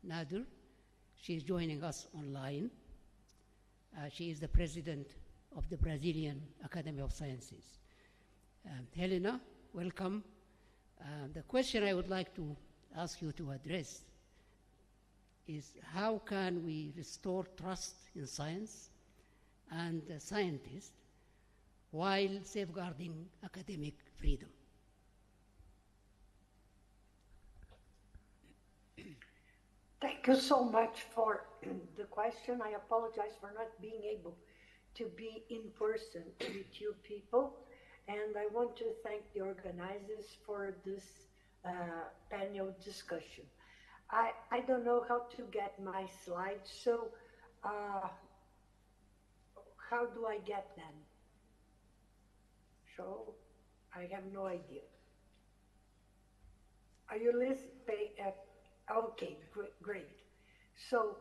Nader. She is joining us online. She is the president of the Brazilian Academy of Sciences. Helena, welcome. The question I would like to ask you to address is how can we restore trust in science and scientists while safeguarding academic freedom? Thank you so much for the question. I apologize for not being able to be in person with you people. And I want to thank the organizers for this panel discussion. I don't know how to get my slides, so how do I get them? So I have no idea. Are you listening? Okay, great. So,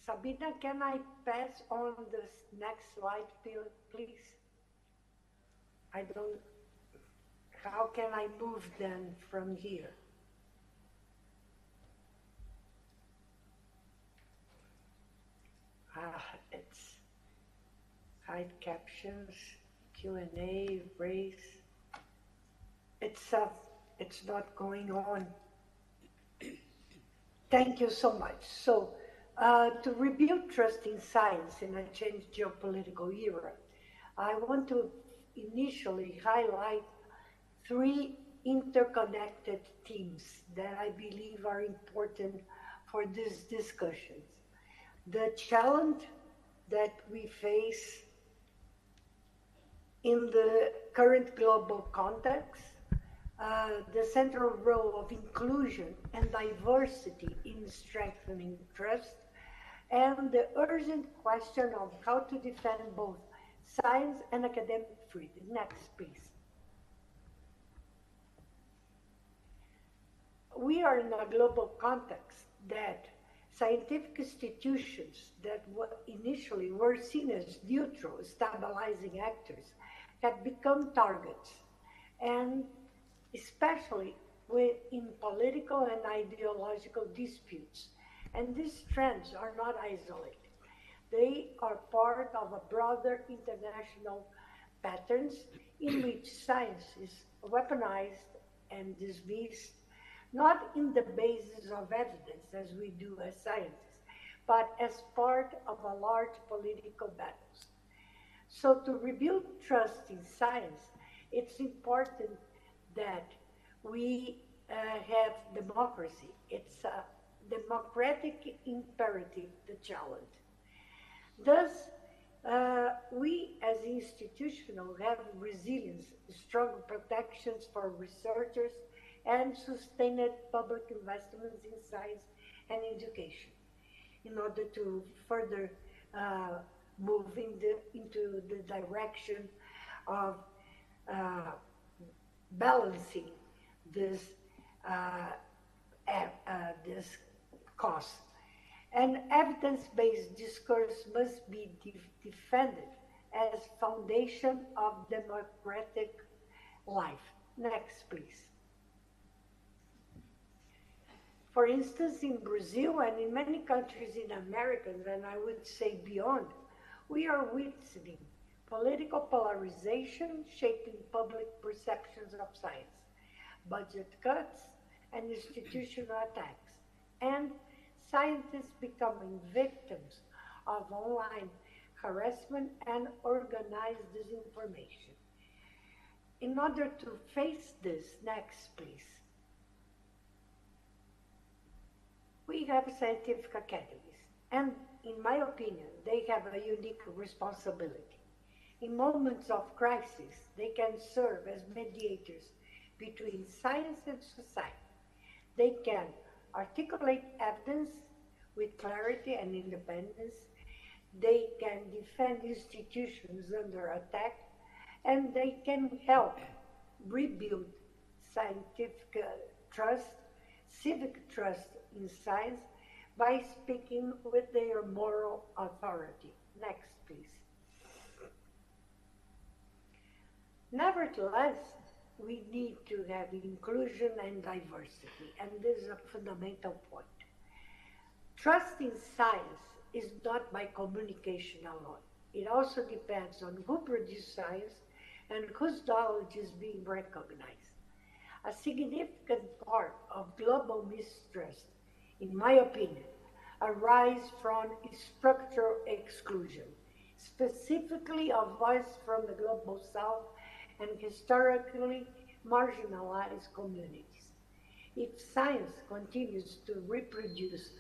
Sabina, can I pass on this next slide, please? I don't, how can I move them from here? It's hide captions, Q&A, race. It's not going on. Thank you so much. So, to rebuild trust in science in a changed geopolitical era, I want to initially highlight 3 interconnected themes that I believe are important for these discussions. The challenge that we face in the current global context, the central role of inclusion and diversity in strengthening trust, and the urgent question of how to defend both science and academic freedom. Next, please. We are in a global context that scientific institutions that initially were seen as neutral, stabilizing actors have become targets, and especially in political and ideological disputes. And these trends are not isolated. They are part of a broader international patterns in which science is weaponized and dismissed, not in the basis of evidence as we do as scientists, but as part of a large political battles. So to rebuild trust in science, it's important that we have democracy. It's a democratic imperative to challenge. Thus, we as institutional have resilience, strong protections for researchers, and sustained public investments in science and education in order to further move into the direction of balancing this cost. And evidence-based discourse must be defended as foundation of democratic life. Next, please. For instance, in Brazil and in many countries in America, and I would say beyond, we are witnessing political polarization shaping public perceptions of science, budget cuts, and institutional attacks, and scientists becoming victims of online harassment and organized disinformation. In order to face this, next please, we have scientific academies, and in my opinion, they have a unique responsibility. In moments of crisis, they can serve as mediators between science and society. They can articulate evidence with clarity and independence. They can defend institutions under attack, and they can help rebuild scientific trust, civic trust in science by speaking with their moral authority. Next, please. Nevertheless, we need to have inclusion and diversity, and this is a fundamental point. Trust in science is not by communication alone. It also depends on who produces science and whose knowledge is being recognized. A significant part of global mistrust, in my opinion, arises from structural exclusion, specifically of voice from the global south and historically marginalized communities. If science continues to reproduce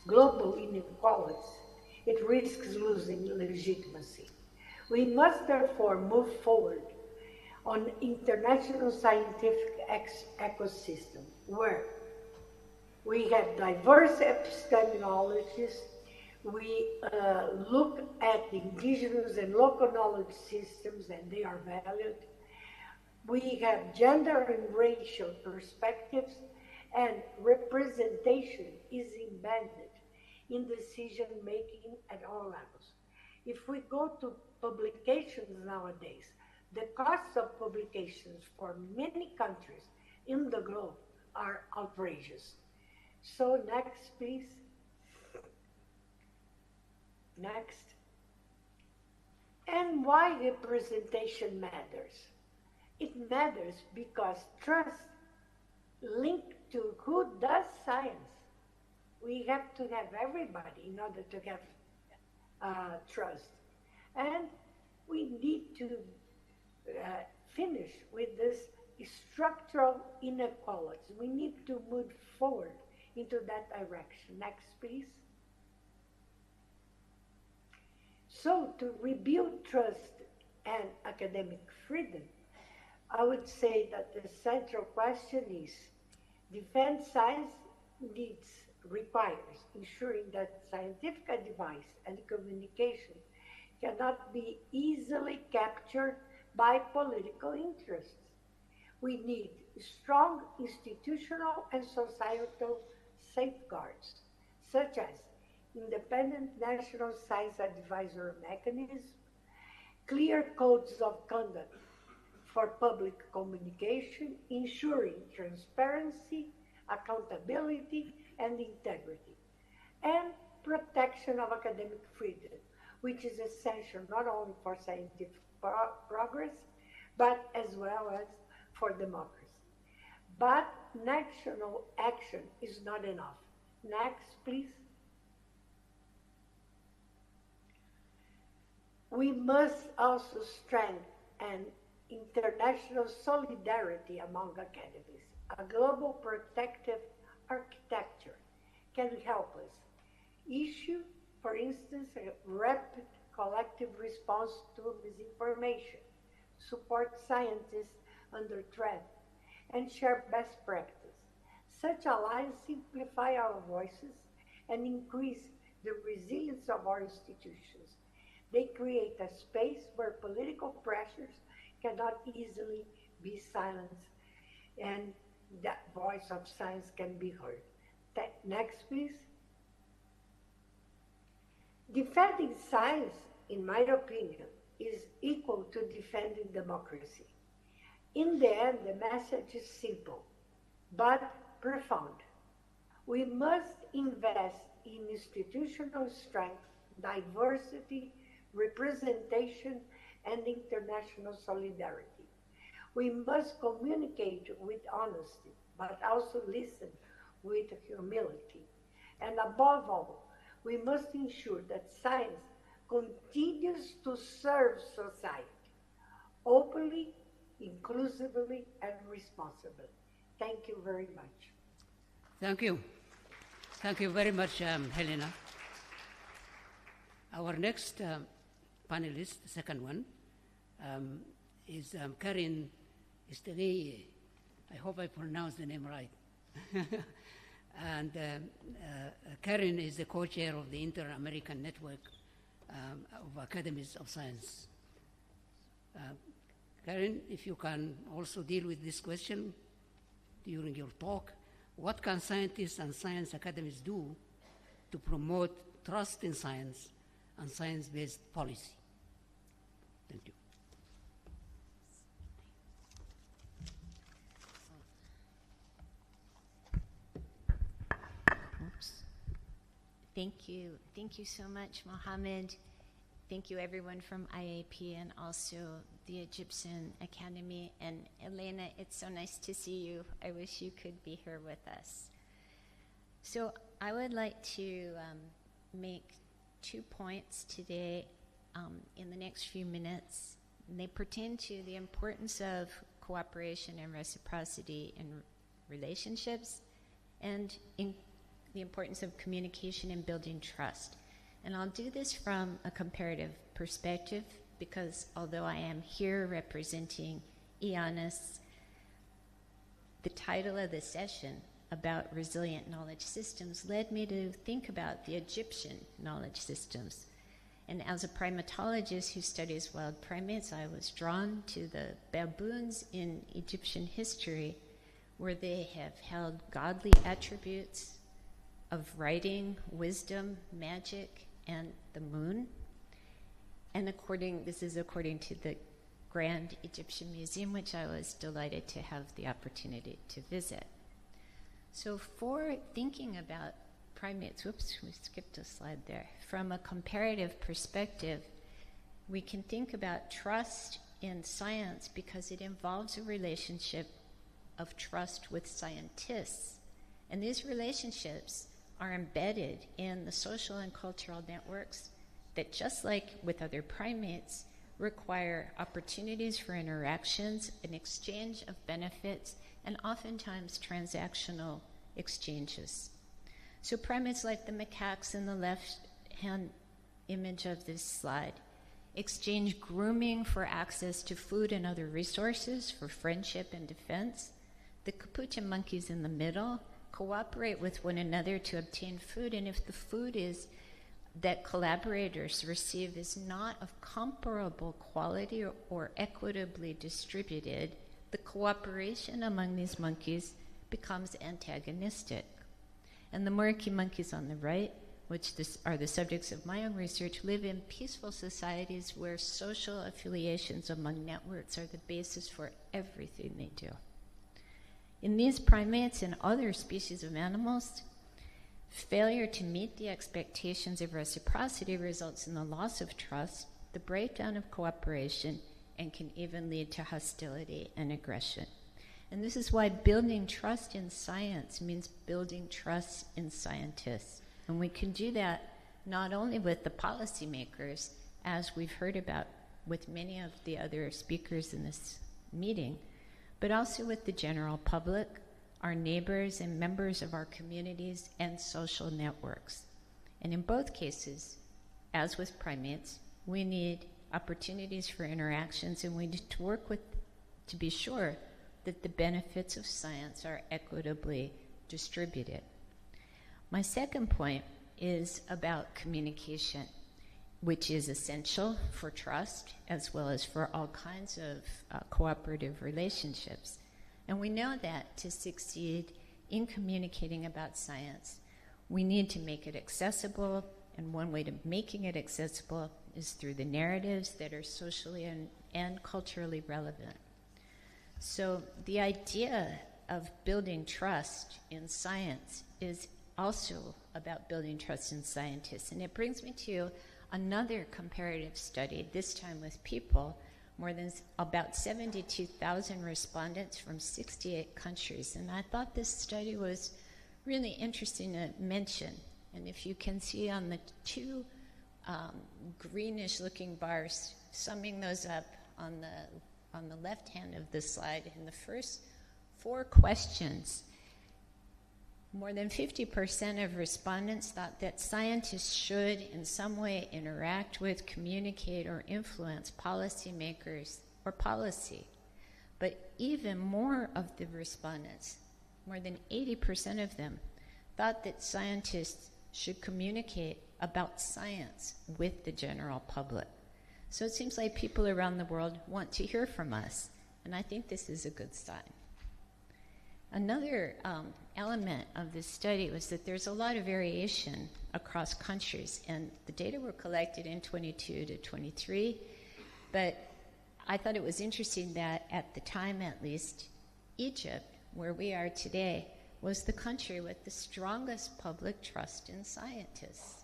global inequalities, it risks losing legitimacy. We must therefore move forward on international scientific ecosystem where we have diverse epistemologies, we look at the indigenous and local knowledge systems and they are valued. We have gender and racial perspectives, and representation is embedded in decision-making at all levels. If we go to publications nowadays, the costs of publications for many countries in the globe are outrageous. So next, please. Next. And why representation matters? It matters because trust linked to who does science. We have to have everybody in order to have trust. And we need to finish with this structural inequalities. We need to move forward into that direction. Next, please. So to rebuild trust and academic freedom, I would say that the central question is defend science requires ensuring that scientific advice and communication cannot be easily captured by political interests. We need strong institutional and societal safeguards, such as independent national science advisory mechanisms, clear codes of conduct for public communication, ensuring transparency, accountability, and integrity, and protection of academic freedom, which is essential not only for scientific progress, but as well as for democracy. But national action is not enough. Next, please. We must also strengthen international solidarity among academies. A global protective architecture can help us issue, for instance, a rapid collective response to misinformation, support scientists under threat, and share best practice. Such allies simplify our voices and increase the resilience of our institutions. They create a space where political pressures cannot easily be silenced, and that voice of science can be heard. Next, please. Defending science, in my opinion, is equal to defending democracy. In the end, the message is simple, but profound. We must invest in institutional strength, diversity, representation, and international solidarity. We must communicate with honesty, but also listen with humility. And above all, we must ensure that science continues to serve society openly, inclusively, and responsibly. Thank you very much. Thank you. Thank you very much, Helena. Our next panelist, the second one, is Karin Istegei. I hope I pronounced the name right. And Karin is the co-chair of the Inter-American Network of Academies of Science. Karin, if you can also deal with this question during your talk, what can scientists and science academies do to promote trust in science and science-based policy? Thank you. Oops. Thank you. Thank you so much, Mohammed. Thank you, everyone from IAP and also the Egyptian Academy. And Elena, it's so nice to see you. I wish you could be here with us. So I would like to make 2 points today in the next few minutes. And they pertain to the importance of cooperation and reciprocity in relationships and in the importance of communication and building trust. And I'll do this from a comparative perspective because although I am here representing IANUS, the title of the session about resilient knowledge systems led me to think about the Egyptian knowledge systems. And as a primatologist who studies wild primates, I was drawn to the baboons in Egyptian history where they have held godly attributes of writing, wisdom, magic, and the moon. And this is according to the Grand Egyptian Museum, which I was delighted to have the opportunity to visit. So for thinking about primates, whoops, we skipped a slide there. From a comparative perspective, we can think about trust in science because it involves a relationship of trust with scientists. And these relationships are embedded in the social and cultural networks that, just like with other primates, require opportunities for interactions, an exchange of benefits, and oftentimes transactional exchanges. So primates like the macaques in the left-hand image of this slide exchange grooming for access to food and other resources, for friendship and defense. The capuchin monkeys in the middle cooperate with one another to obtain food, and if the food is that collaborators receive is not of comparable quality or equitably distributed, the cooperation among these monkeys becomes antagonistic. And the Moriki monkeys on the right, which are the subjects of my own research, live in peaceful societies where social affiliations among networks are the basis for everything they do. In these primates and other species of animals, failure to meet the expectations of reciprocity results in the loss of trust, the breakdown of cooperation, and can even lead to hostility and aggression. And this is why building trust in science means building trust in scientists. And we can do that not only with the policymakers, as we've heard about with many of the other speakers in this meeting, but also with the general public, our neighbors and members of our communities and social networks. And in both cases, as with primates, we need opportunities for interactions, and we need to work with to be sure that the benefits of science are equitably distributed. My second point is about communication, which is essential for trust as well as for all kinds of cooperative relationships. And we know that to succeed in communicating about science, we need to make it accessible, and one way to making it accessible is through the narratives that are socially and culturally relevant. So the idea of building trust in science is also about building trust in scientists. And it brings me to another comparative study, this time with people, more than about 72,000 respondents from 68 countries. And I thought this study was really interesting to mention. And if you can see on the two greenish looking bars, summing those up on the left hand of the slide, in the first 4 questions, more than 50% of respondents thought that scientists should in some way interact with, communicate, or influence policymakers or policy. But even more of the respondents, more than 80% of them, thought that scientists should communicate about science with the general public. So it seems like people around the world want to hear from us, and I think this is a good sign. Another element of this study was that there's a lot of variation across countries, and the data were collected in 22 to 23, but I thought it was interesting that at the time, at least, Egypt, where we are today, was the country with the strongest public trust in scientists.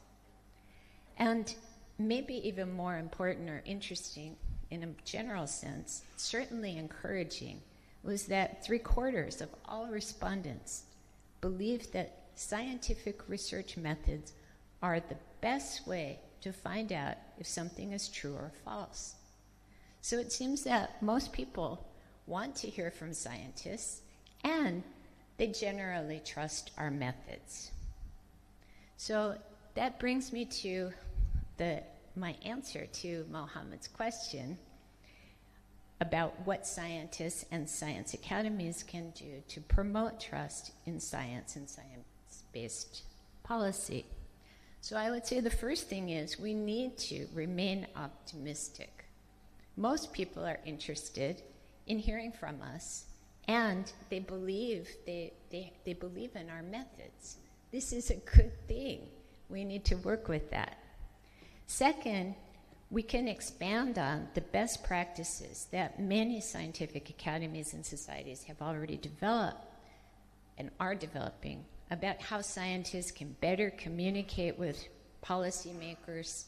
And maybe even more important or interesting in a general sense, certainly encouraging, was that 3/4 of all respondents believed that scientific research methods are the best way to find out if something is true or false. So it seems that most people want to hear from scientists, and they generally trust our methods. So that brings me to my answer to Mohammed's question about what scientists and science academies can do to promote trust in science and science-based policy. So I would say the first thing is we need to remain optimistic. Most people are interested in hearing from us, and they believe in our methods. This is a good thing. We need to work with that. Second, we can expand on the best practices that many scientific academies and societies have already developed and are developing about how scientists can better communicate with policymakers,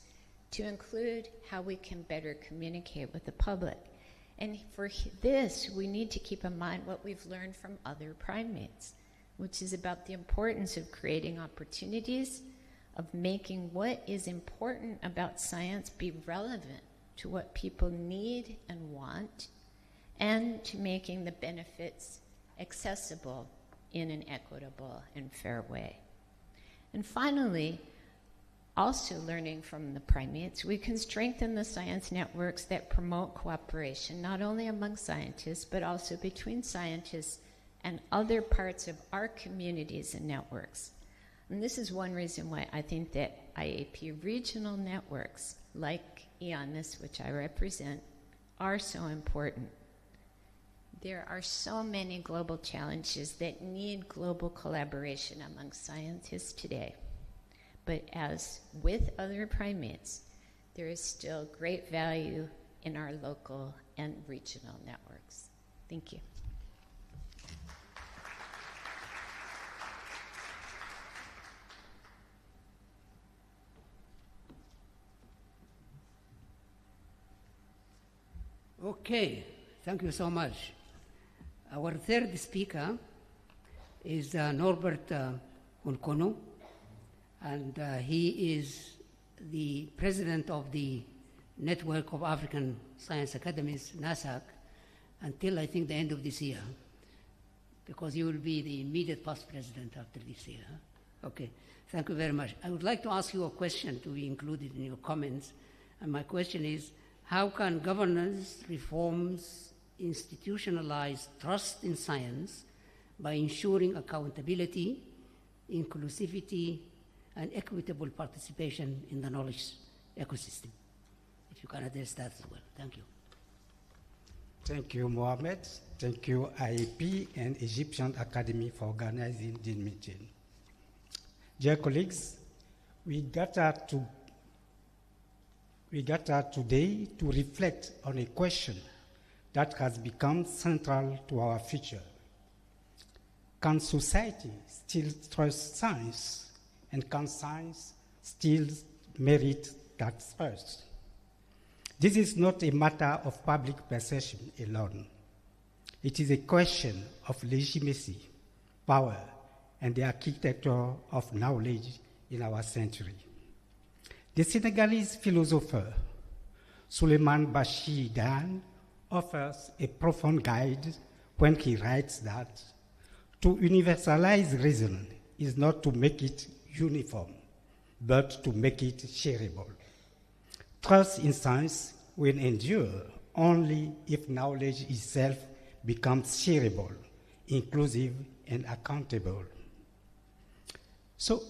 to include how we can better communicate with the public. And for this, we need to keep in mind what we've learned from other primates, which is about the importance of creating opportunities, of making what is important about science be relevant to what people need and want, and to making the benefits accessible in an equitable and fair way. And finally, also learning from the primates, we can strengthen the science networks that promote cooperation, not only among scientists, but also between scientists and other parts of our communities and networks. And this is one reason why I think that IAP regional networks, like IANIS, which I represent, are so important. There are so many global challenges that need global collaboration among scientists today. But as with other primates, there is still great value in our local and regional networks. Thank you. Okay, thank you so much. Our third speaker is Norbert Unkono, and he is the president of the Network of African Science Academies, NASAC, until I think the end of this year, because he will be the immediate past president after this year. Okay, thank you very much. I would like to ask you a question to be included in your comments, and my question is, how can governance reforms institutionalize trust in science by ensuring accountability, inclusivity, and equitable participation in the knowledge ecosystem? If you can address that as well. Thank you. Thank you, Mohamed. Thank you, IAP and Egyptian Academy for organizing this meeting. Dear colleagues, we gather today to reflect on a question that has become central to our future. Can society still trust science, and can science still merit that trust? This is not a matter of public perception alone. It is a question of legitimacy, power, and the architecture of knowledge in our century. The Senegalese philosopher Souleymane Bachir Dan offers a profound guide when he writes that to universalize reason is not to make it uniform, but to make it shareable. Trust in science will endure only if knowledge itself becomes shareable, inclusive, and accountable. So,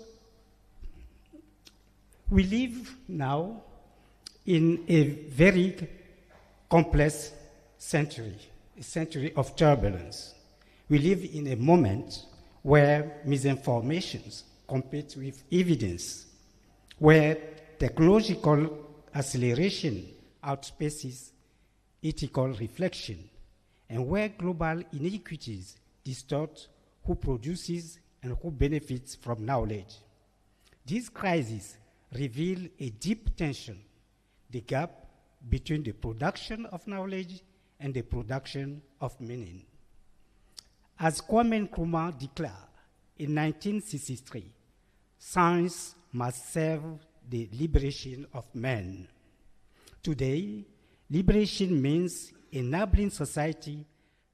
we live now in a very complex century, a century of turbulence. We live in a moment where misinformations compete with evidence, where technological acceleration outpaces ethical reflection, and where global inequities distort who produces and who benefits from knowledge. This crisis reveals a deep tension, the gap between the production of knowledge and the production of meaning. As Kwame Nkrumah declared in 1963, science must serve the liberation of men. Today, liberation means enabling society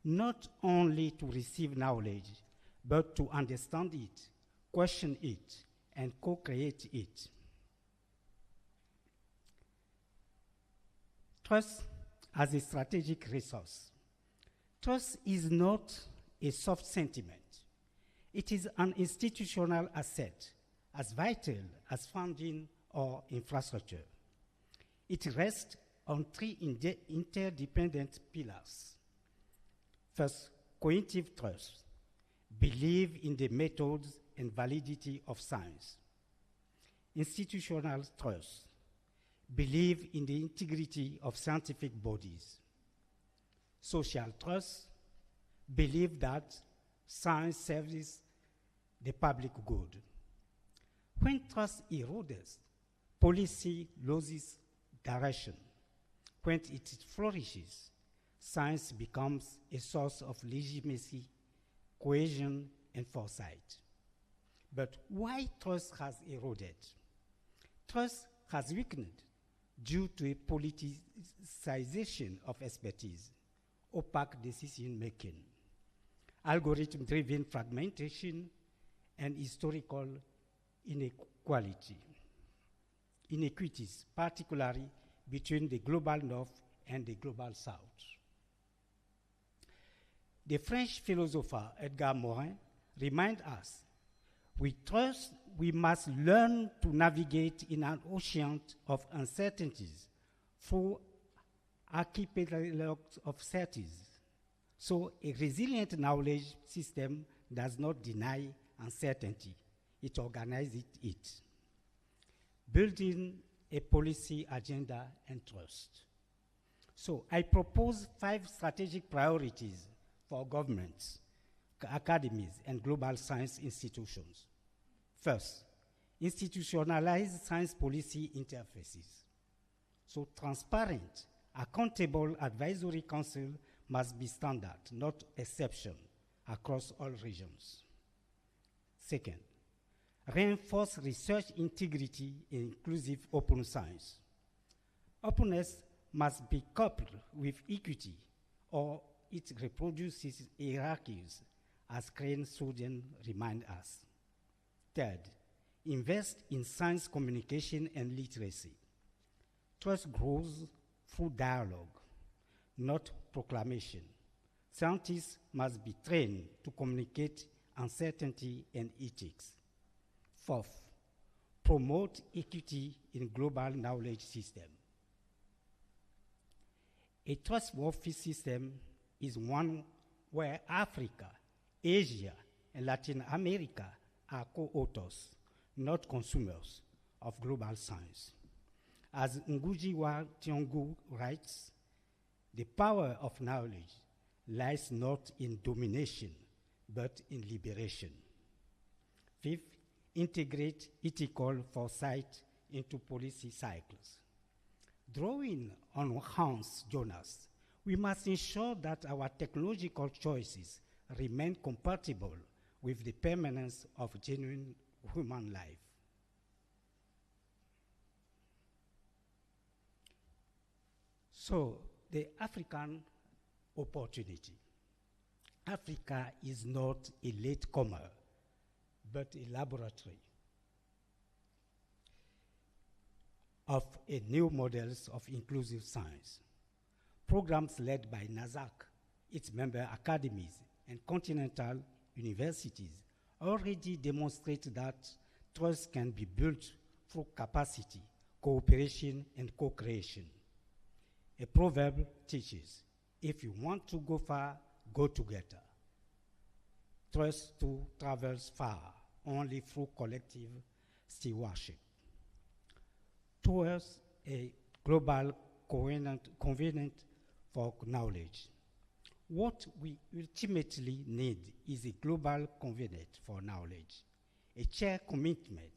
not only to receive knowledge, but to understand it, question it, and co-create it. Trust as a strategic resource. Trust is not a soft sentiment. It is an institutional asset, as vital as funding or infrastructure. It rests on three interdependent pillars. First, cognitive trust. Believe in the methods and validity of science. Institutional trust. Believe in the integrity of scientific bodies. Social trust. Believe that science serves the public good. When trust erodes, policy loses direction. When it flourishes, science becomes a source of legitimacy, cohesion, and foresight. But why trust has eroded? Trust has weakened due to a politicization of expertise, opaque decision-making, algorithm-driven fragmentation, and historical inequality. inequities, particularly between the global north and the global south. The French philosopher Edgar Morin reminds us, we must learn to navigate in an ocean of uncertainties through archipelagos of cities. So a resilient knowledge system does not deny uncertainty, it organizes it. Building a policy agenda and trust. So I propose 5 strategic priorities for governments, academies, and global science institutions. First, institutionalize science policy interfaces. So transparent, accountable advisory council must be standard, not exception, across all regions. Second, reinforce research integrity in inclusive open science. Openness must be coupled with equity, or it reproduces hierarchies, as Crane Soden reminds us. Third, invest in science communication and literacy. Trust grows through dialogue, not proclamation. Scientists must be trained to communicate uncertainty and ethics. Fourth, promote equity in global knowledge system. A trustworthy system is one where Africa, Asia, and Latin America are co-authors, not consumers of global science. As Ngugi wa Thiong'o writes, the power of knowledge lies not in domination, but in liberation. Fifth, integrate ethical foresight into policy cycles. Drawing on Hans Jonas, we must ensure that our technological choices remain compatible with the permanence of genuine human life. So, the African opportunity. Africa is not a latecomer, but a laboratory of a new models of inclusive science. Programs led by NASAC, its member academies, and continental universities already demonstrate that trust can be built through capacity, cooperation, and co-creation. A proverb teaches, if you want to go far, go together. Trust too travels far, only through collective stewardship. Towards a global covenant for knowledge. What we ultimately need is a global covenant for knowledge, a shared commitment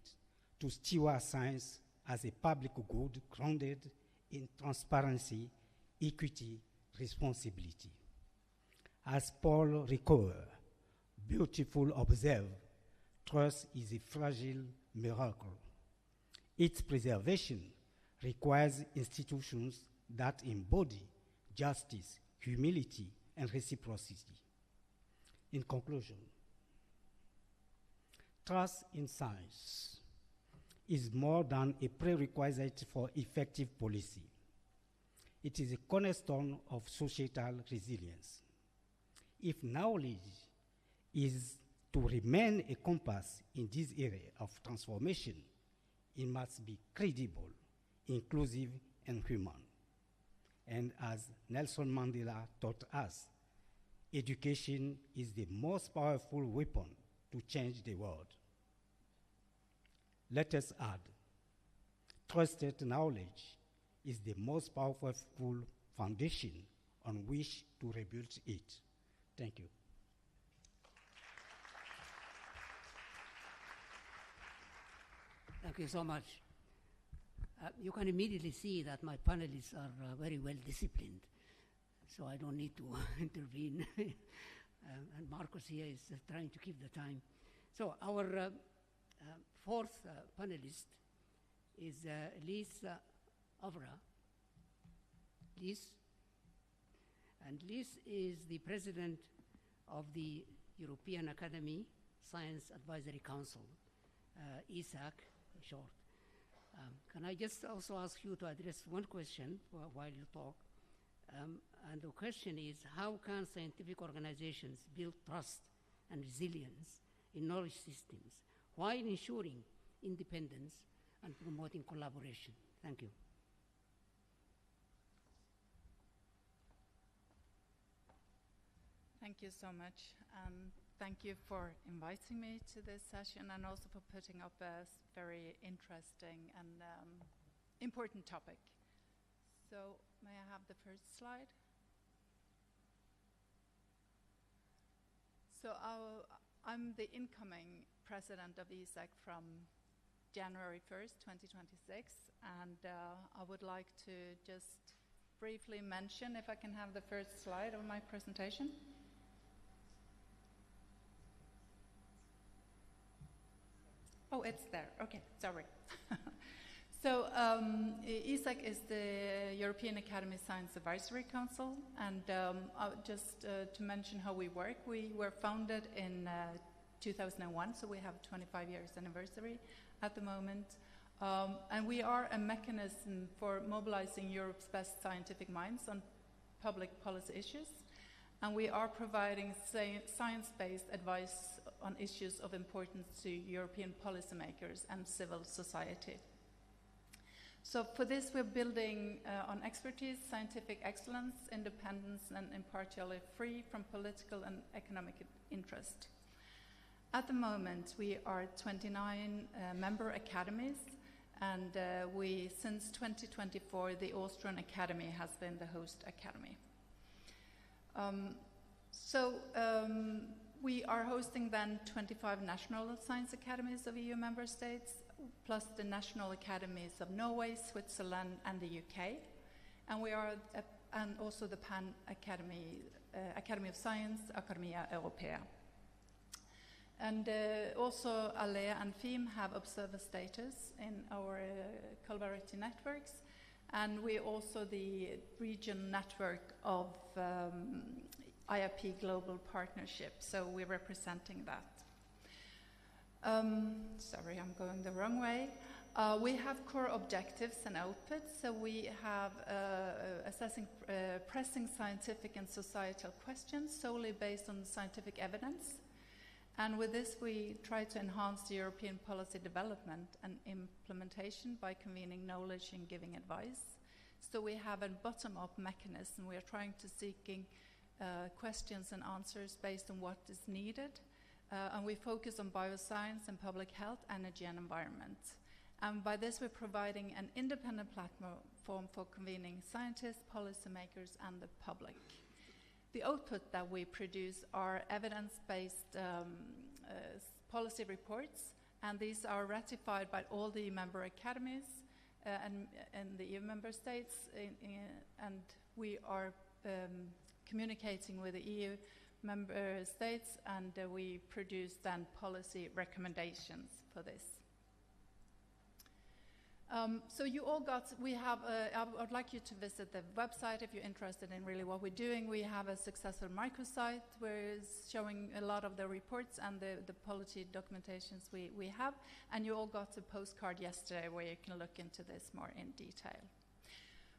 to steward science as a public good grounded in transparency, equity, responsibility. As Paul Ricoeur beautifully observed, trust is a fragile miracle. Its preservation requires institutions that embody justice, humility, and reciprocity. In conclusion, trust in science is more than a prerequisite for effective policy. It is a cornerstone of societal resilience. If knowledge is to remain a compass in this area of transformation, it must be credible, inclusive, and human. And as Nelson Mandela taught us, education is the most powerful weapon to change the world. Let us add, trusted knowledge is the most powerful foundation on which to rebuild it. Thank you. Thank you so much. You can immediately see that my panelists are very well disciplined, so I don't need to intervene. And Marcos here is trying to keep the time. So our fourth panelist is Liz Avra. Liz. And Liz is the president of the European Academy Science Advisory Council, ESAC, short. Can I just also ask you to address one question while you talk? And the question is, how can scientific organizations build trust and resilience in knowledge systems while ensuring independence and promoting collaboration? Thank you. Thank you so much. Thank you for inviting me to this session and also for putting up a very interesting and important topic. So may I have the first slide? So I'm the incoming president of ESAC from January 1st, 2026, and I would like to just briefly mention, if I can have the first slide of my presentation. Oh, it's there. Okay, sorry. So ESAC is the European Academy Science Advisory Council, and just to mention how we work, we were founded in 2001, so we have 25 years anniversary at the moment. And we are a mechanism for mobilizing Europe's best scientific minds on public policy issues. And we are providing science-based advice on issues of importance to European policymakers and civil society. So for this, we're building on expertise, scientific excellence, independence, and impartiality free from political and economic interest. At the moment, we are 29 member academies, and since 2024, the Austrian Academy has been the host academy. We are hosting then 25 national science academies of EU member states, plus the national academies of Norway, Switzerland, and the UK. And we are, and also the Pan Academy, Academy of Science, Academia Europea. And also ALEA and FIM have observer status in our collaborative networks. And we also the region network of IAP Global Partnership, so we're representing that. Sorry, I'm going the wrong way. We have core objectives and outputs, so we have assessing pressing scientific and societal questions solely based on scientific evidence. And with this, we try to enhance the European policy development and implementation by convening knowledge and giving advice. So we have a bottom-up mechanism. We are trying to seeking questions and answers based on what is needed. And we focus on bioscience and public health, energy, and environment. And by this, we're providing an independent platform for convening scientists, policymakers, and the public. The output that we produce are evidence-based policy reports, and these are ratified by all the member academies and the EU member states, and we are communicating with the EU member states, and we produce then policy recommendations for this. So you all got, we have, I would like you to visit the website if you're interested in really what we're doing. We have a successful microsite where it's showing a lot of the reports and the policy documentations we have. And you all got a postcard yesterday where you can look into this more in detail.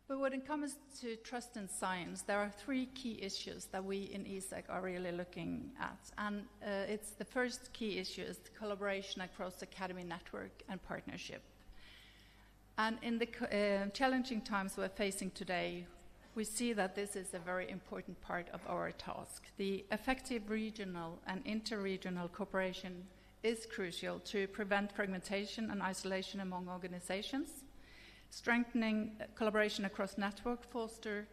But when it comes to trust in science, there are three key issues that we in ESAC are really looking at. And it's the first key issue is the collaboration across the academy network and partnership. And in the challenging times we're facing today, we see that this is a very important part of our task. The effective regional and interregional cooperation is crucial to prevent fragmentation and isolation among organizations. Strengthening collaboration across network, foster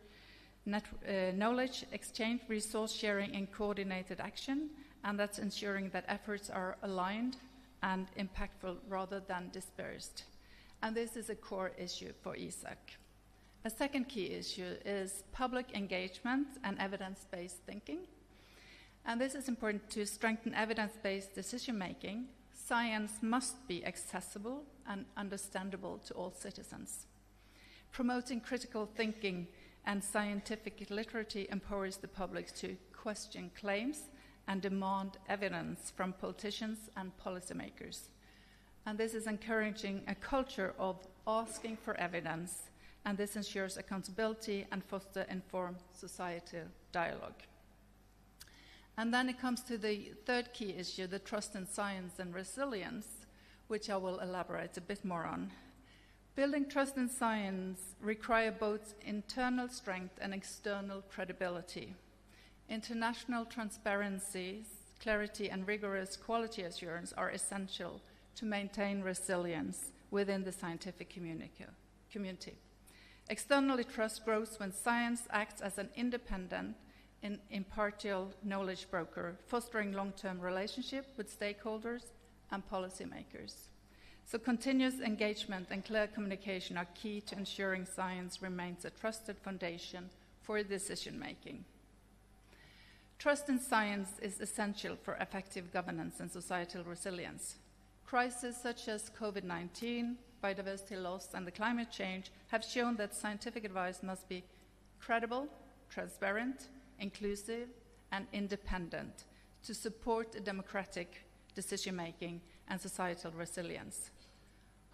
knowledge exchange, resource sharing, and coordinated action, and that's ensuring that efforts are aligned and impactful rather than dispersed. And this is a core issue for ESAC. A second key issue is public engagement and evidence-based thinking. And this is important to strengthen evidence-based decision-making. Science must be accessible and understandable to all citizens. Promoting critical thinking and scientific literacy empowers the public to question claims and demand evidence from politicians and policymakers. And this is encouraging a culture of asking for evidence, and this ensures accountability and fosters informed societal dialogue. And then it comes to the third key issue, the trust in science and resilience, which I will elaborate a bit more on. Building trust in science requires both internal strength and external credibility. International transparency, clarity, and rigorous quality assurance are essential to maintain resilience within the scientific community. Externally, trust grows when science acts as an independent and impartial knowledge broker, fostering long-term relationship with stakeholders and policymakers. So continuous engagement and clear communication are key to ensuring science remains a trusted foundation for decision-making. Trust in science is essential for effective governance and societal resilience. Crises such as COVID-19, biodiversity loss, and the climate change have shown that scientific advice must be credible, transparent, inclusive, and independent to support a democratic decision-making and societal resilience.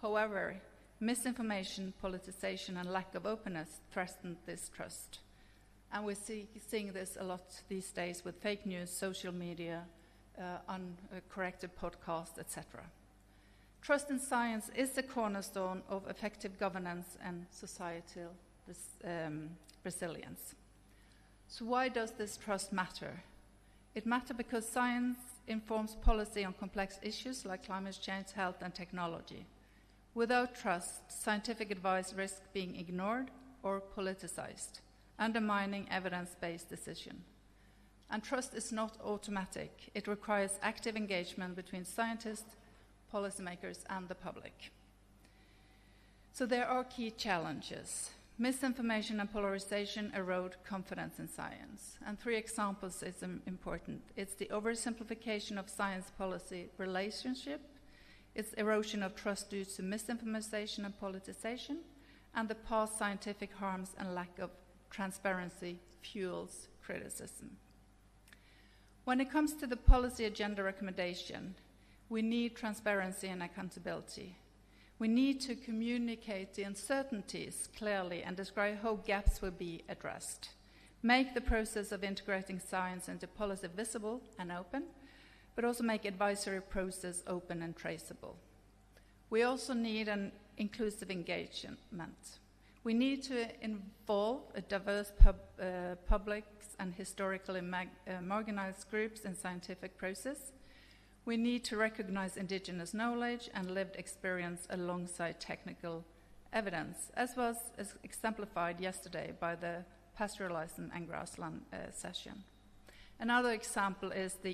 However, misinformation, politicization, and lack of openness threaten this trust. And we're seeing this a lot these days with fake news, social media, uncorrected podcasts, etc. Trust in science is the cornerstone of effective governance and societal resilience. So why does this trust matter? It matters because science informs policy on complex issues like climate change, health, and technology. Without trust, scientific advice risks being ignored or politicized, undermining evidence-based decision. And trust is not automatic. It requires active engagement between scientists, policymakers, and the public. So there are key challenges. Misinformation and polarization erode confidence in science. And 3 examples is important. It's the oversimplification of science policy relationship, it's erosion of trust due to misinformation and politicization, and the past scientific harms and lack of transparency fuels criticism. When it comes to the policy agenda recommendation, we need transparency and accountability. We need to communicate the uncertainties clearly and describe how gaps will be addressed. Make the process of integrating science into policy visible and open, but also make advisory process open and traceable. We also need an inclusive engagement. We need to involve a diverse publics and historically marginalized groups in scientific process. We need to recognize indigenous knowledge and lived experience alongside technical evidence, as was exemplified yesterday by the pastoralism and grassland session. Another example is the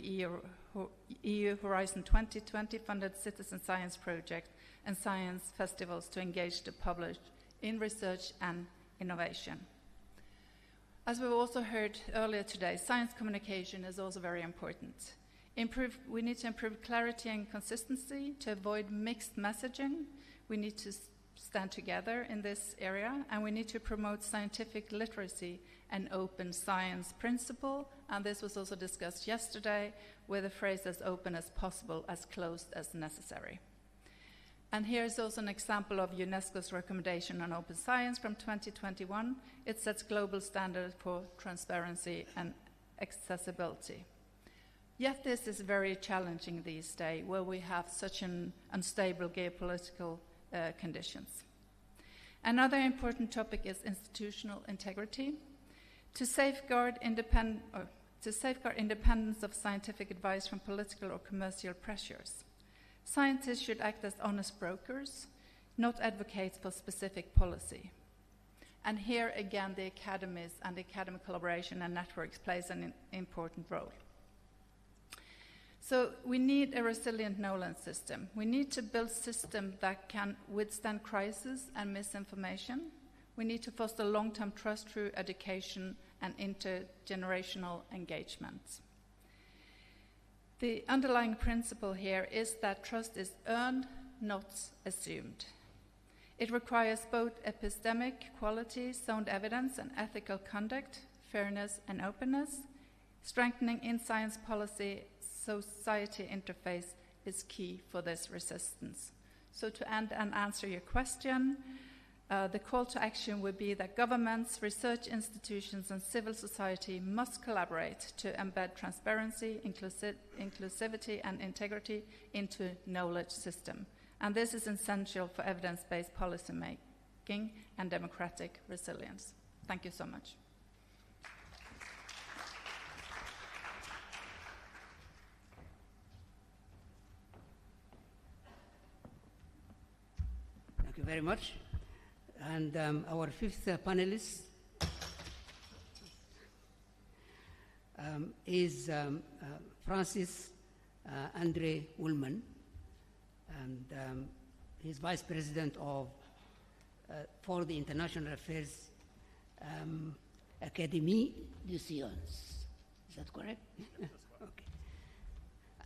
EU Horizon 2020 funded citizen science project and science festivals to engage the public in research and innovation. As we've also heard earlier today, science communication is also very important. We need to improve clarity and consistency to avoid mixed messaging. We need to stand together in this area, and we need to promote scientific literacy and open science principle. And this was also discussed yesterday with a phrase as open as possible, as closed as necessary. And here's also an example of UNESCO's recommendation on open science from 2021. It sets global standards for transparency and accessibility. Yet this is very challenging these days, where we have such an unstable geopolitical conditions. Another important topic is institutional integrity. To safeguard independence of scientific advice from political or commercial pressures, scientists should act as honest brokers, not advocates for specific policy. And here again, the academies and the academic collaboration and networks plays an important role. So we need a resilient knowledge system. We need to build systems that can withstand crisis and misinformation. We need to foster long-term trust through education and intergenerational engagement. The underlying principle here is that trust is earned, not assumed. It requires both epistemic quality, sound evidence, and ethical conduct, fairness and openness. Strengthening in science policy society interface is key for this resistance. So to end and answer your question, the call to action would be that governments, research institutions, and civil society must collaborate to embed transparency, inclusivity, and integrity into knowledge system. And this is essential for evidence-based policy making and democratic resilience. Thank you so much. Thank you very much. And our fifth panelist is Francis Andre Ullman, and he's Vice President of for the International Affairs Académie des Sciences. Is that correct? Okay.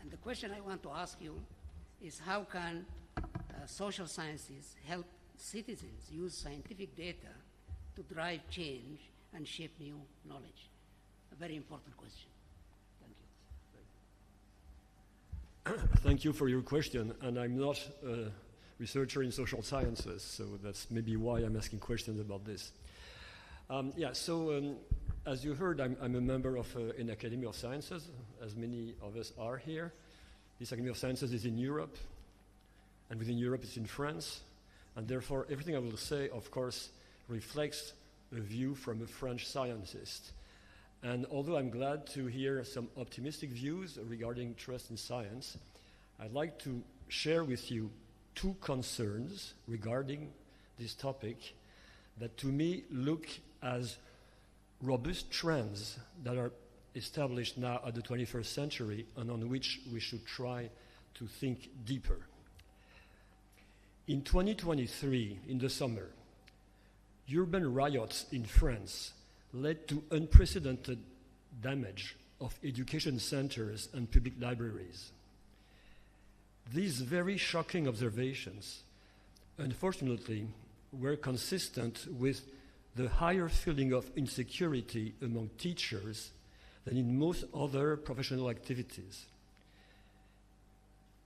And the question I want to ask you is, how can social sciences help citizens use scientific data to drive change and shape new knowledge? A very important question. Thank you. Thank you for your question. And I'm not a researcher in social sciences, so that's maybe why I'm asking questions about this. As you heard, I'm a member of an Academy of Sciences, as many of us are here. This Academy of Sciences is in Europe, and within Europe it's in France. And therefore, everything I will say, of course, reflects a view from a French scientist. And although I'm glad to hear some optimistic views regarding trust in science, I'd like to share with you two concerns regarding this topic that to me look as robust trends that are established now at the 21st century and on which we should try to think deeper. In 2023, in the summer, urban riots in France led to unprecedented damage of education centers and public libraries. These very shocking observations, unfortunately, were consistent with the higher feeling of insecurity among teachers than in most other professional activities.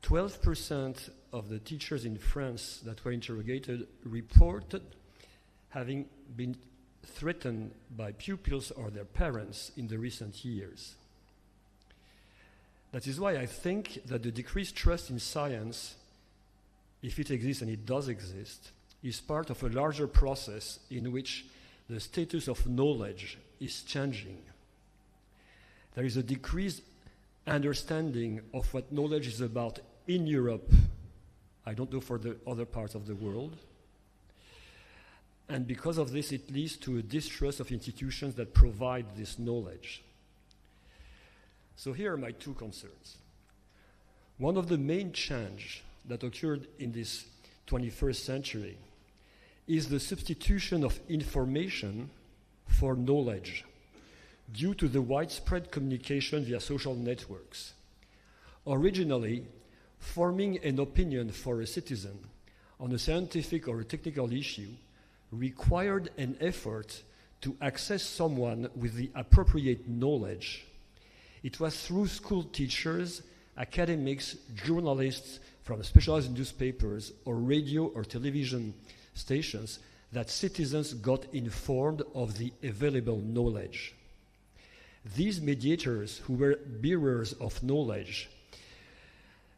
12% of the teachers in France that were interrogated reported having been threatened by pupils or their parents in the recent years. That is why I think that the decreased trust in science, if it exists, and it does exist, is part of a larger process in which the status of knowledge is changing. There is a decreased understanding of what knowledge is about in Europe. I don't know for the other parts of the world. And because of this, it leads to a distrust of institutions that provide this knowledge. So here are my two concerns. One of the main changes that occurred in this 21st century is the substitution of information for knowledge due to the widespread communication via social networks. Originally, forming an opinion for a citizen on a scientific or a technical issue required an effort to access someone with the appropriate knowledge. It was through school teachers, academics, journalists from specialized newspapers or radio or television stations that citizens got informed of the available knowledge. These mediators, who were bearers of knowledge,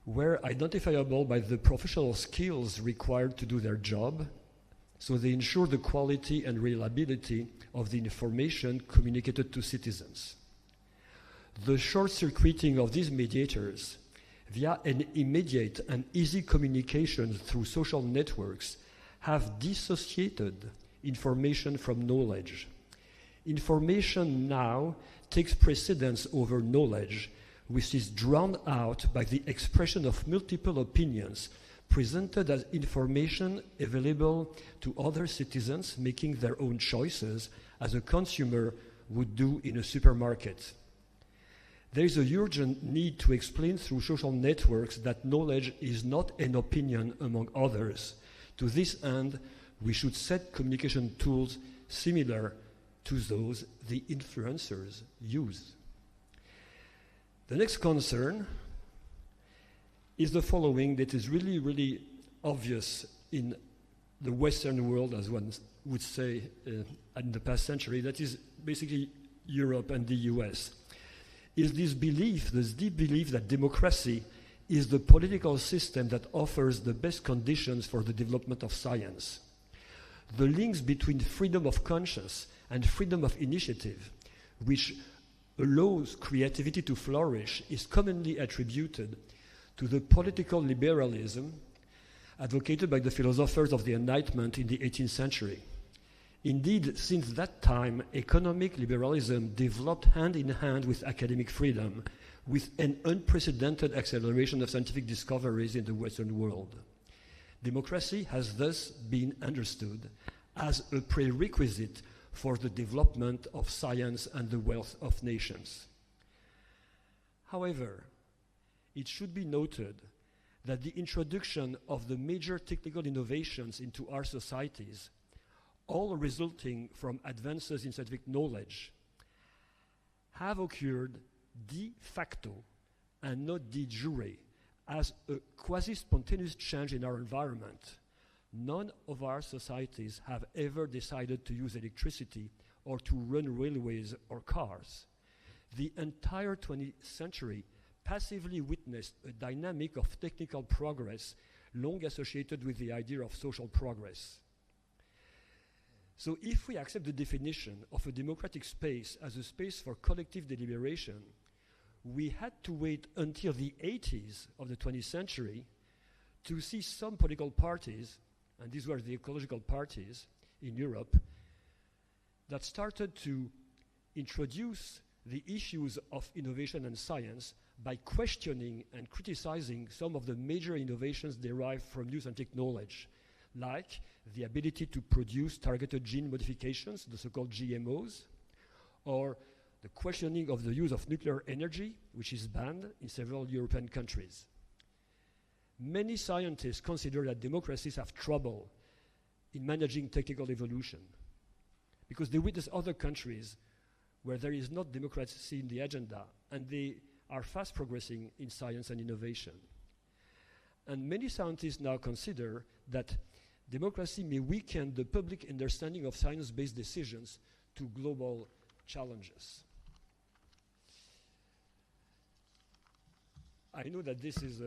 were identifiable by the professional skills required to do their job, so they ensure the quality and reliability of the information communicated to citizens. The short-circuiting of these mediators via an immediate and easy communication through social networks have dissociated information from knowledge. Information now takes precedence over knowledge, which is drowned out by the expression of multiple opinions presented as information available to other citizens making their own choices as a consumer would do in a supermarket. There is a urgent need to explain through social networks that knowledge is not an opinion among others. To this end, we should set communication tools similar to those the influencers use. The next concern is the following that is really, really obvious in the Western world, as one would say in the past century, that is basically Europe and the US, is this belief, this deep belief that democracy is the political system that offers the best conditions for the development of science. The links between freedom of conscience and freedom of initiative, which allows creativity to flourish, is commonly attributed to the political liberalism advocated by the philosophers of the Enlightenment in the 18th century. Indeed, since that time, economic liberalism developed hand in hand with academic freedom, with an unprecedented acceleration of scientific discoveries in the Western world. Democracy has thus been understood as a prerequisite for the development of science and the wealth of nations. However, it should be noted that the introduction of the major technical innovations into our societies, all resulting from advances in scientific knowledge, have occurred de facto and not de jure as a quasi-spontaneous change in our environment. None of our societies have ever decided to use electricity or to run railways or cars. The entire 20th century passively witnessed a dynamic of technical progress long associated with the idea of social progress. So if we accept the definition of a democratic space as a space for collective deliberation, we had to wait until the 80s of the 20th century to see some political parties, and these were the ecological parties in Europe, that started to introduce the issues of innovation and science by questioning and criticizing some of the major innovations derived from new scientific knowledge, like the ability to produce targeted gene modifications, the so-called GMOs, or the questioning of the use of nuclear energy, which is banned in several European countries. Many scientists consider that democracies have trouble in managing technical evolution because they witness other countries where there is not democracy in the agenda and they are fast progressing in science and innovation. And many scientists now consider that democracy may weaken the public understanding of science-based decisions to global challenges. I know that this is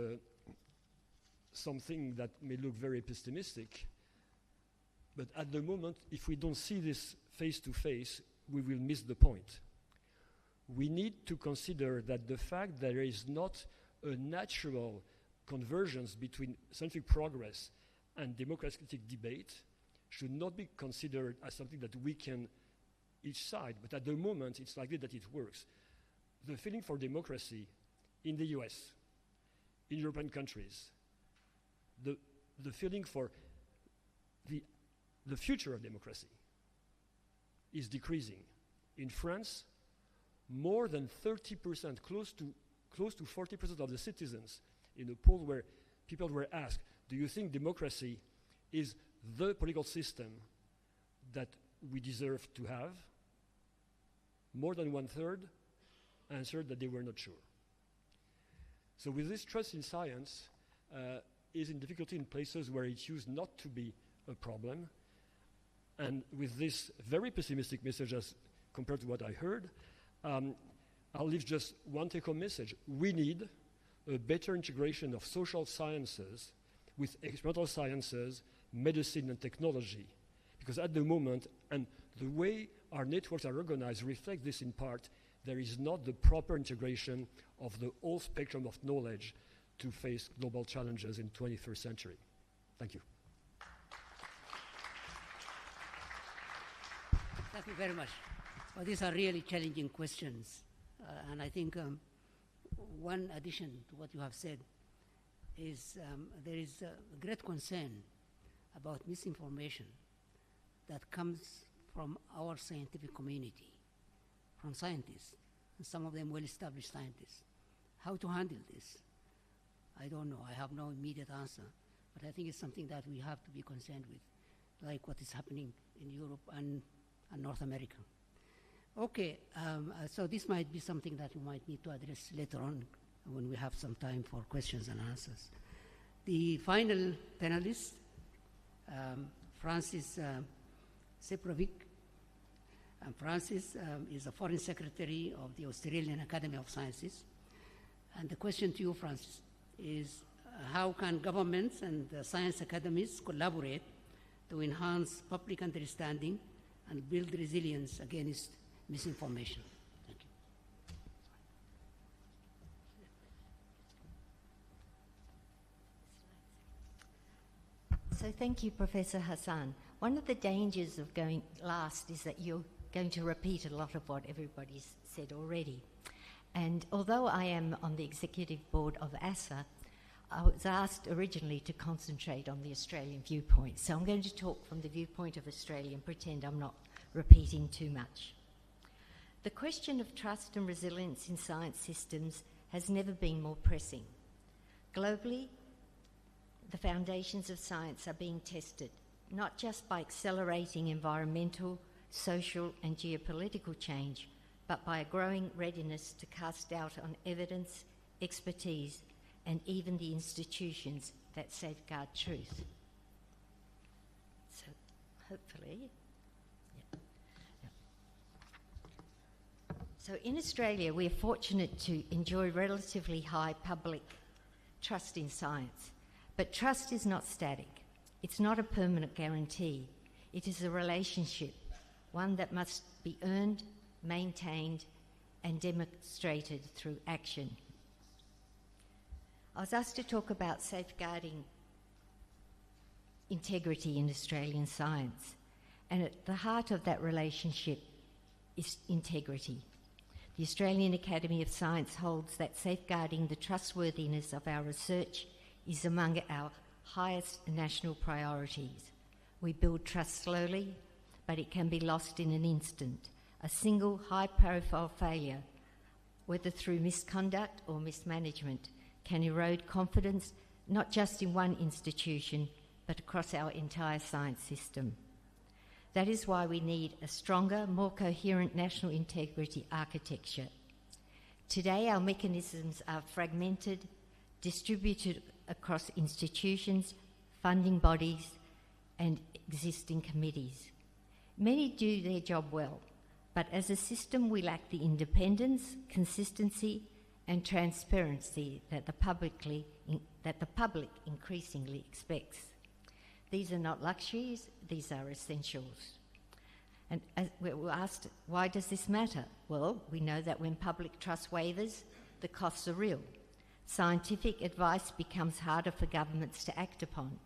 something that may look very pessimistic, but at the moment, if we don't see this face to face, we will miss the point. We need to consider that the fact that there is not a natural convergence between scientific progress and democratic debate should not be considered as something that weakens each side, but at the moment, it's likely that it works. The feeling for democracy in the US, in European countries, the feeling for the future of democracy is decreasing. In France, more than 30%, close to 40% of the citizens in a poll where people were asked, do you think democracy is the political system that we deserve to have? More than 1/3 answered that they were not sure. So with this trust in science is in difficulty in places where it used not to be a problem. And with this very pessimistic message as compared to what I heard, I'll leave just one take-home message. We need a better integration of social sciences with experimental sciences, medicine, and technology. Because at the moment, and the way our networks are organized reflect this in part, there is not the proper integration of the whole spectrum of knowledge to face global challenges in the 21st century. Thank you. Thank you very much. Well, these are really challenging questions. And I think one addition to what you have said is there is a great concern about misinformation that comes from our scientific community, from scientists, and some of them well-established scientists. How to handle this? I don't know. I have no immediate answer. But I think it's something that we have to be concerned with, like what is happening in Europe and North America. Okay, so this might be something that we might need to address later on when we have some time for questions and answers. The final panelist, Francis Seprovic. And Francis is the Foreign Secretary of the Australian Academy of Sciences. And the question to you, Francis, is how can governments and science academies collaborate to enhance public understanding and build resilience against misinformation? Thank you. So thank you, Professor Hassan. One of the dangers of going last is that you're going to repeat a lot of what everybody's said already. And although I am on the executive board of ASA, I was asked originally to concentrate on the Australian viewpoint. So I'm going to talk from the viewpoint of Australia and pretend I'm not repeating too much. The question of trust and resilience in science systems has never been more pressing. Globally, the foundations of science are being tested, not just by accelerating environmental, social and geopolitical change, but by a growing readiness to cast doubt on evidence, expertise, and even the institutions that safeguard truth. So, hopefully, So in Australia, we are fortunate to enjoy relatively high public trust in science, but trust is not static. It's not a permanent guarantee. It is a relationship, one that must be earned, maintained, and demonstrated through action. I was asked to talk about safeguarding integrity in Australian science, and at the heart of that relationship is integrity. The Australian Academy of Science holds that safeguarding the trustworthiness of our research is among our highest national priorities. We build trust slowly, but it can be lost in an instant. A single high-profile failure, whether through misconduct or mismanagement, can erode confidence not just in one institution, but across our entire science system. That is why we need a stronger, more coherent national integrity architecture. Today, our mechanisms are fragmented, distributed across institutions, funding bodies, and existing committees. Many do their job well, but as a system we lack the independence, consistency, and transparency that the public increasingly expects. These are not luxuries, these are essentials. And as we were asked, why does this matter? Well, we know that when public trust wavers, the costs are real. Scientific advice becomes harder for governments to act upon.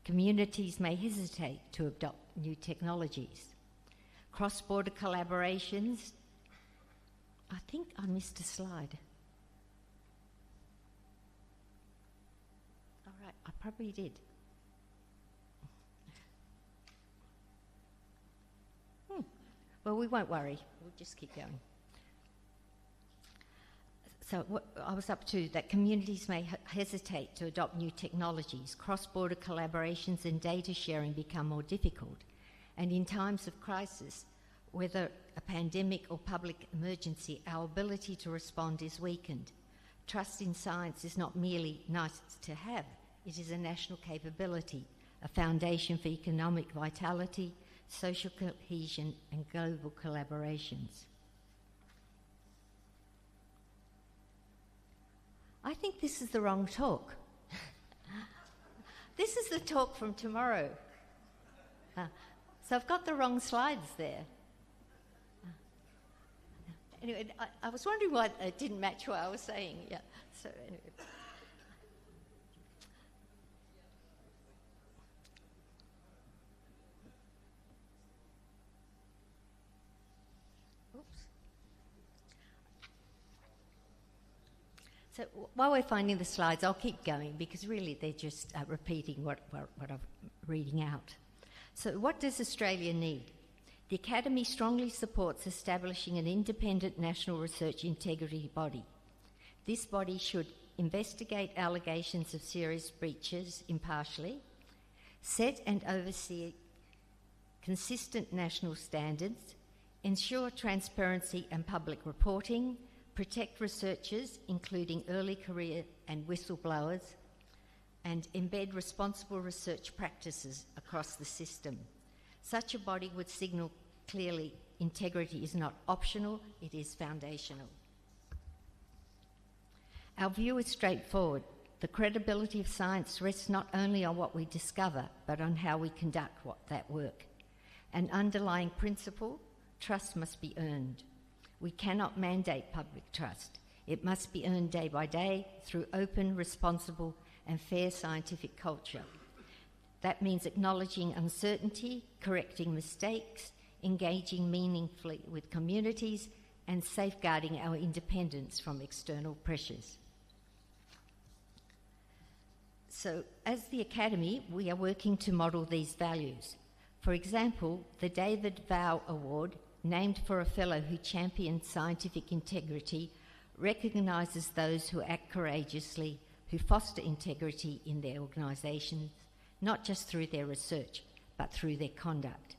Communities may hesitate to adopt new technologies. Cross-border collaborations, I think I missed a slide. All right, I probably did. Well, we won't worry. We'll just keep going. So what I was up to, that communities may hesitate to adopt new technologies. Cross-border collaborations and data sharing become more difficult. And in times of crisis, whether a pandemic or public emergency, our ability to respond is weakened. Trust in science is not merely nice to have. It is a national capability, a foundation for economic vitality, social cohesion, and global collaborations. I think this is the wrong talk. This is the talk from tomorrow. So I've got the wrong slides there. Anyway, I was wondering why it didn't match what I was saying. Yeah. So anyway. So while we're finding the slides, I'll keep going because really they're just repeating what I'm reading out. So what does Australia need? The Academy strongly supports establishing an independent national research integrity body. This body should investigate allegations of serious breaches impartially, set and oversee consistent national standards, ensure transparency and public reporting, protect researchers, including early career and whistleblowers, and embed responsible research practices across the system. Such a body would signal clearly integrity is not optional, it is foundational. Our view is straightforward. The credibility of science rests not only on what we discover, but on how we conduct that work. An underlying principle, trust must be earned. We cannot mandate public trust. It must be earned day by day through open, responsible, and fair scientific culture. That means acknowledging uncertainty, correcting mistakes, engaging meaningfully with communities, and safeguarding our independence from external pressures. So, as the Academy, we are working to model these values. For example, the David Vow Award, named for a fellow who championed scientific integrity, recognises those who act courageously, who foster integrity in their organisations, not just through their research, but through their conduct.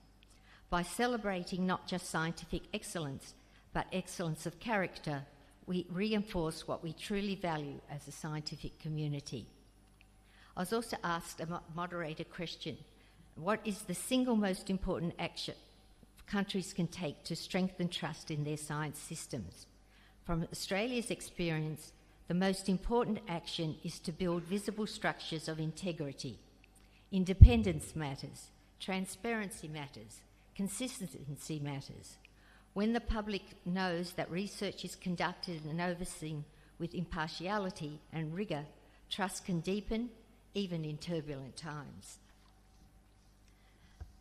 By celebrating not just scientific excellence, but excellence of character, we reinforce what we truly value as a scientific community. I was also asked a moderator question: what is the single most important action countries can take to strengthen trust in their science systems? From Australia's experience, the most important action is to build visible structures of integrity. Independence matters, transparency matters, consistency matters. When the public knows that research is conducted and overseen with impartiality and rigour, trust can deepen, even in turbulent times.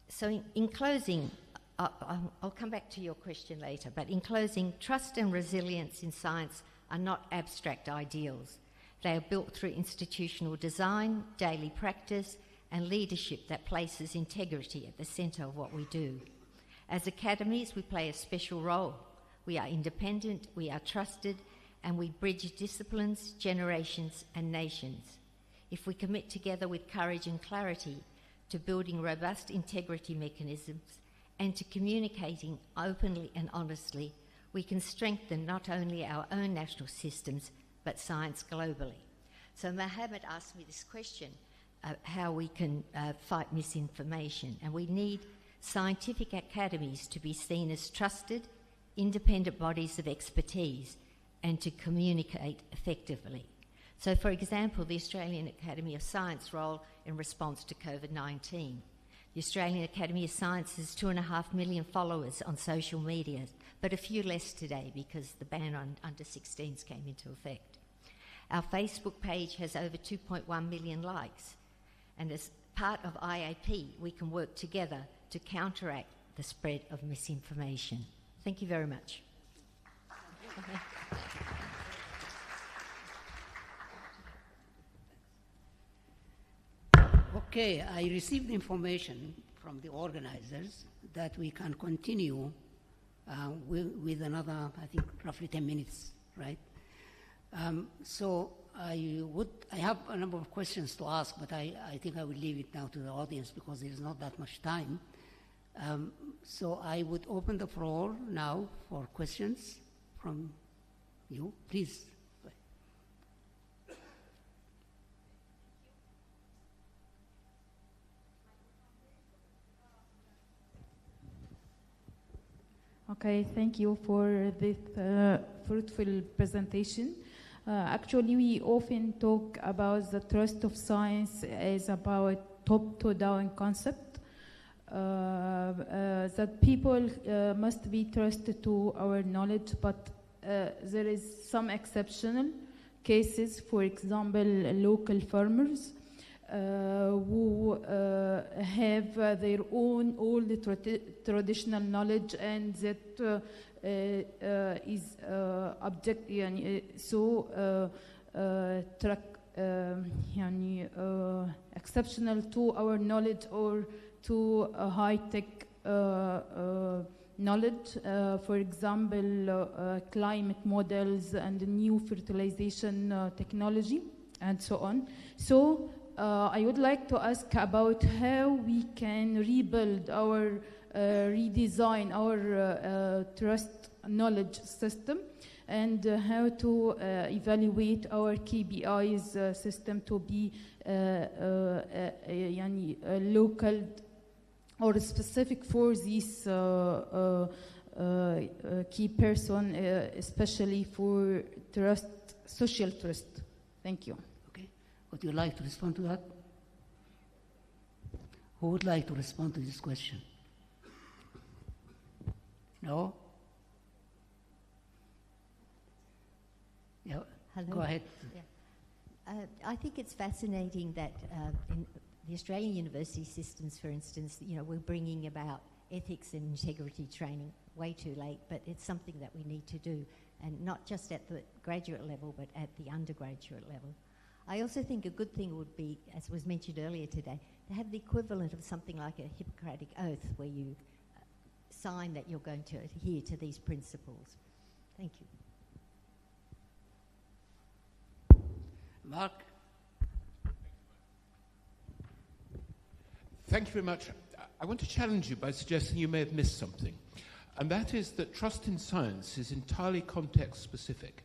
So in closing, I'll come back to your question later, but in closing, trust and resilience in science are not abstract ideals. They are built through institutional design, daily practice, and leadership that places integrity at the centre of what we do. As academies, we play a special role. We are independent, we are trusted, and we bridge disciplines, generations, and nations. If we commit together with courage and clarity to building robust integrity mechanisms and to communicating openly and honestly, we can strengthen not only our own national systems, but science globally. So Mohammed asked me this question, how we can fight misinformation. And we need scientific academies to be seen as trusted, independent bodies of expertise and to communicate effectively. So, for example, the Australian Academy of Science role in response to COVID-19. The Australian Academy of Science has 2.5 million followers on social media, but a few less today because the ban on under-16s came into effect. Our Facebook page has over 2.1 million likes, and as part of IAP, we can work together to counteract the spread of misinformation. Thank you very much. Okay, I received information from the organizers that we can continue with another, I think, roughly 10 minutes, right? So I have a number of questions to ask, but I think I will leave it now to the audience because there is not that much time. So I would open the floor now for questions from you. Please. Okay, thank you for this fruitful presentation. Actually, we often talk about the trust of science as about top-to-down concept, that people must be trusted to our knowledge, but there is some exceptional cases, for example, local farmers who have their own old traditional knowledge and that is exceptional to our knowledge or to high-tech knowledge, for example, climate models and new fertilization technology and so on. So I would like to ask about how we can rebuild our redesign our trust knowledge system and how to evaluate our KPIs system to be يعني local or specific for these key person, especially for trust, social trust. Thank you. Okay. Would you like to respond to that? Who would like to respond to this question? No? Yeah. Hello. Go ahead. Yeah. I think it's fascinating that in the Australian university systems, for instance, we're bringing about ethics and integrity training way too late, but it's something that we need to do, and not just at the graduate level, but at the undergraduate level. I also think a good thing would be, as was mentioned earlier today, to have the equivalent of something like a Hippocratic oath, where you sign that you're going to adhere to these principles. Thank you. Mark? Thank you very much. I want to challenge you by suggesting you may have missed something, and that is that trust in science is entirely context-specific.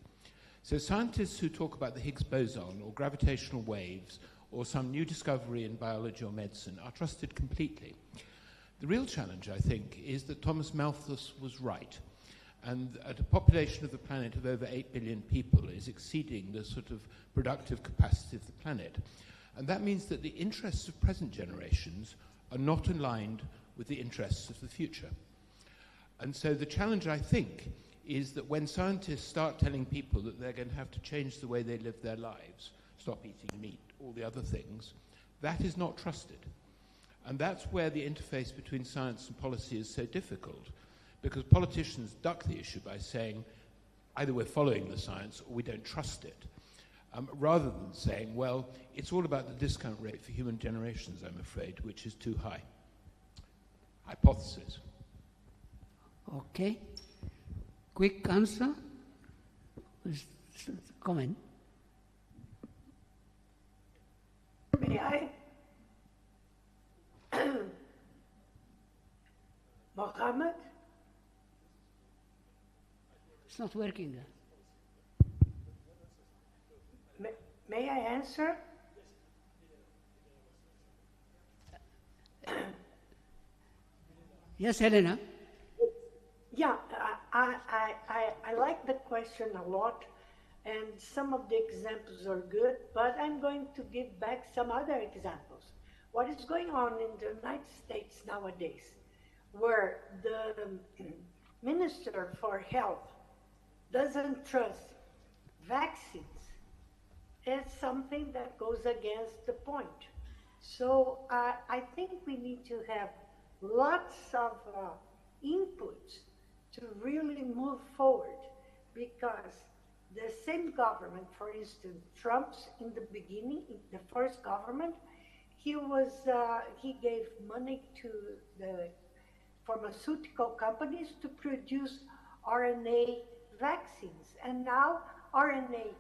So scientists who talk about the Higgs boson or gravitational waves or some new discovery in biology or medicine are trusted completely. The real challenge, I think, is that Thomas Malthus was right, and at a population of the planet of over 8 billion people is exceeding the sort of productive capacity of the planet. And that means that the interests of present generations are not aligned with the interests of the future. And so the challenge, I think, is that when scientists start telling people that they're going to have to change the way they live their lives, stop eating meat, all the other things, that is not trusted. And that's where the interface between science and policy is so difficult, because politicians duck the issue by saying either we're following the science or we don't trust it, rather than saying, well, it's all about the discount rate for human generations, I'm afraid, which is too high. Hypothesis. Okay. Quick answer? Comment? May I? Mohammed? It's not working. May I answer? Yes, Helena. Yeah, I like the question a lot, and some of the examples are good, but I'm going to give back some other examples. What is going on in the United States nowadays, where the Minister for Health doesn't trust vaccines, is something that goes against the point. So I think we need to have lots of inputs to really move forward, because the same government, for instance, Trump's in the beginning, in the first government, he gave money to the pharmaceutical companies to produce RNA vaccines, and now RNA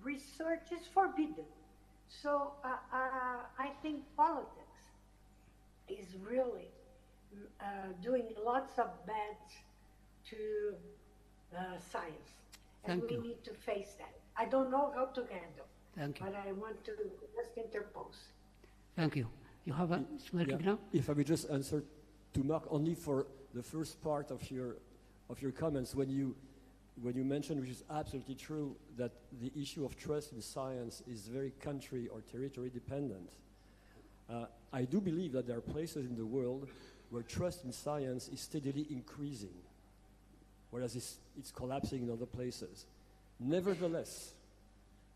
research is forbidden. So I think politics is really doing lots of bad to science, and Thank we you. need to face that. I don't know how to handle, Thank you. but I want to just interpose. Thank you. You have a working now? If I may just answer to Mark only for the first part of your comments, when you mentioned, which is absolutely true, that the issue of trust in science is very country or territory dependent. I do believe that there are places in the world where trust in science is steadily increasing, whereas it's collapsing in other places. Nevertheless,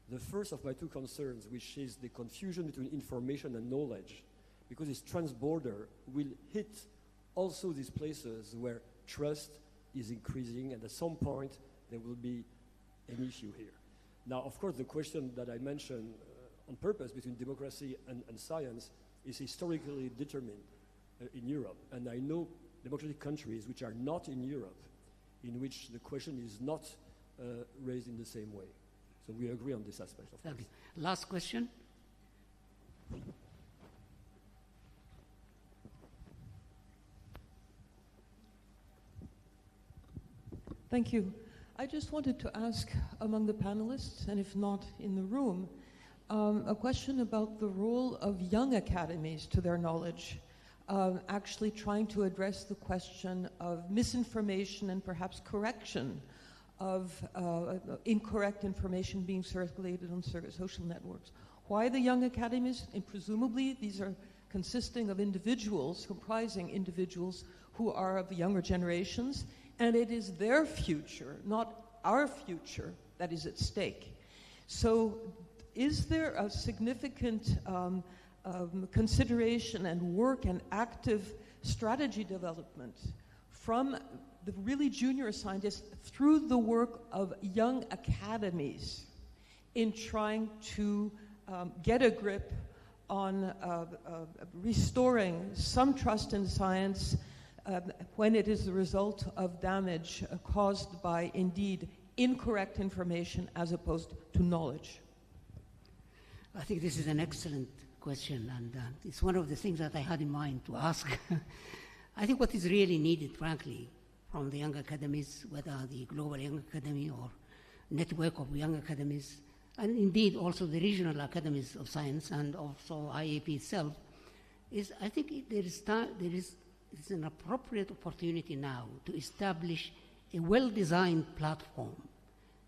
the first of my two concerns, which is the confusion between information and knowledge, because it's transborder, will hit also these places where trust is increasing, and at some point there will be an issue here. Now, of course, the question that I mentioned on purpose between democracy and science is historically determined in Europe, and I know democratic countries which are not in Europe, in which the question is not raised in the same way. So we agree on this aspect, of course. Last question. Thank you. I just wanted to ask among the panelists, and if not in the room, a question about the role of young academies, to their knowledge, actually trying to address the question of misinformation and perhaps correction of incorrect information being circulated on social networks. Why the young academies? And presumably these are consisting of individuals, comprising individuals who are of the younger generations, and it is their future, not our future, that is at stake. So is there a significant consideration and work and active strategy development from the really junior scientists through the work of young academies in trying to get a grip on restoring some trust in science when it is the result of damage caused by, indeed, incorrect information as opposed to knowledge? I think this is an excellent question, and it's one of the things that I had in mind to ask. I think what is really needed, frankly, from the young academies, whether the Global Young Academy or network of young academies, and indeed also the regional academies of science and also IAP itself, is I think there is an appropriate opportunity now to establish a well-designed platform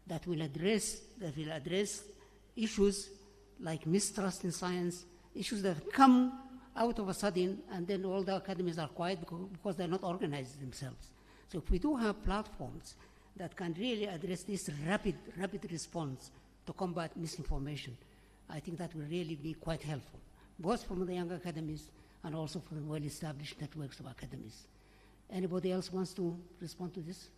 that will address issues like mistrust in science, issues that come out of a sudden, and then all the academies are quiet because they're not organized themselves. So if we do have platforms that can really address this rapid response to combat misinformation, I think that will really be quite helpful, both from the young academies and also from the well-established networks of academies. Anybody else wants to respond to this?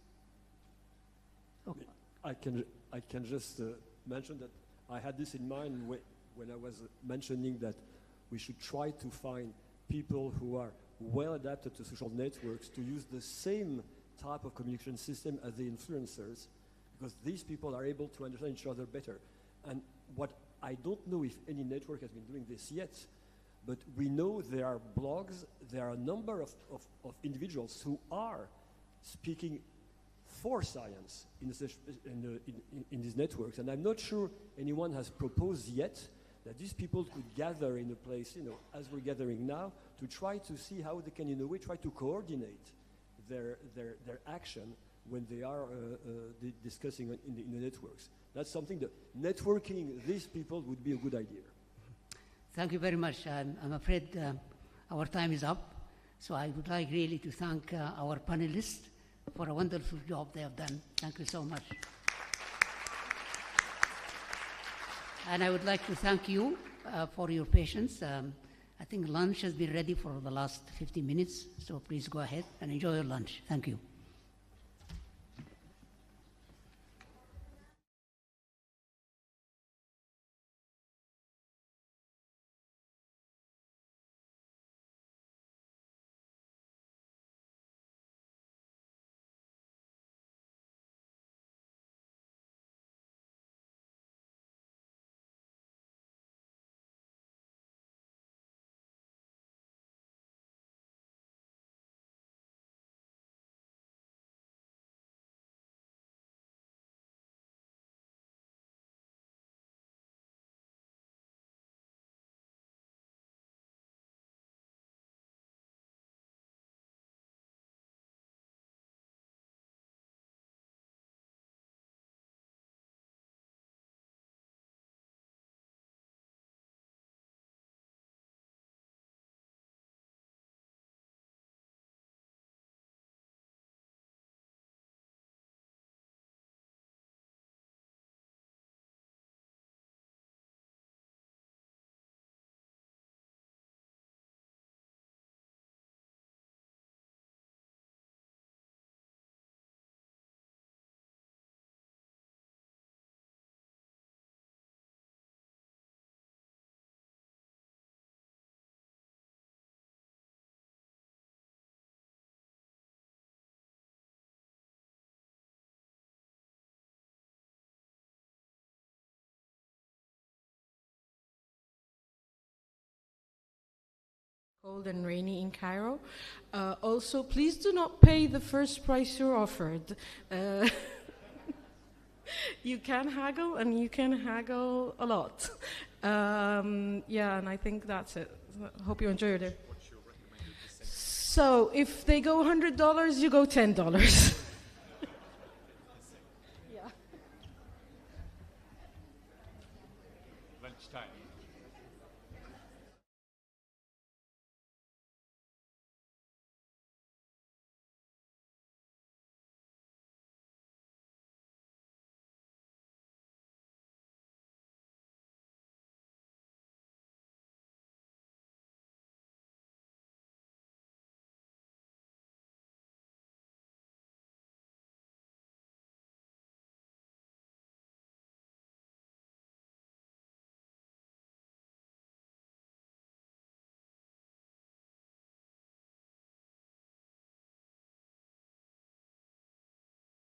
Okay. I can just mention that I had this in mind when I was mentioning that we should try to find people who are well adapted to social networks to use the same type of communication system as the influencers, because these people are able to understand each other better. And what I don't know if any network has been doing this yet, but we know there are blogs, there are a number of individuals who are speaking for science in these networks. And I'm not sure anyone has proposed yet that these people could gather in a place, as we're gathering now, to try to see how they can, in a way, try to coordinate their action when they are discussing in the networks. That's something that networking these people would be a good idea. Thank you very much. I'm afraid our time is up, so I would like really to thank our panelists for a wonderful job they have done. Thank you so much. And I would like to thank you for your patience. I think lunch has been ready for the last 50 minutes, so please go ahead and enjoy your lunch. Thank you. Cold and rainy in Cairo. Also, please do not pay the first price you're offered. you can haggle, and you can haggle a lot. Yeah, and I think that's it. Hope you enjoyed it. So if they go $100, you go $10.